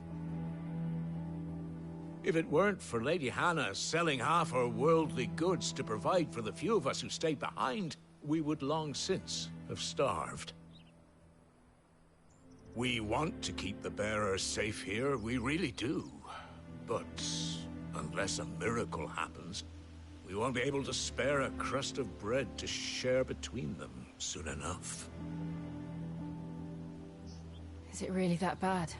[SPEAKER 2] If it weren't for Lady Hannah selling half her worldly goods to provide for the few of us who stayed behind, we would long since have starved. We want to keep the bearers safe here, we really do. But unless a miracle happens, we won't be able to spare a crust of bread to share between them soon enough.
[SPEAKER 10] Is it really that bad?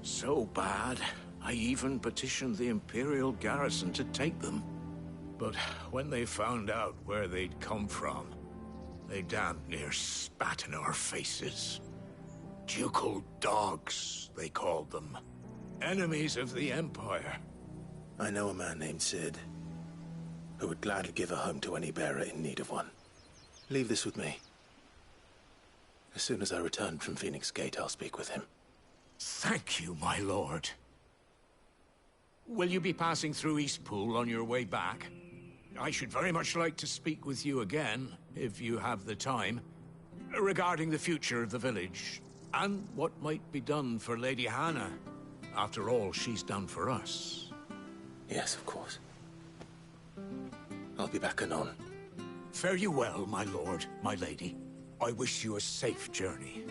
[SPEAKER 2] So bad, I even petitioned the Imperial garrison to take them. But when they found out where they'd come from, they damn near spat in our faces. Ducal dogs, they called them. Enemies of the Empire.
[SPEAKER 1] I know a man named Sid, who would gladly give a home to any bearer in need of one. Leave this with me. As soon as I return from Phoenix Gate, I'll speak with him.
[SPEAKER 2] Thank you, my lord. Will you be passing through Eastpool on your way back? I should very much like to speak with you again, if you have the time, regarding the future of the village, and what might be done for Lady Hannah. After all, she's done for us.
[SPEAKER 1] Yes, of course. I'll be back anon.
[SPEAKER 2] Fare you well, my lord, my lady. I wish you a safe journey.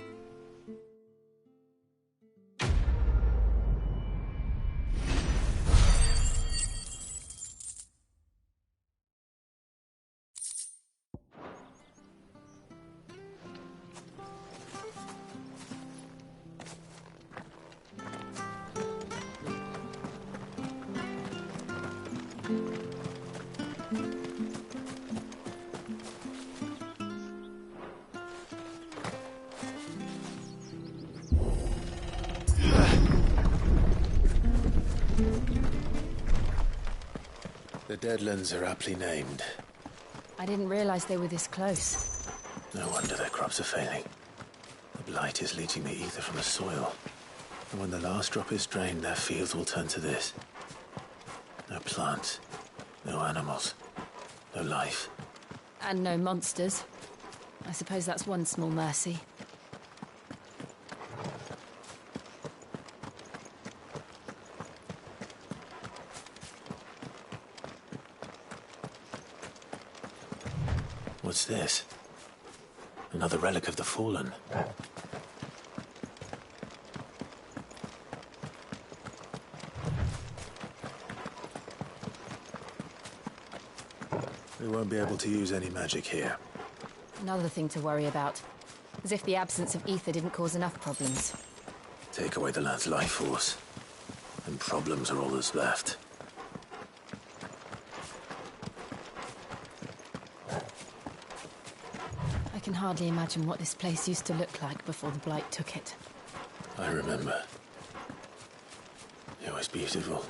[SPEAKER 1] The Deadlands are aptly named.
[SPEAKER 10] I didn't realize they were this close.
[SPEAKER 1] No wonder their crops are failing. The blight is leaching the ether from the soil. And when the last drop is drained, their fields will turn to this. No plants, no animals, no life.
[SPEAKER 10] And no monsters. I suppose that's one small mercy.
[SPEAKER 1] What's this? Another relic of the Fallen. We won't be able to use any magic here.
[SPEAKER 10] Another thing to worry about. As if the absence of ether didn't cause enough problems.
[SPEAKER 1] Take away the lad's life force, and problems are all that's left.
[SPEAKER 10] I can hardly imagine what this place used to look like before the blight took it.
[SPEAKER 1] I remember. It was beautiful.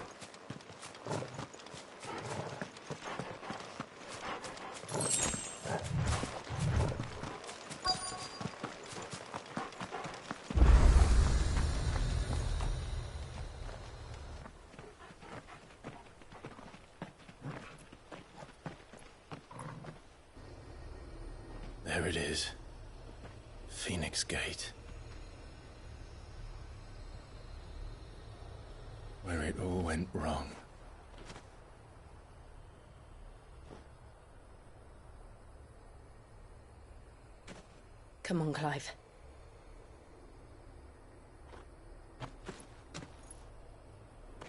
[SPEAKER 1] There it is. Phoenix Gate. Where it all went wrong.
[SPEAKER 10] Come on, Clive.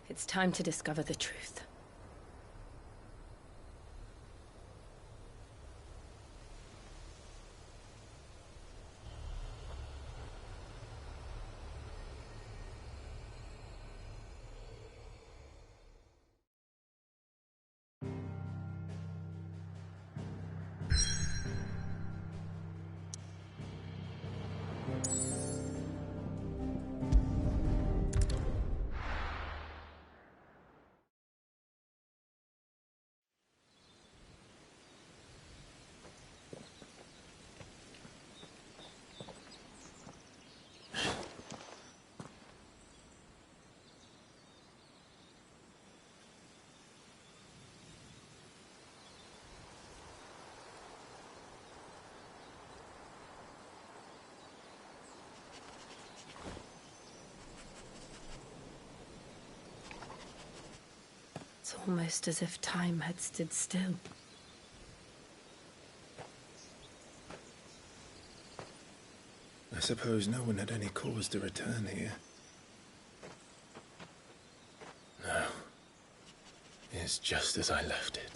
[SPEAKER 10] It's time to discover the truth. It's almost as if time had stood still.
[SPEAKER 1] I suppose no one had any cause to return here. No. It's just as I left it.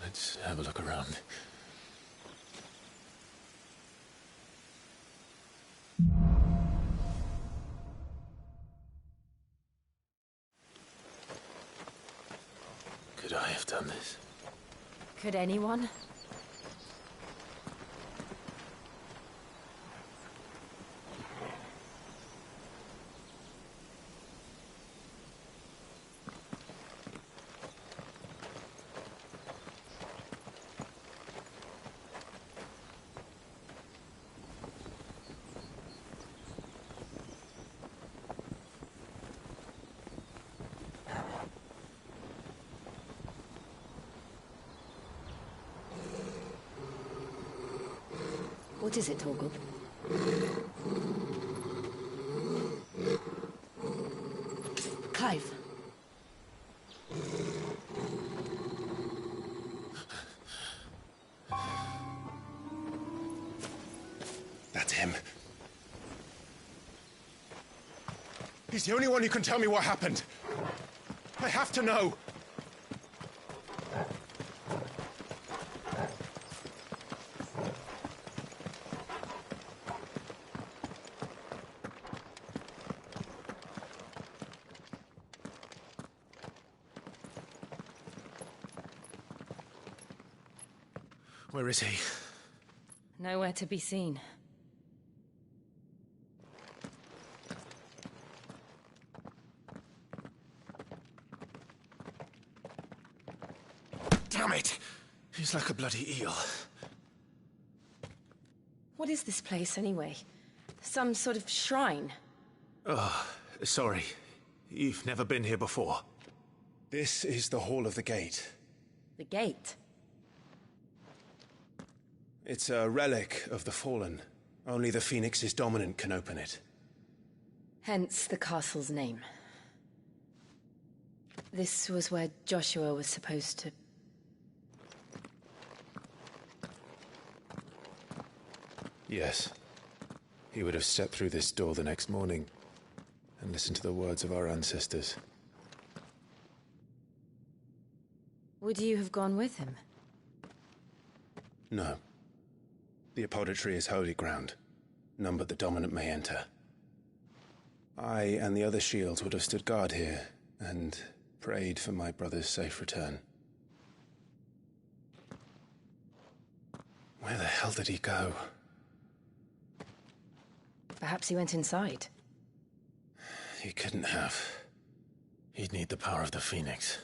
[SPEAKER 1] Let's have a look around. Could I have done this?
[SPEAKER 10] Could anyone?
[SPEAKER 11] What is it, Torgal? Clive.
[SPEAKER 19] That's him. He's the only one who can tell me what happened. I have to know.
[SPEAKER 1] Where is he?
[SPEAKER 10] Nowhere to be seen.
[SPEAKER 1] Damn it! He's like a bloody eel.
[SPEAKER 10] What is this place, anyway? Some sort of shrine?
[SPEAKER 1] Oh, sorry. You've never been here before.
[SPEAKER 19] This is the Hall of the Gate.
[SPEAKER 10] The gate?
[SPEAKER 19] It's a relic of the Fallen. Only the Phoenix's dominant can open it.
[SPEAKER 10] Hence the castle's name. This was where Joshua was supposed to...
[SPEAKER 19] Yes. He would have stepped through this door the next morning and listened to the words of our ancestors.
[SPEAKER 10] Would you have gone with him?
[SPEAKER 19] No. The apodatory is holy ground. None but the dominant may enter. I and the other shields would have stood guard here and prayed for my brother's safe return. Where the hell did he go?
[SPEAKER 10] Perhaps he went inside.
[SPEAKER 19] He couldn't have.
[SPEAKER 1] He'd need the power of the Phoenix.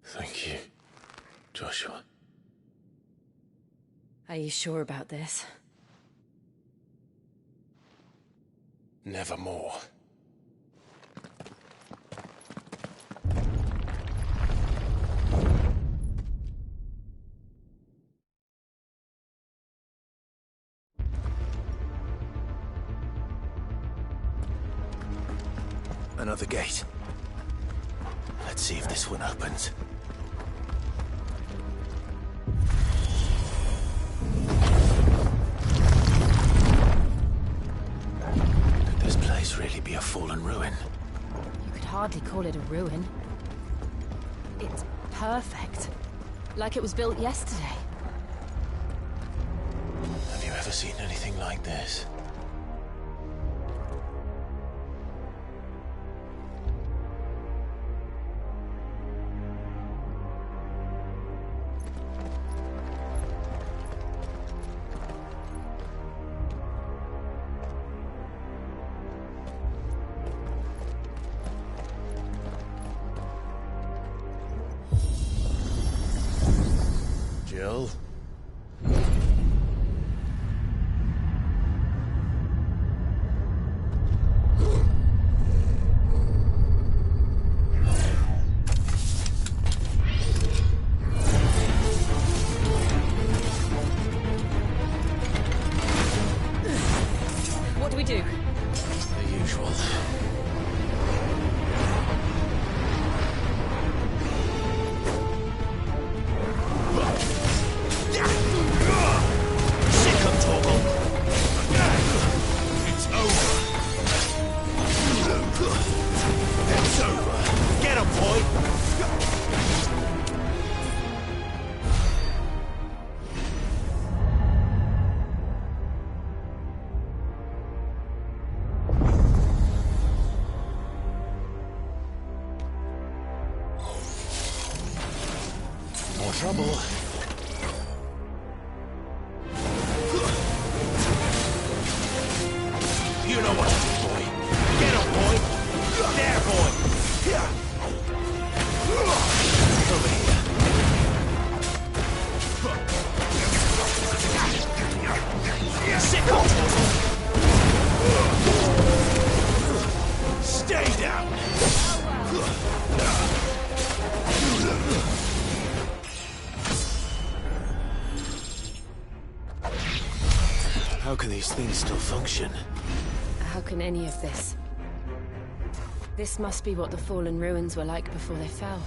[SPEAKER 1] Thank you, Joshua.
[SPEAKER 10] Are you sure about this?
[SPEAKER 19] Nevermore.
[SPEAKER 1] Another gate. Let's see if this one opens. Could this place really be a fallen ruin?
[SPEAKER 10] You could hardly call it a ruin. It's perfect. Like it was built yesterday.
[SPEAKER 1] Have you ever seen anything like this? Jill?
[SPEAKER 10] What do we do?
[SPEAKER 1] The usual. How can these things still function?
[SPEAKER 10] How can any of this? This must be what the fallen ruins were like before they fell.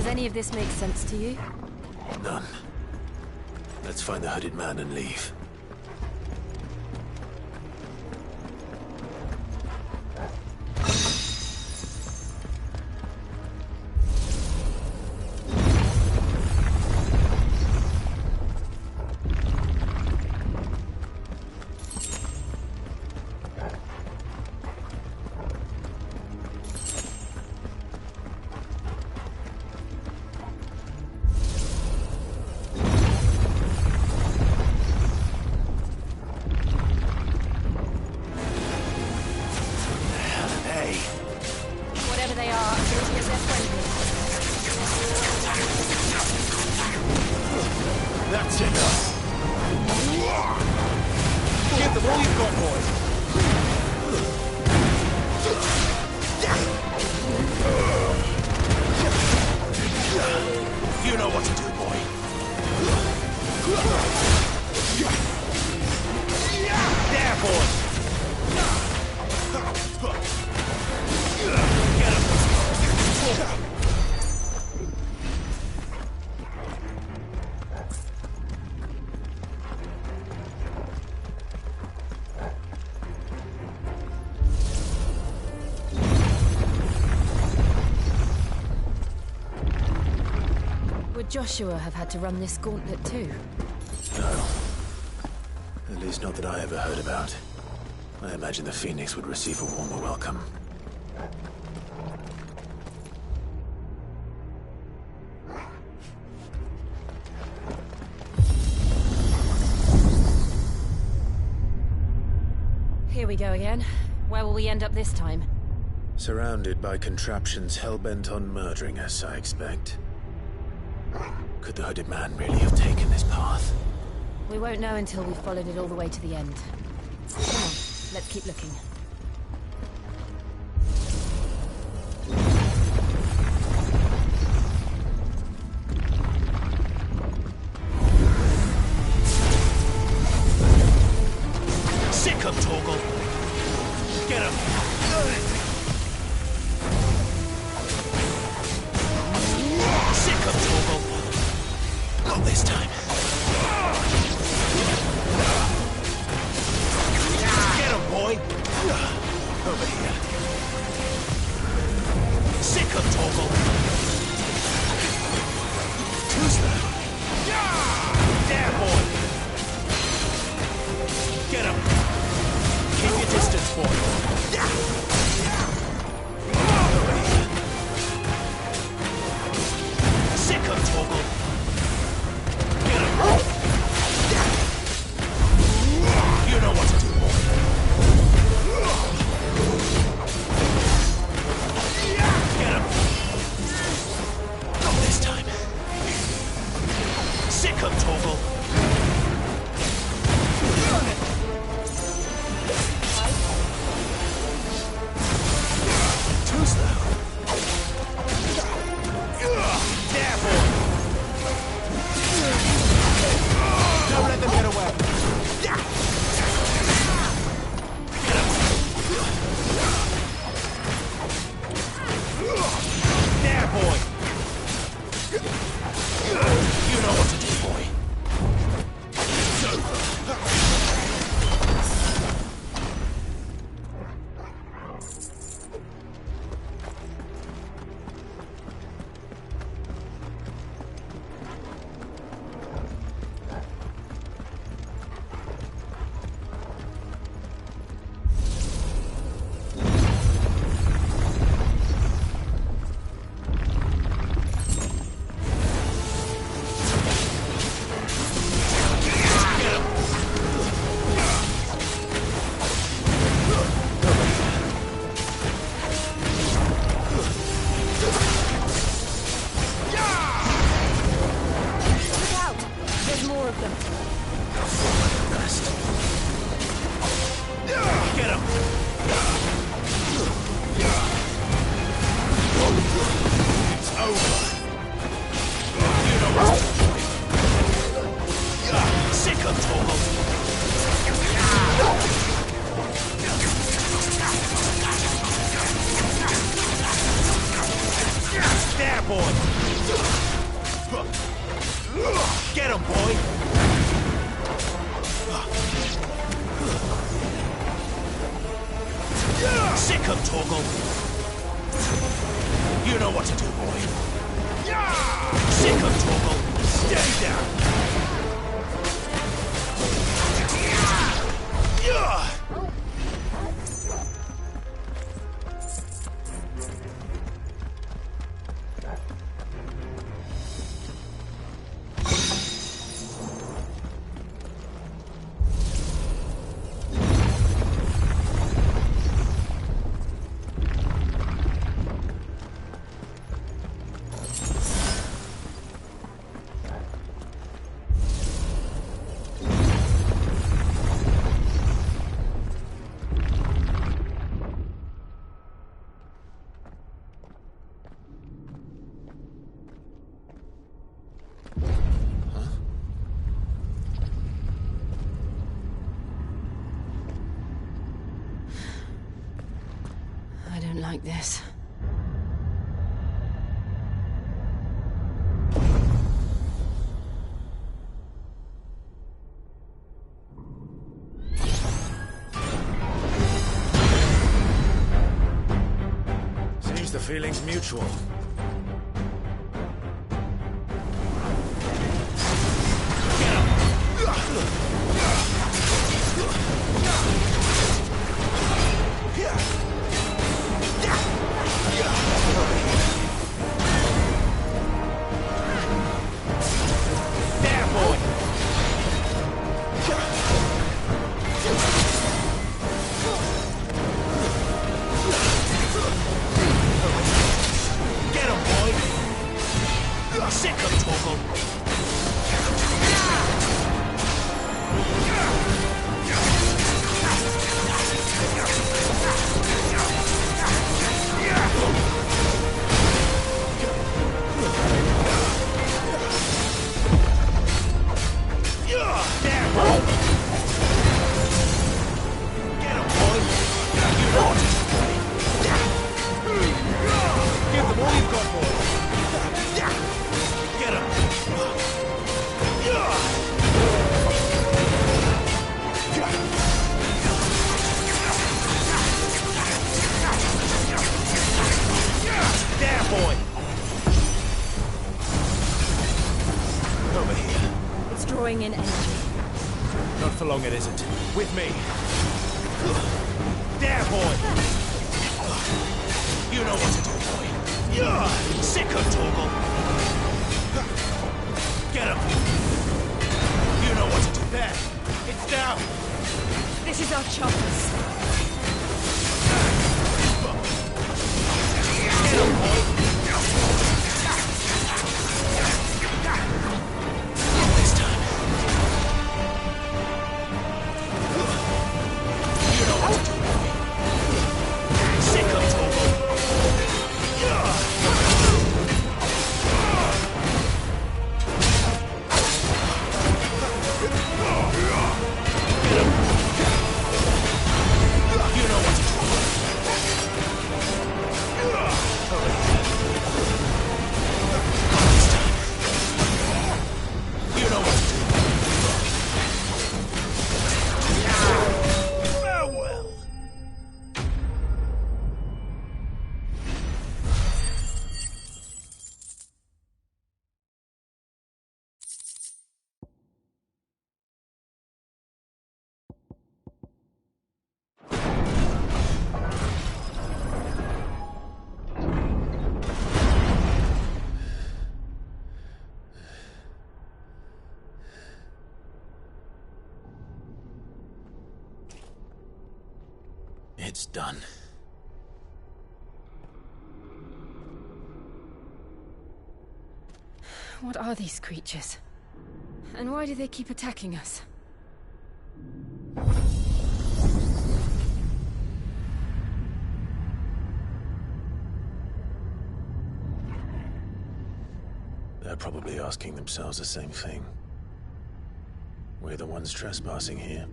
[SPEAKER 10] Any of this makes sense to you?
[SPEAKER 1] None. Let's find the hooded man and leave.
[SPEAKER 10] Joshua have had to run this gauntlet too?
[SPEAKER 1] No. At least not that I ever heard about. I imagine the Phoenix would receive a warmer welcome.
[SPEAKER 10] Here we go again. Where will we end up this time?
[SPEAKER 1] Surrounded by contraptions hell-bent on murdering us, I expect. Could the hooded man really have taken this path?
[SPEAKER 10] We won't know until we've followed it all the way to the end. Come on, let's keep looking.
[SPEAKER 1] Sick him, Torgal! Get him! Sick him, Torgal! Not this time. boy. Over here. Sick of Torgal. Too slow. There, boy. Get him. Keep your distance, boy. Over here. Sick of Torgal. Get him. You know what to do, boy. Get him. Not this time. Sick of Torgal. Too slow. There, boy. Don't let them get away. There, boy. You know what to do, boy. It's over. There, boy. Get him, boy. Sick of Torgal. You know what to do, boy. Sick of Torgal. Stay down.
[SPEAKER 10] I don't like this.
[SPEAKER 1] Seems the feeling's mutual.
[SPEAKER 10] drawing in energy.
[SPEAKER 2] Not for long it isn't. With me. There, boy! You know what to do, boy. Sick of Torgal! Get him! You know what to do. There! It's down!
[SPEAKER 10] This is our chance.
[SPEAKER 2] Get him, boy! This time. You know what to do, boy. Sick of Torgal! It's done.
[SPEAKER 10] What are these creatures? And why do they keep attacking us?
[SPEAKER 1] They're probably asking themselves the same thing. We're the ones trespassing here.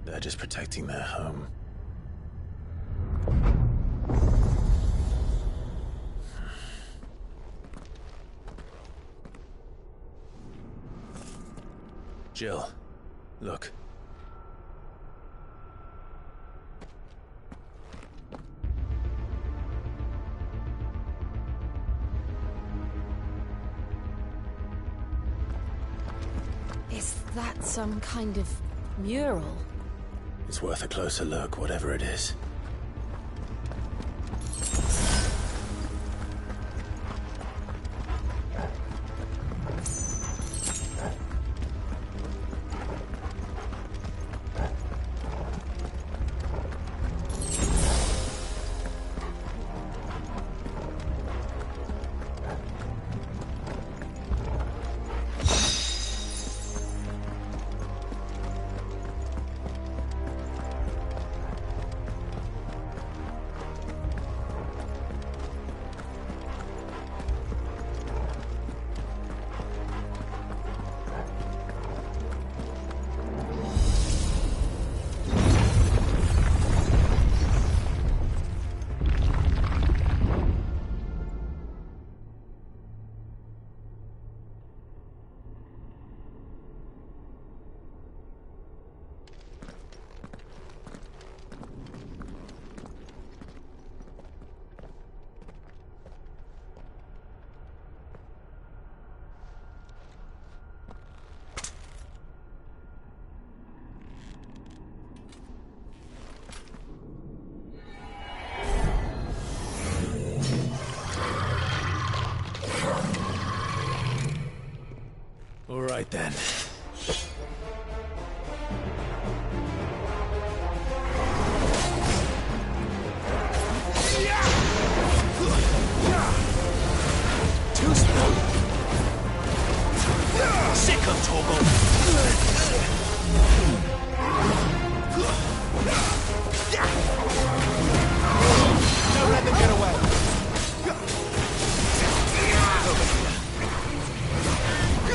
[SPEAKER 1] They're just protecting their home. Jill, look.
[SPEAKER 10] Is that some kind of mural?
[SPEAKER 1] It's worth a closer look, whatever it is. All right then.
[SPEAKER 2] Too slow. Sick of Torgal. Don't let them get away.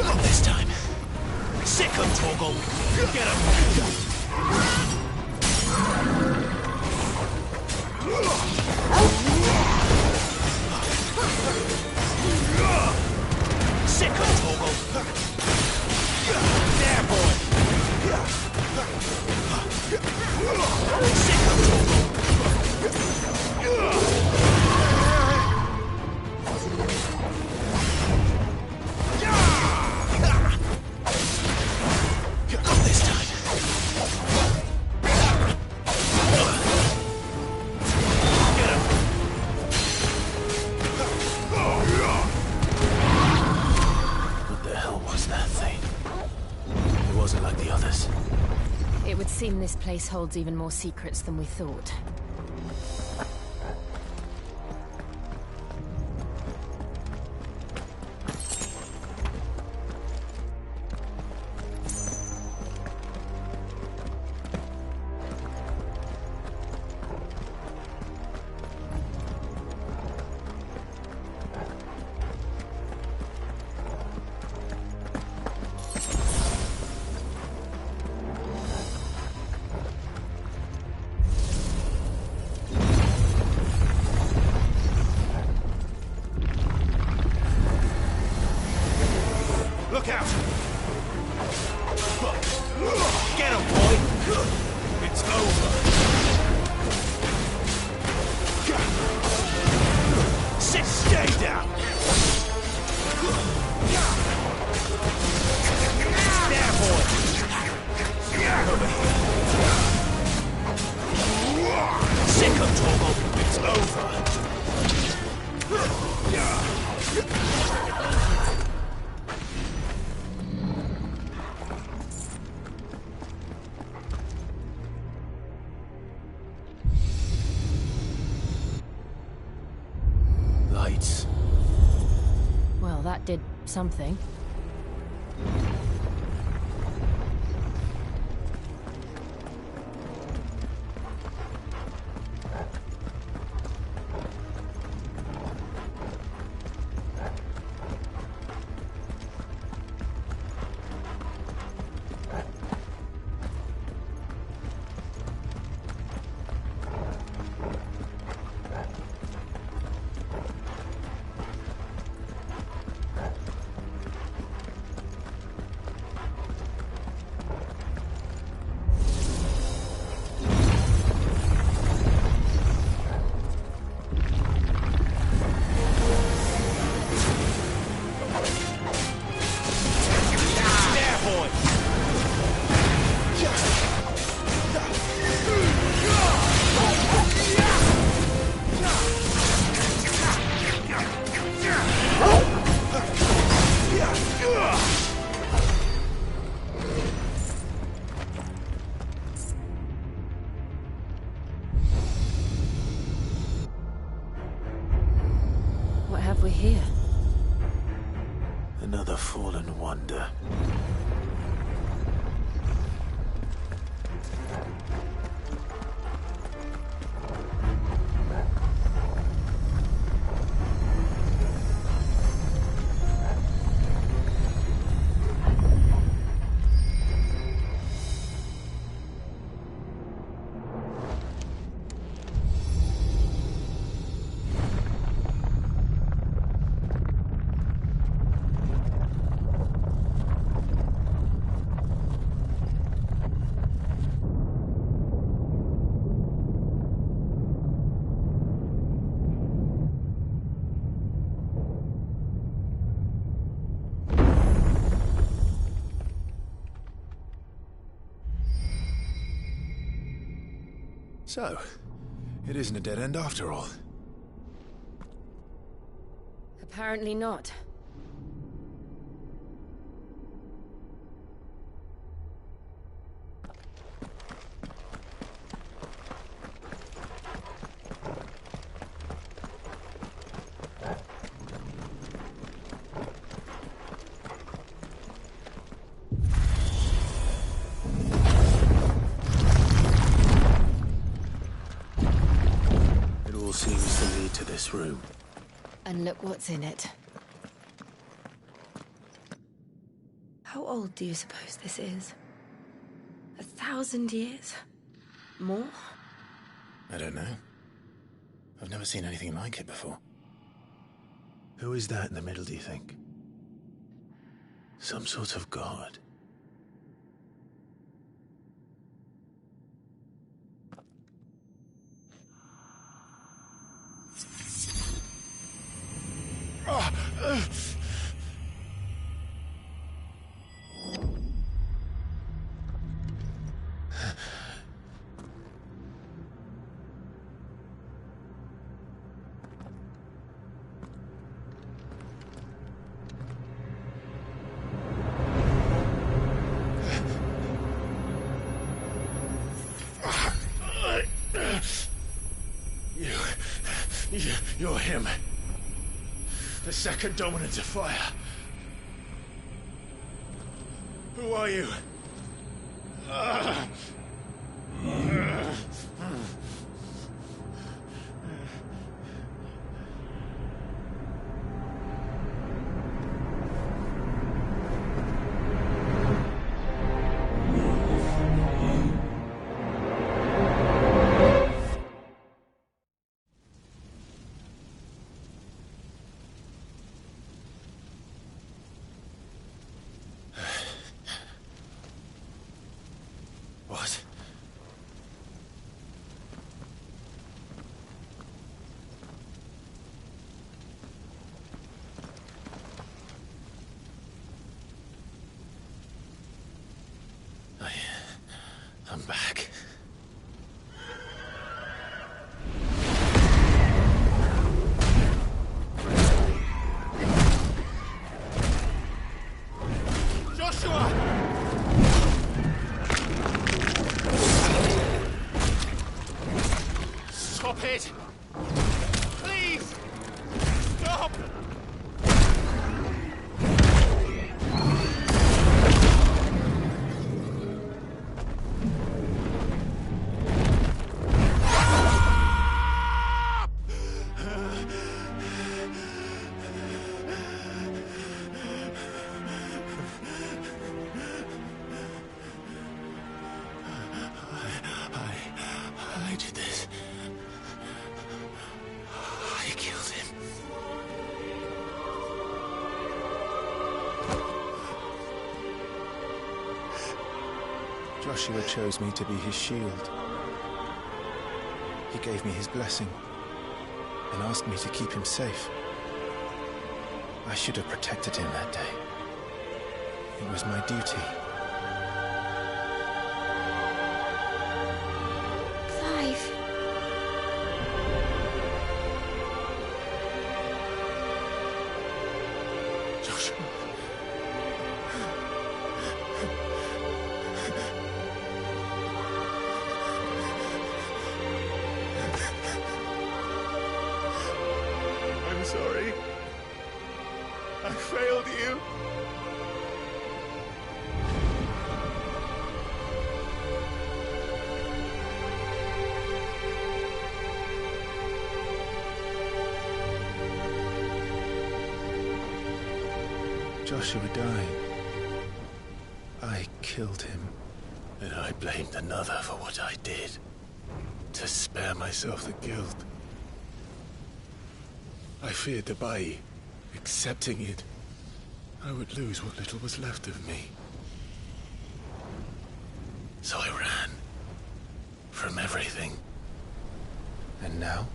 [SPEAKER 2] Not this time. Sick of Torgal. Get him. Sick of Torgal. There, boy. Sick of Torgal.
[SPEAKER 1] wasn't like the others.
[SPEAKER 10] It would seem this place holds even more secrets than we thought.
[SPEAKER 2] Look out! Get him, boy! It's over! Stay down! There, boy! Over here! Sick of Torgal! It's over! Lights.
[SPEAKER 10] Well, that did something. What have we here?
[SPEAKER 1] Another fallen wonder. So, it isn't a dead end after all.
[SPEAKER 10] Apparently not.
[SPEAKER 1] Seems to lead to this room.
[SPEAKER 10] And look what's in it. How old do you suppose this is? 1,000 years? More?
[SPEAKER 1] I don't know. I've never seen anything like it before. Who is that in the middle, do you think? Some sort of god? am the second dominant of fire. Who are you? What? I'm back. Joshua! Stop it! Please! Stop! I did this. I killed him.
[SPEAKER 19] Joshua chose me to be his shield. He gave me his blessing and asked me to keep him safe. I should have protected him that day. It was my duty.
[SPEAKER 15] Clive.
[SPEAKER 1] Joshua. I'm sorry. I failed you.
[SPEAKER 19] Joshua died. I killed him.
[SPEAKER 1] And I blamed another for what I did. To spare myself the guilt. I feared that by accepting it, I would lose what little was left of me. So I ran. From everything.
[SPEAKER 19] And now?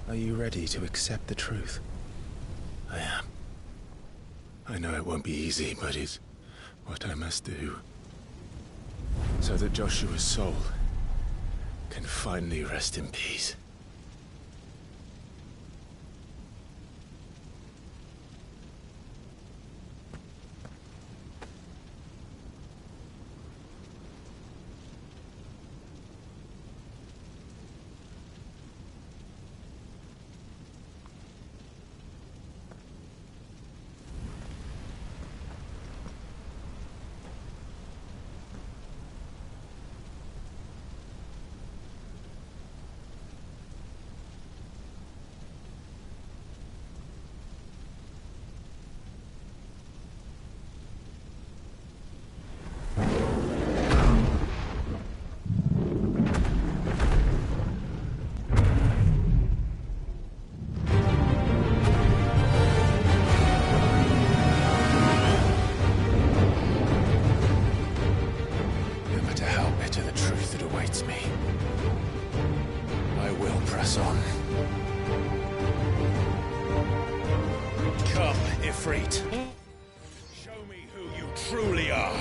[SPEAKER 19] Are you ready to accept the truth?
[SPEAKER 1] I am. I know it won't be easy, but it's what I must do. So that Joshua's soul can finally rest in peace.
[SPEAKER 2] Ifrit. Show me who you truly are.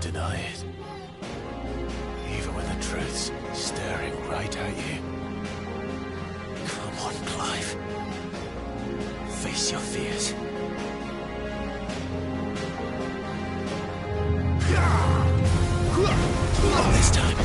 [SPEAKER 1] deny it. Even when the truth's staring right at you. Come on, Clive. Face your fears. Not this time.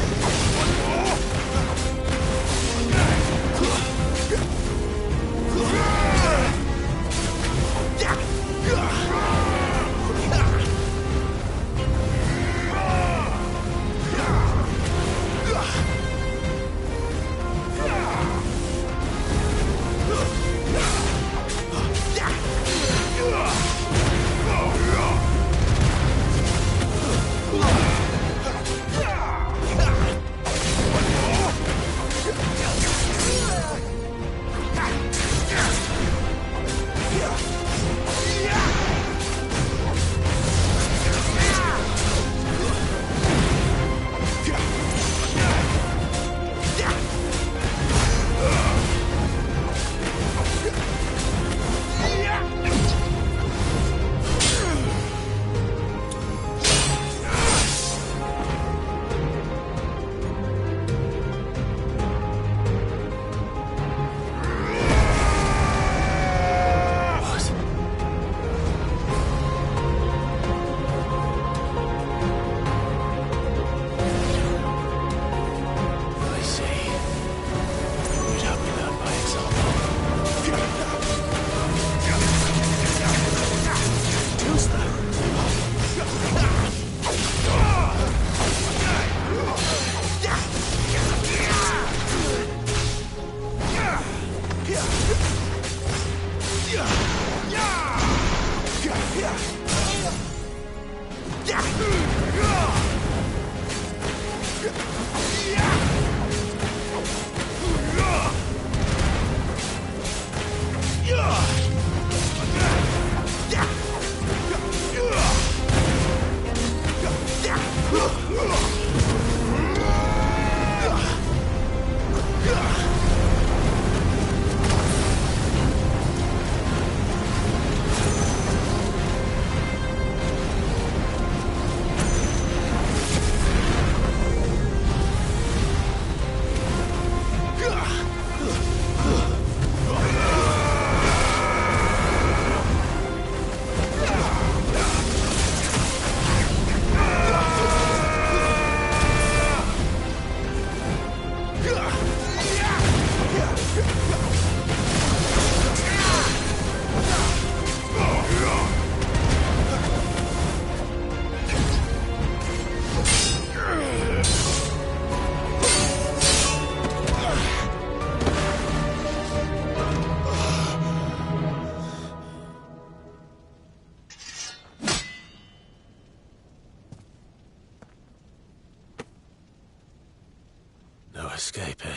[SPEAKER 1] Escape, eh?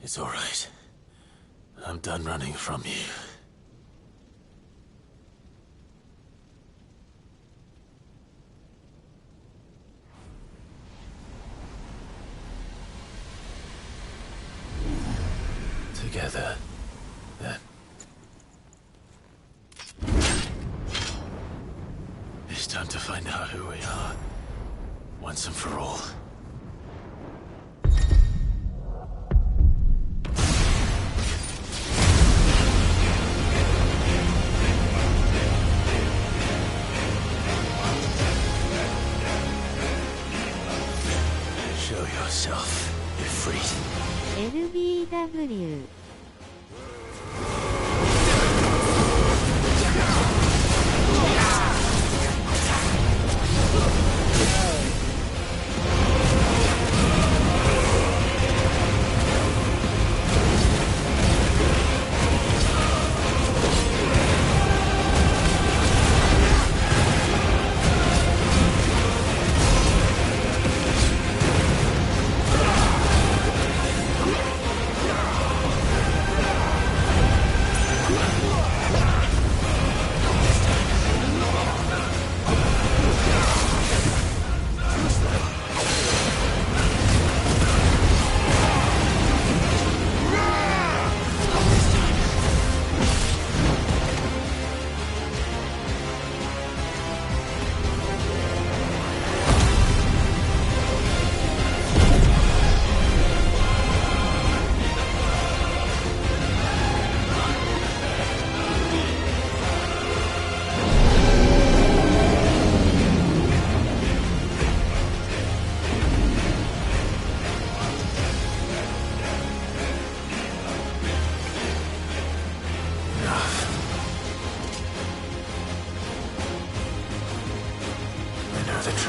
[SPEAKER 1] It's all right. I'm done running from you. Together, then. It's time to find out who we are, once and for all.
[SPEAKER 15] LBW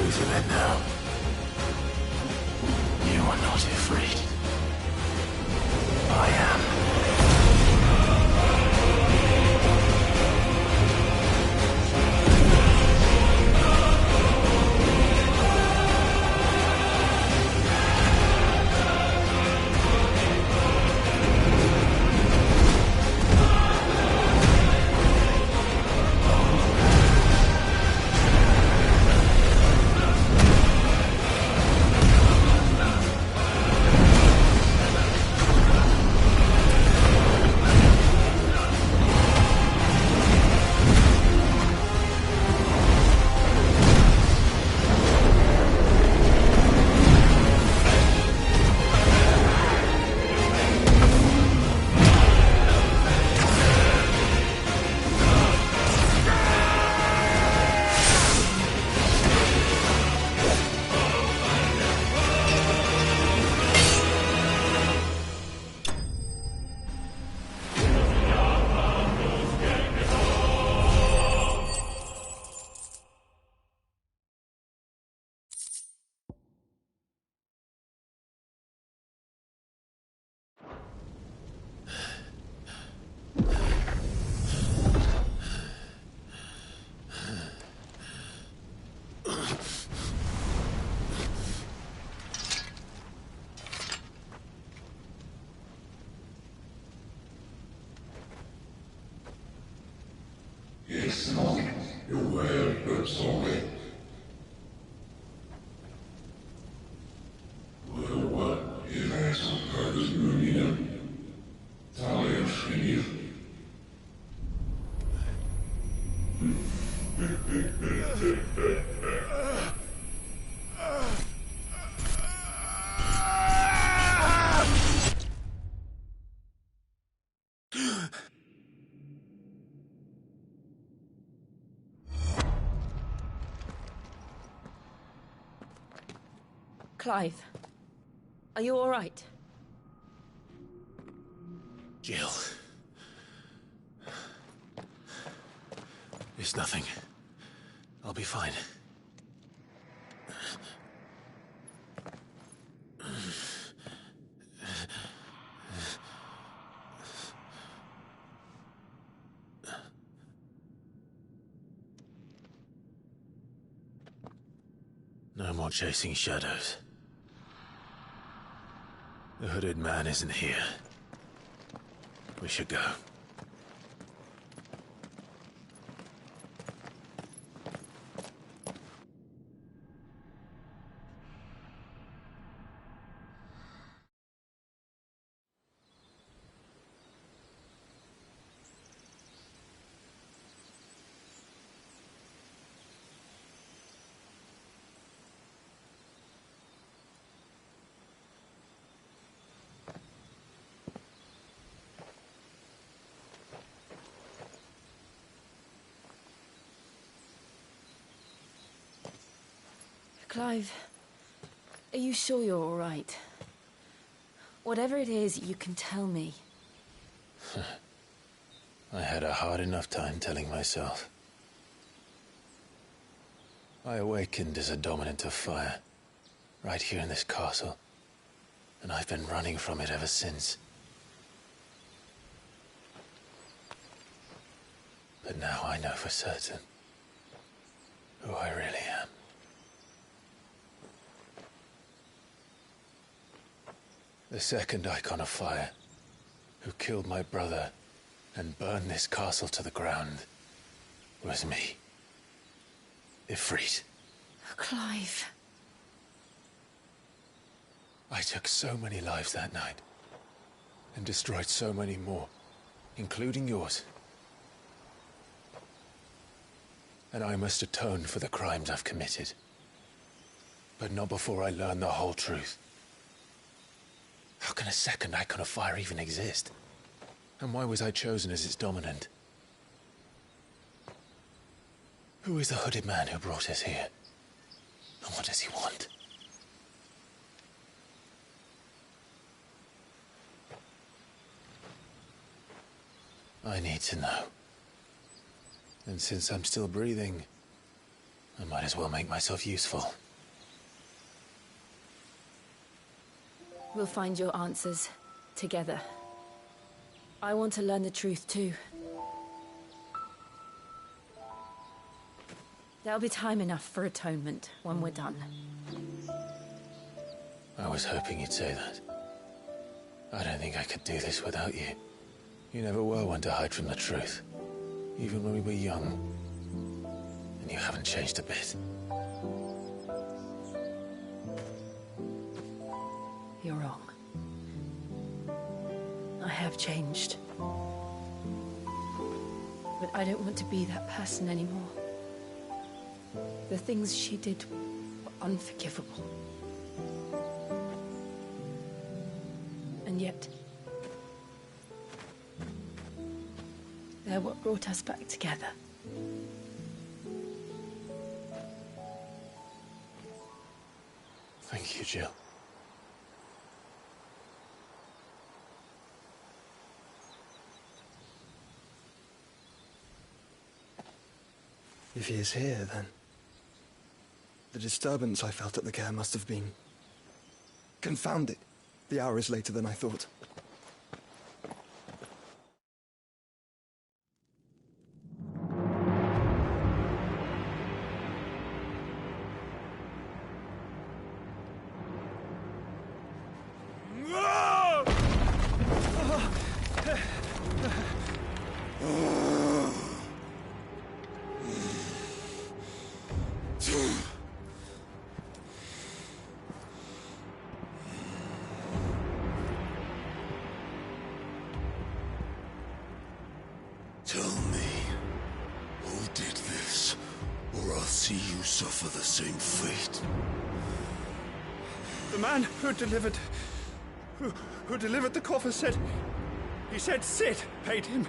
[SPEAKER 1] truth of it now. You are not afraid. I am.
[SPEAKER 3] It's not your word, but solid. What is eso para illuminar? Tale genial.
[SPEAKER 10] Clive, are you all right?
[SPEAKER 1] Jill. It's nothing. I'll be fine. No more chasing shadows. The hooded man isn't here. We should go.
[SPEAKER 10] Clive, are you sure you're all right? Whatever it is, you can tell me.
[SPEAKER 1] I had a hard enough time telling myself. I awakened as a dominant of fire, right here in this castle, and I've been running from it ever since. But now I know for certain who I really am. The second icon of fire, who killed my brother and burned this castle to the ground, was me. Ifrit.
[SPEAKER 10] Clive.
[SPEAKER 1] I took so many lives that night, and destroyed so many more, including yours. And I must atone for the crimes I've committed. But not before I learn the whole truth. How can a second icon of fire even exist? And why was I chosen as its dominant? Who is the hooded man who brought us here? And what does he want? I need to know. And since I'm still breathing, I might as well make myself useful.
[SPEAKER 10] We'll find your answers together. I want to learn the truth too. There'll be time enough for atonement when we're done.
[SPEAKER 1] I was hoping you'd say that. I don't think I could do this without you. You never were one to hide from the truth, even when we were young. And you haven't changed a bit.
[SPEAKER 10] You're wrong. I have changed. But I don't want to be that person anymore. The things she did were unforgivable. And yet, they're what brought us back together.
[SPEAKER 1] Thank you, Jill.
[SPEAKER 8] If he is here, then the disturbance I felt at the care must have been... Confound it! The hour is later than I thought.
[SPEAKER 3] Tell me, who did this, or I'll see you suffer the same fate.
[SPEAKER 8] The man who delivered the coffer said... He said Sid paid him.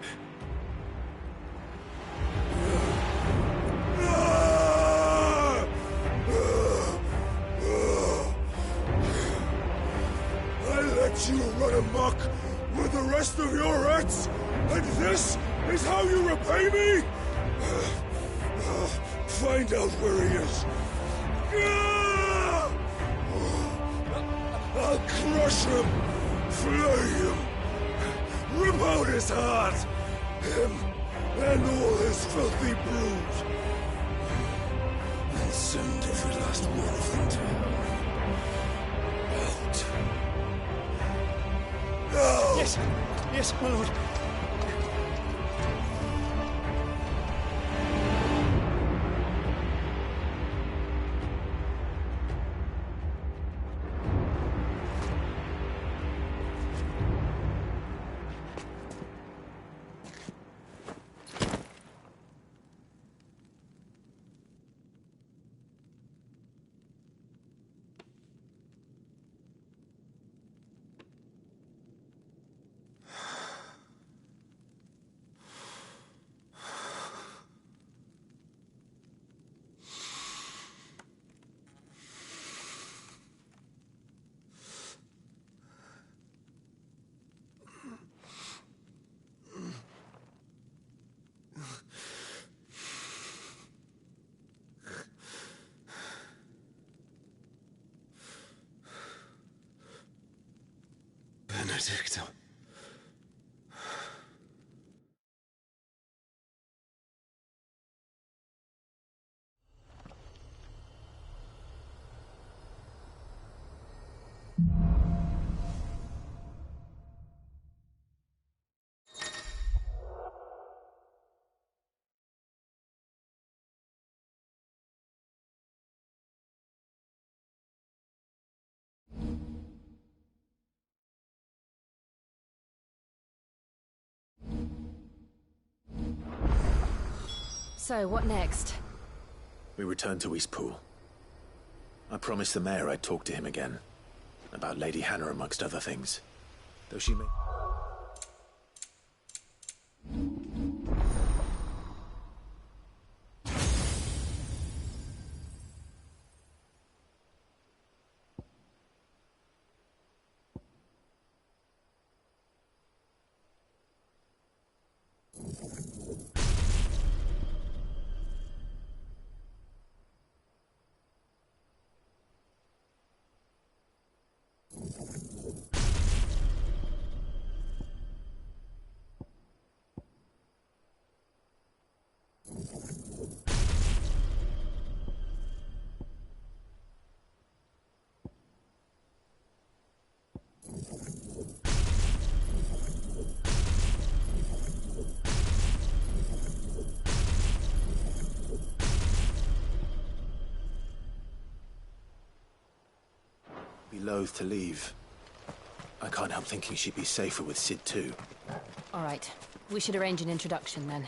[SPEAKER 3] I let you run amok with the rest of your rats, and this is how you repay me? Find out where he is. I'll crush him, flay him, rip out his heart, him and all his filthy brood, and send every last one of them to hell. Out. Now!
[SPEAKER 8] Yes, yes, my lord.
[SPEAKER 3] Benedicta.
[SPEAKER 10] So, what next?
[SPEAKER 1] We return to Eastpool. I promised the mayor I'd talk to him again. About Lady Hannah, amongst other things. Though she may... loath to leave. I can't help thinking she'd be safer with Sid too.
[SPEAKER 10] All right. We should arrange an introduction then.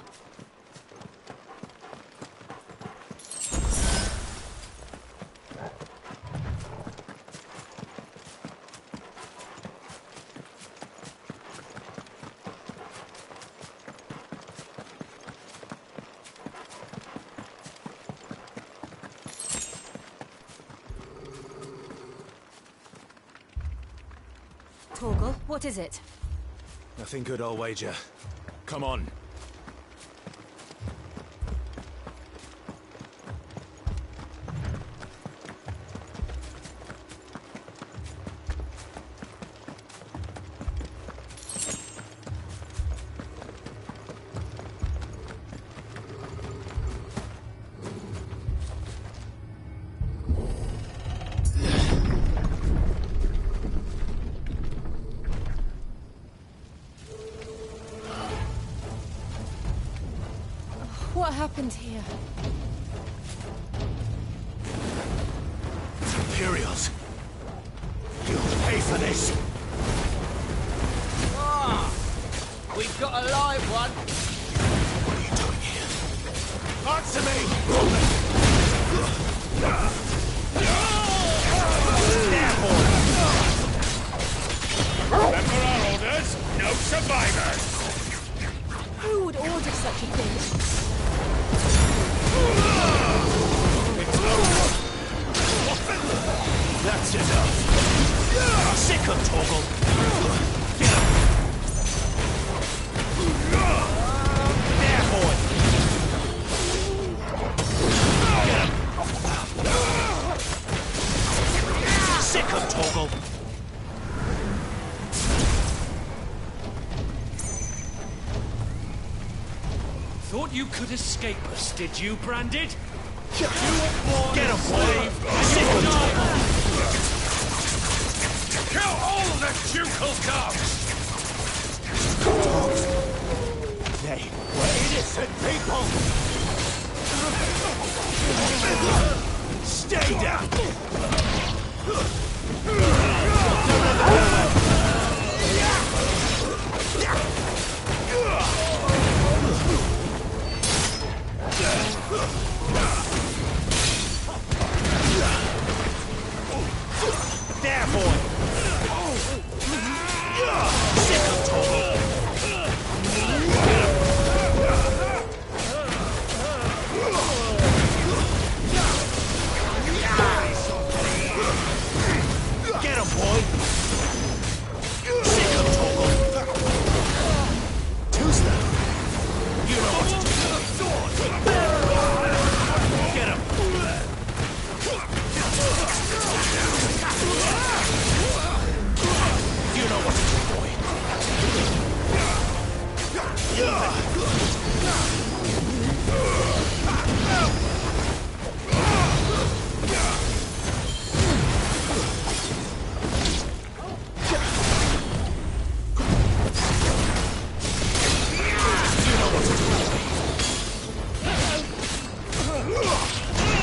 [SPEAKER 10] Torgal, what is it?
[SPEAKER 2] Nothing good, I'll wager. Come on.
[SPEAKER 10] What happened here?
[SPEAKER 2] Imperials! You'll pay for this!
[SPEAKER 6] Ah! We've got a live one!
[SPEAKER 2] What are you doing here? Answer me!
[SPEAKER 5] Remember our orders? No survivors!
[SPEAKER 10] Who would order such a thing?
[SPEAKER 2] It's over! That's enough! Sick of Torgal! Get him! There, boy! Get him! Sick of Torgal!
[SPEAKER 5] Thought you could escape us, did you, Branded?
[SPEAKER 2] Get him, boy! Sick of Torgal!
[SPEAKER 5] Kill all the ducal dogs!
[SPEAKER 2] They were innocent people! Stay down! There, boy! Sick of Torgal! Get him, boy! Sick of Torgal! Tuesday! You know what to do! Get him! You know what to do, boy!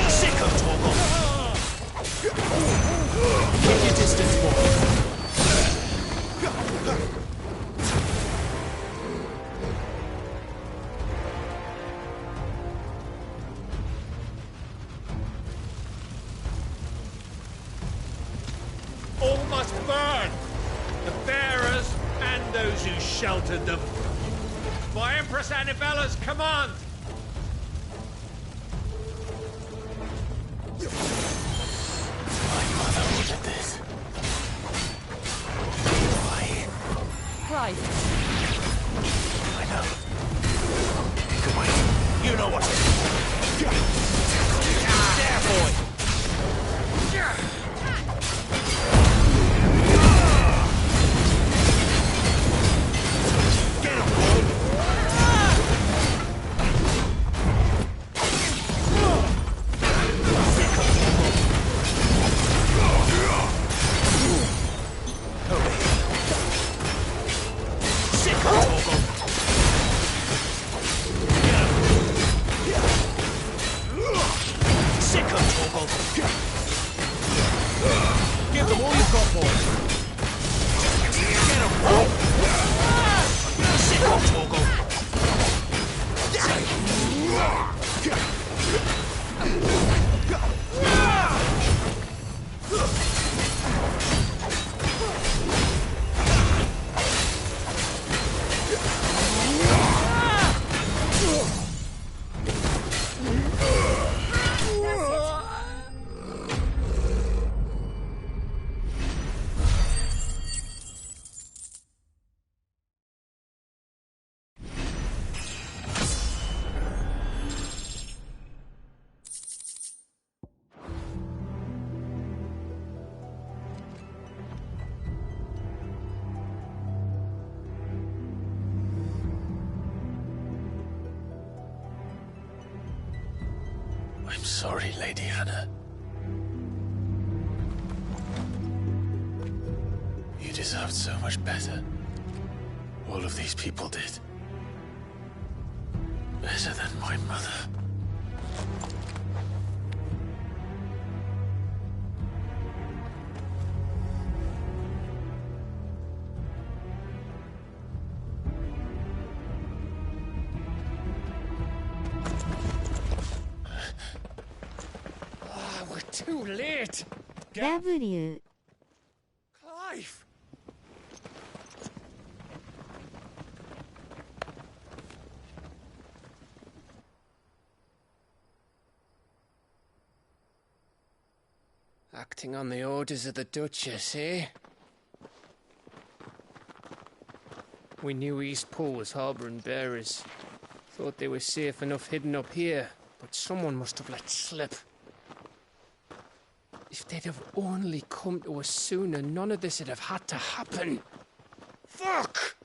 [SPEAKER 2] Sick of Torgal! Keep your distance, boy!
[SPEAKER 5] All must burn! The bearers and those who sheltered them. By Empress Annibella's command!
[SPEAKER 1] My mother ordered this. Why?
[SPEAKER 10] Clive.
[SPEAKER 1] I know. Good way. You know what to do. There, boy! Get him, boy! Sick of Torgal! I'm sorry, Lady Hannah. You deserved so much better. All of these people did. Better than my mother.
[SPEAKER 12] We're too late.
[SPEAKER 15] W.
[SPEAKER 12] Clive! Acting on the orders of the Duchess, eh? We knew East Pool was harbouring bearers. Thought they were safe enough hidden up here, but someone must have let slip. If they'd have only come to us sooner, none of this would have had to happen. Fuck!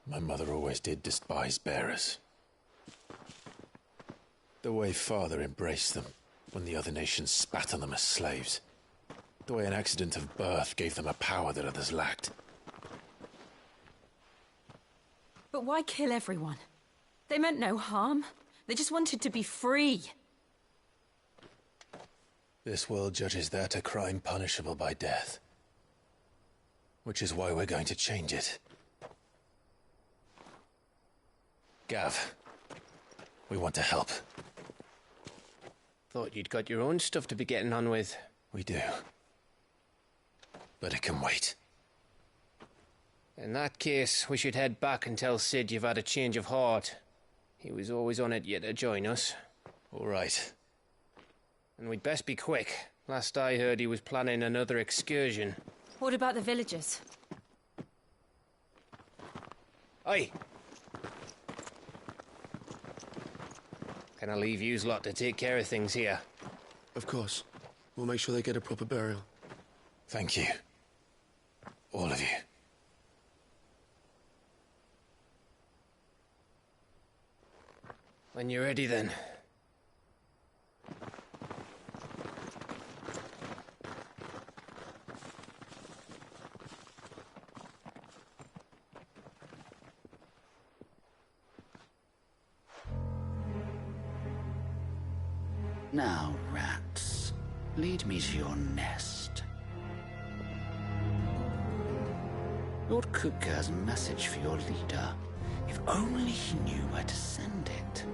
[SPEAKER 1] My mother always did despise bearers. The way Father embraced them when the other nations spat on them as slaves. The way an accident of birth gave them a power that others lacked.
[SPEAKER 10] But why kill everyone? They meant no harm. They just wanted to be free.
[SPEAKER 1] This world judges that a crime punishable by death. Which is why we're going to change it. Gav, we want to help.
[SPEAKER 12] Thought you'd got your own stuff to be getting on with.
[SPEAKER 1] We do. But it can wait.
[SPEAKER 12] In that case, we should head back and tell Sid you've had a change of heart. He was always on it yet to join us.
[SPEAKER 1] All right.
[SPEAKER 12] And we'd best be quick. Last I heard, he was planning another excursion.
[SPEAKER 10] What about the villagers?
[SPEAKER 12] Oi! Can I leave yous lot to take care of things here?
[SPEAKER 14] Of course. We'll make sure they get a proper burial.
[SPEAKER 1] Thank you. All of you.
[SPEAKER 12] When you're ready, then.
[SPEAKER 18] Now, rats, lead me to your nest. Lord Kupka has a message for your leader. If only he knew where to send it.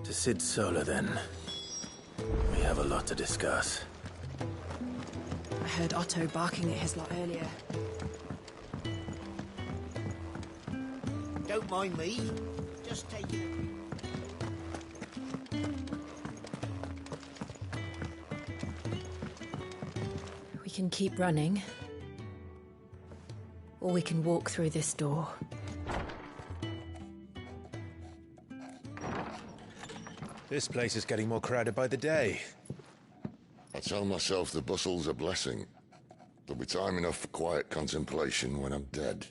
[SPEAKER 1] To Sid Solar, then. We have a lot to discuss.
[SPEAKER 9] I heard Otto barking at his lot earlier.
[SPEAKER 21] Don't mind me. Just take it.
[SPEAKER 10] We can keep running. Or we can walk through this door.
[SPEAKER 1] This place is getting more crowded by the day.
[SPEAKER 3] I tell myself the bustle's a blessing. There'll be time enough for quiet contemplation when I'm dead.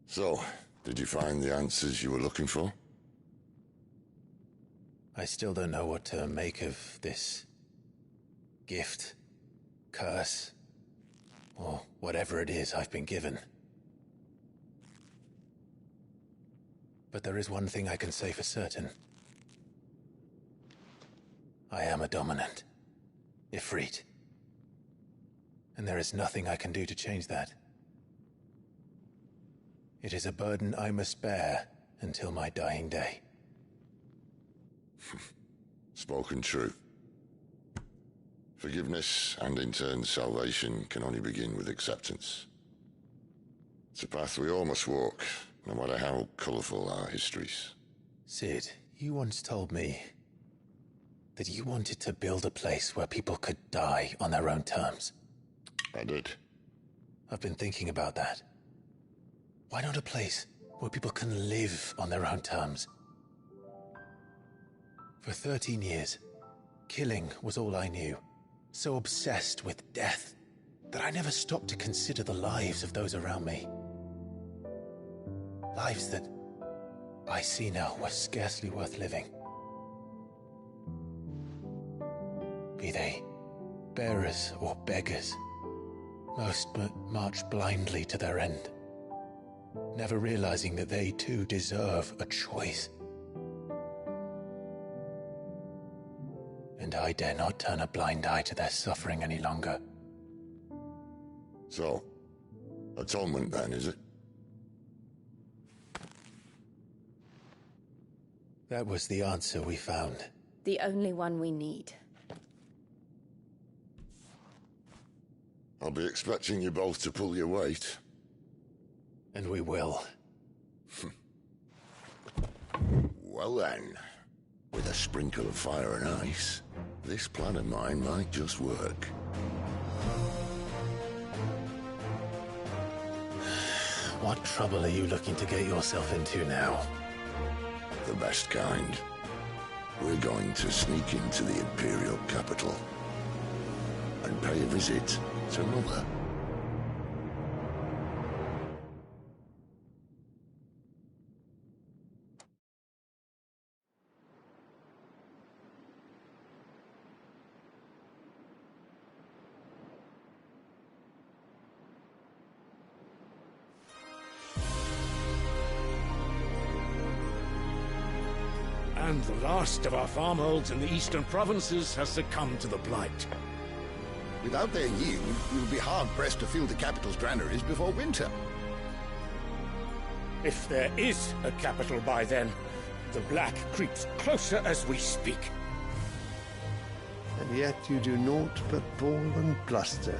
[SPEAKER 3] So, did you find the answers you were looking for?
[SPEAKER 1] I still don't know what to make of this gift, curse, or whatever it is I've been given. But there is one thing I can say for certain. I am a dominant, Ifrit. And there is nothing I can do to change that. It is a burden I must bear until my dying day.
[SPEAKER 3] Spoken true. Forgiveness, and in turn salvation, can only begin with acceptance. It's a path we all must walk, no matter how colourful our histories.
[SPEAKER 1] Sid, you once told me that you wanted to build a place where people could die on their own terms.
[SPEAKER 3] I did.
[SPEAKER 1] I've been thinking about that. Why not a place where people can live on their own terms? For 13 years, killing was all I knew. So obsessed with death that I never stopped to consider the lives of those around me. Lives that I see now were scarcely worth living. Be they bearers or beggars, most but march blindly to their end, never realizing that they too deserve a choice. And I dare not turn a blind eye to their suffering any longer.
[SPEAKER 3] So, atonement then, is it?
[SPEAKER 1] That was the answer we found.
[SPEAKER 10] The only one we need.
[SPEAKER 3] I'll be expecting you both to pull your weight.
[SPEAKER 1] And we will.
[SPEAKER 3] Well then, with a sprinkle of fire and ice, this plan of mine might just work.
[SPEAKER 1] What trouble are you looking to get yourself into now?
[SPEAKER 3] The best kind. We're going to sneak into the Imperial capital and pay a visit to Mother.
[SPEAKER 2] And the last of our farmholds in the eastern provinces has succumbed to the blight.
[SPEAKER 22] Without their yield, we will be hard-pressed to fill the capital's granaries before winter.
[SPEAKER 2] If there is a capital by then, the black creeps closer as we speak.
[SPEAKER 7] And yet you do naught but bawl and bluster.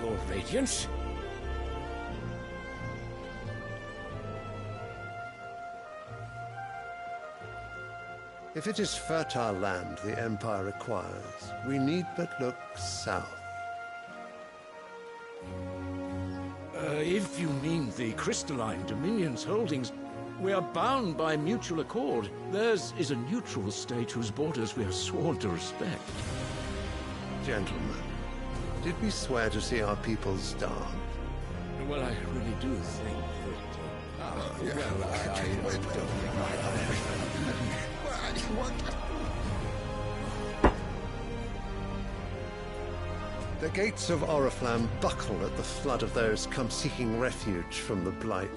[SPEAKER 2] Your Radiance?
[SPEAKER 7] If it is fertile land the Empire requires, we need but look south.
[SPEAKER 2] If you mean the crystalline Dominion's holdings, we are bound by mutual accord. Theirs is a neutral state whose borders we are sworn to respect.
[SPEAKER 7] Gentlemen, did we swear to see our people starve?
[SPEAKER 2] Well, I really do think
[SPEAKER 7] The gates of Oriflamme buckle at the flood of those come seeking refuge from the blight.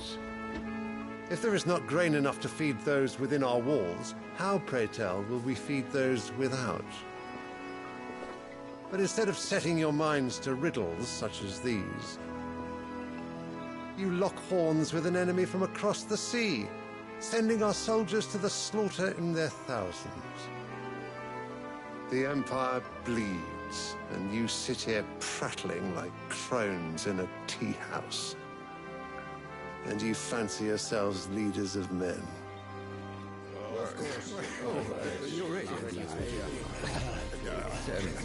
[SPEAKER 7] If there is not grain enough to feed those within our walls, how, pray tell, will we feed those without? But instead of setting your minds to riddles such as these, you lock horns with an enemy from across the sea, sending our soldiers to the slaughter in their thousands. The Empire bleeds, and you sit here prattling like crones in a tea house. And you fancy yourselves leaders of men.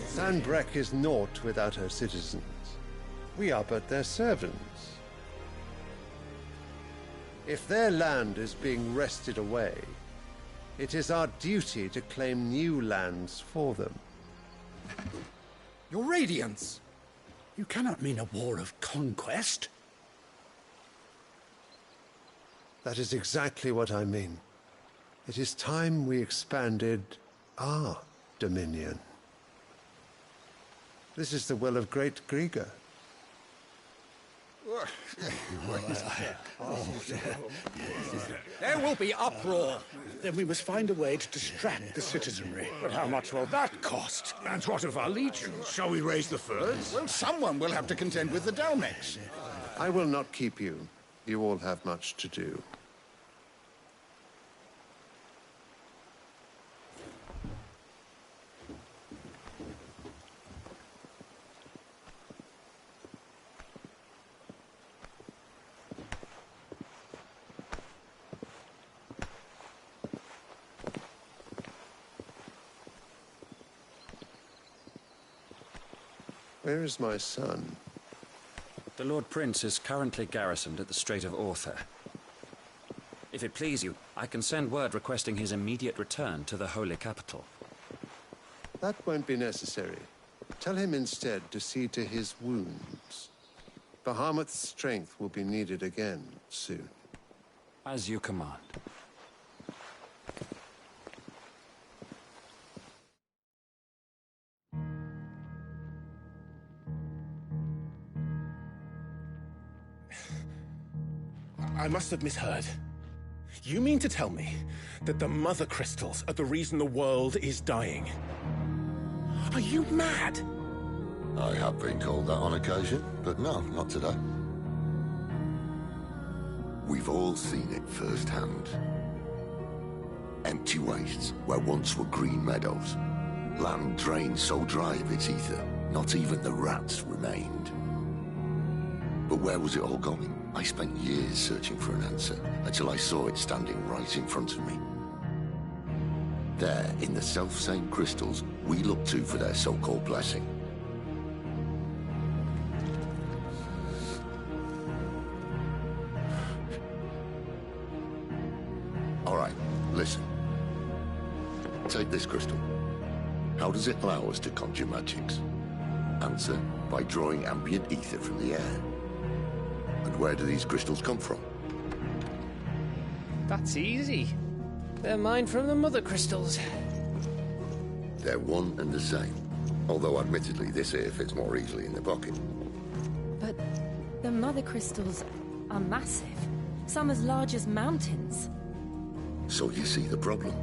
[SPEAKER 7] Sandbreck is naught without her citizens. We are but their servants. If their land is being wrested away, it is our duty to claim new lands for them.
[SPEAKER 21] Your Radiance! You cannot mean a war of conquest.
[SPEAKER 7] That is exactly what I mean. It is time we expanded our dominion. This is the will of great Grieger.
[SPEAKER 21] There will be uproar. Then we must find a way to distract the citizenry.
[SPEAKER 2] But how much will that cost? And what of our legions? Shall we raise the furs?
[SPEAKER 22] Well, someone will have to contend with the Dalmex.
[SPEAKER 7] I will not keep you. You all have much to do. Where is my son?
[SPEAKER 13] The Lord Prince is currently garrisoned at the Strait of Arthur. If it please you, I can send word requesting his immediate return to the Holy Capital.
[SPEAKER 7] That won't be necessary. Tell him instead to see to his wounds. Bahamut's strength will be needed again soon.
[SPEAKER 13] As you command.
[SPEAKER 1] I must have misheard. You mean to tell me that the Mother Crystals are the reason the world is dying? Are you mad?
[SPEAKER 3] I have been called that on occasion, but no, not today. We've all seen it firsthand. Empty wastes where once were green meadows. Land drained so dry of its ether, not even the rats remained. But where was it all going? I spent years searching for an answer, until I saw it standing right in front of me. There, in the self-same crystals we look to for their so-called blessing. All right, listen. Take this crystal. How does it allow us to conjure magics? Answer, by drawing ambient ether from the air. And where do these crystals come from?
[SPEAKER 16] That's easy. They're mined from the Mother Crystals.
[SPEAKER 3] They're one and the same. Although admittedly this here fits more easily in the pocket.
[SPEAKER 10] But the Mother Crystals are massive. Some as large as mountains.
[SPEAKER 3] So you see the problem.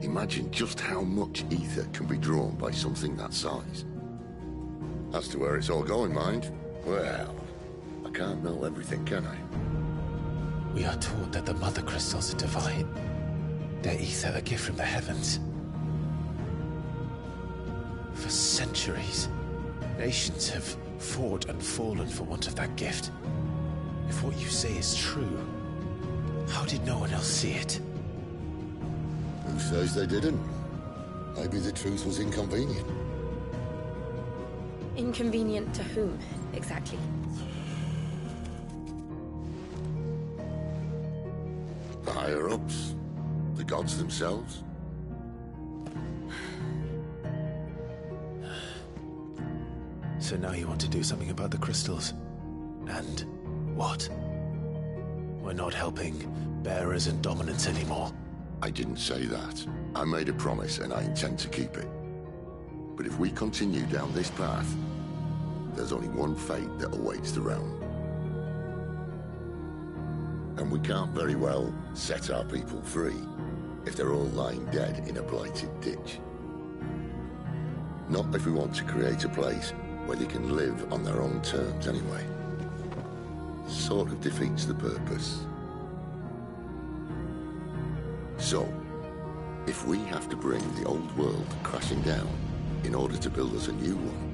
[SPEAKER 3] Imagine just how much ether can be drawn by something that size. As to where it's all going, mind, well, I can't know everything, can I?
[SPEAKER 1] We are taught that the Mother Crystals are divine. Their ether a gift from the heavens. For centuries, nations have fought and fallen for want of that gift. If what you say is true, how did no one else see it?
[SPEAKER 3] Who says they didn't? Maybe the truth was inconvenient.
[SPEAKER 10] Inconvenient to whom, exactly?
[SPEAKER 3] The higher-ups? The gods themselves?
[SPEAKER 1] So now you want to do something about the crystals? And what? We're not helping bearers and dominants anymore.
[SPEAKER 3] I didn't say that. I made a promise and I intend to keep it. But if we continue down this path, there's only one fate that awaits the realm. And we can't very well set our people free if they're all lying dead in a blighted ditch. Not if we want to create a place where they can live on their own terms anyway. Sort of defeats the purpose. So, if we have to bring the old world crashing down in order to build us a new one,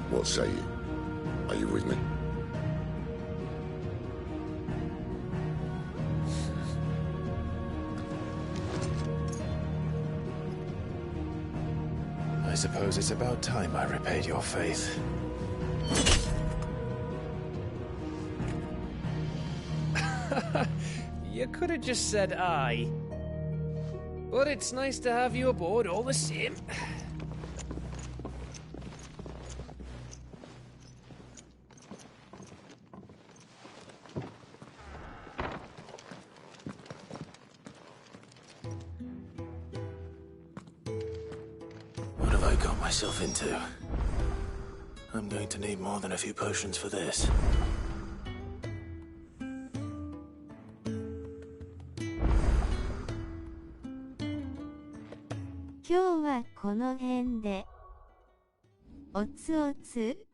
[SPEAKER 3] what say you? Are you with me?
[SPEAKER 1] I suppose it's about time I repaid your faith.
[SPEAKER 16] You could have just said aye. But it's nice to have you aboard all the same.
[SPEAKER 1] What have I got myself into? I'm going to need more than a few potions for this.
[SPEAKER 15] 今日はこの辺で。おつおつ。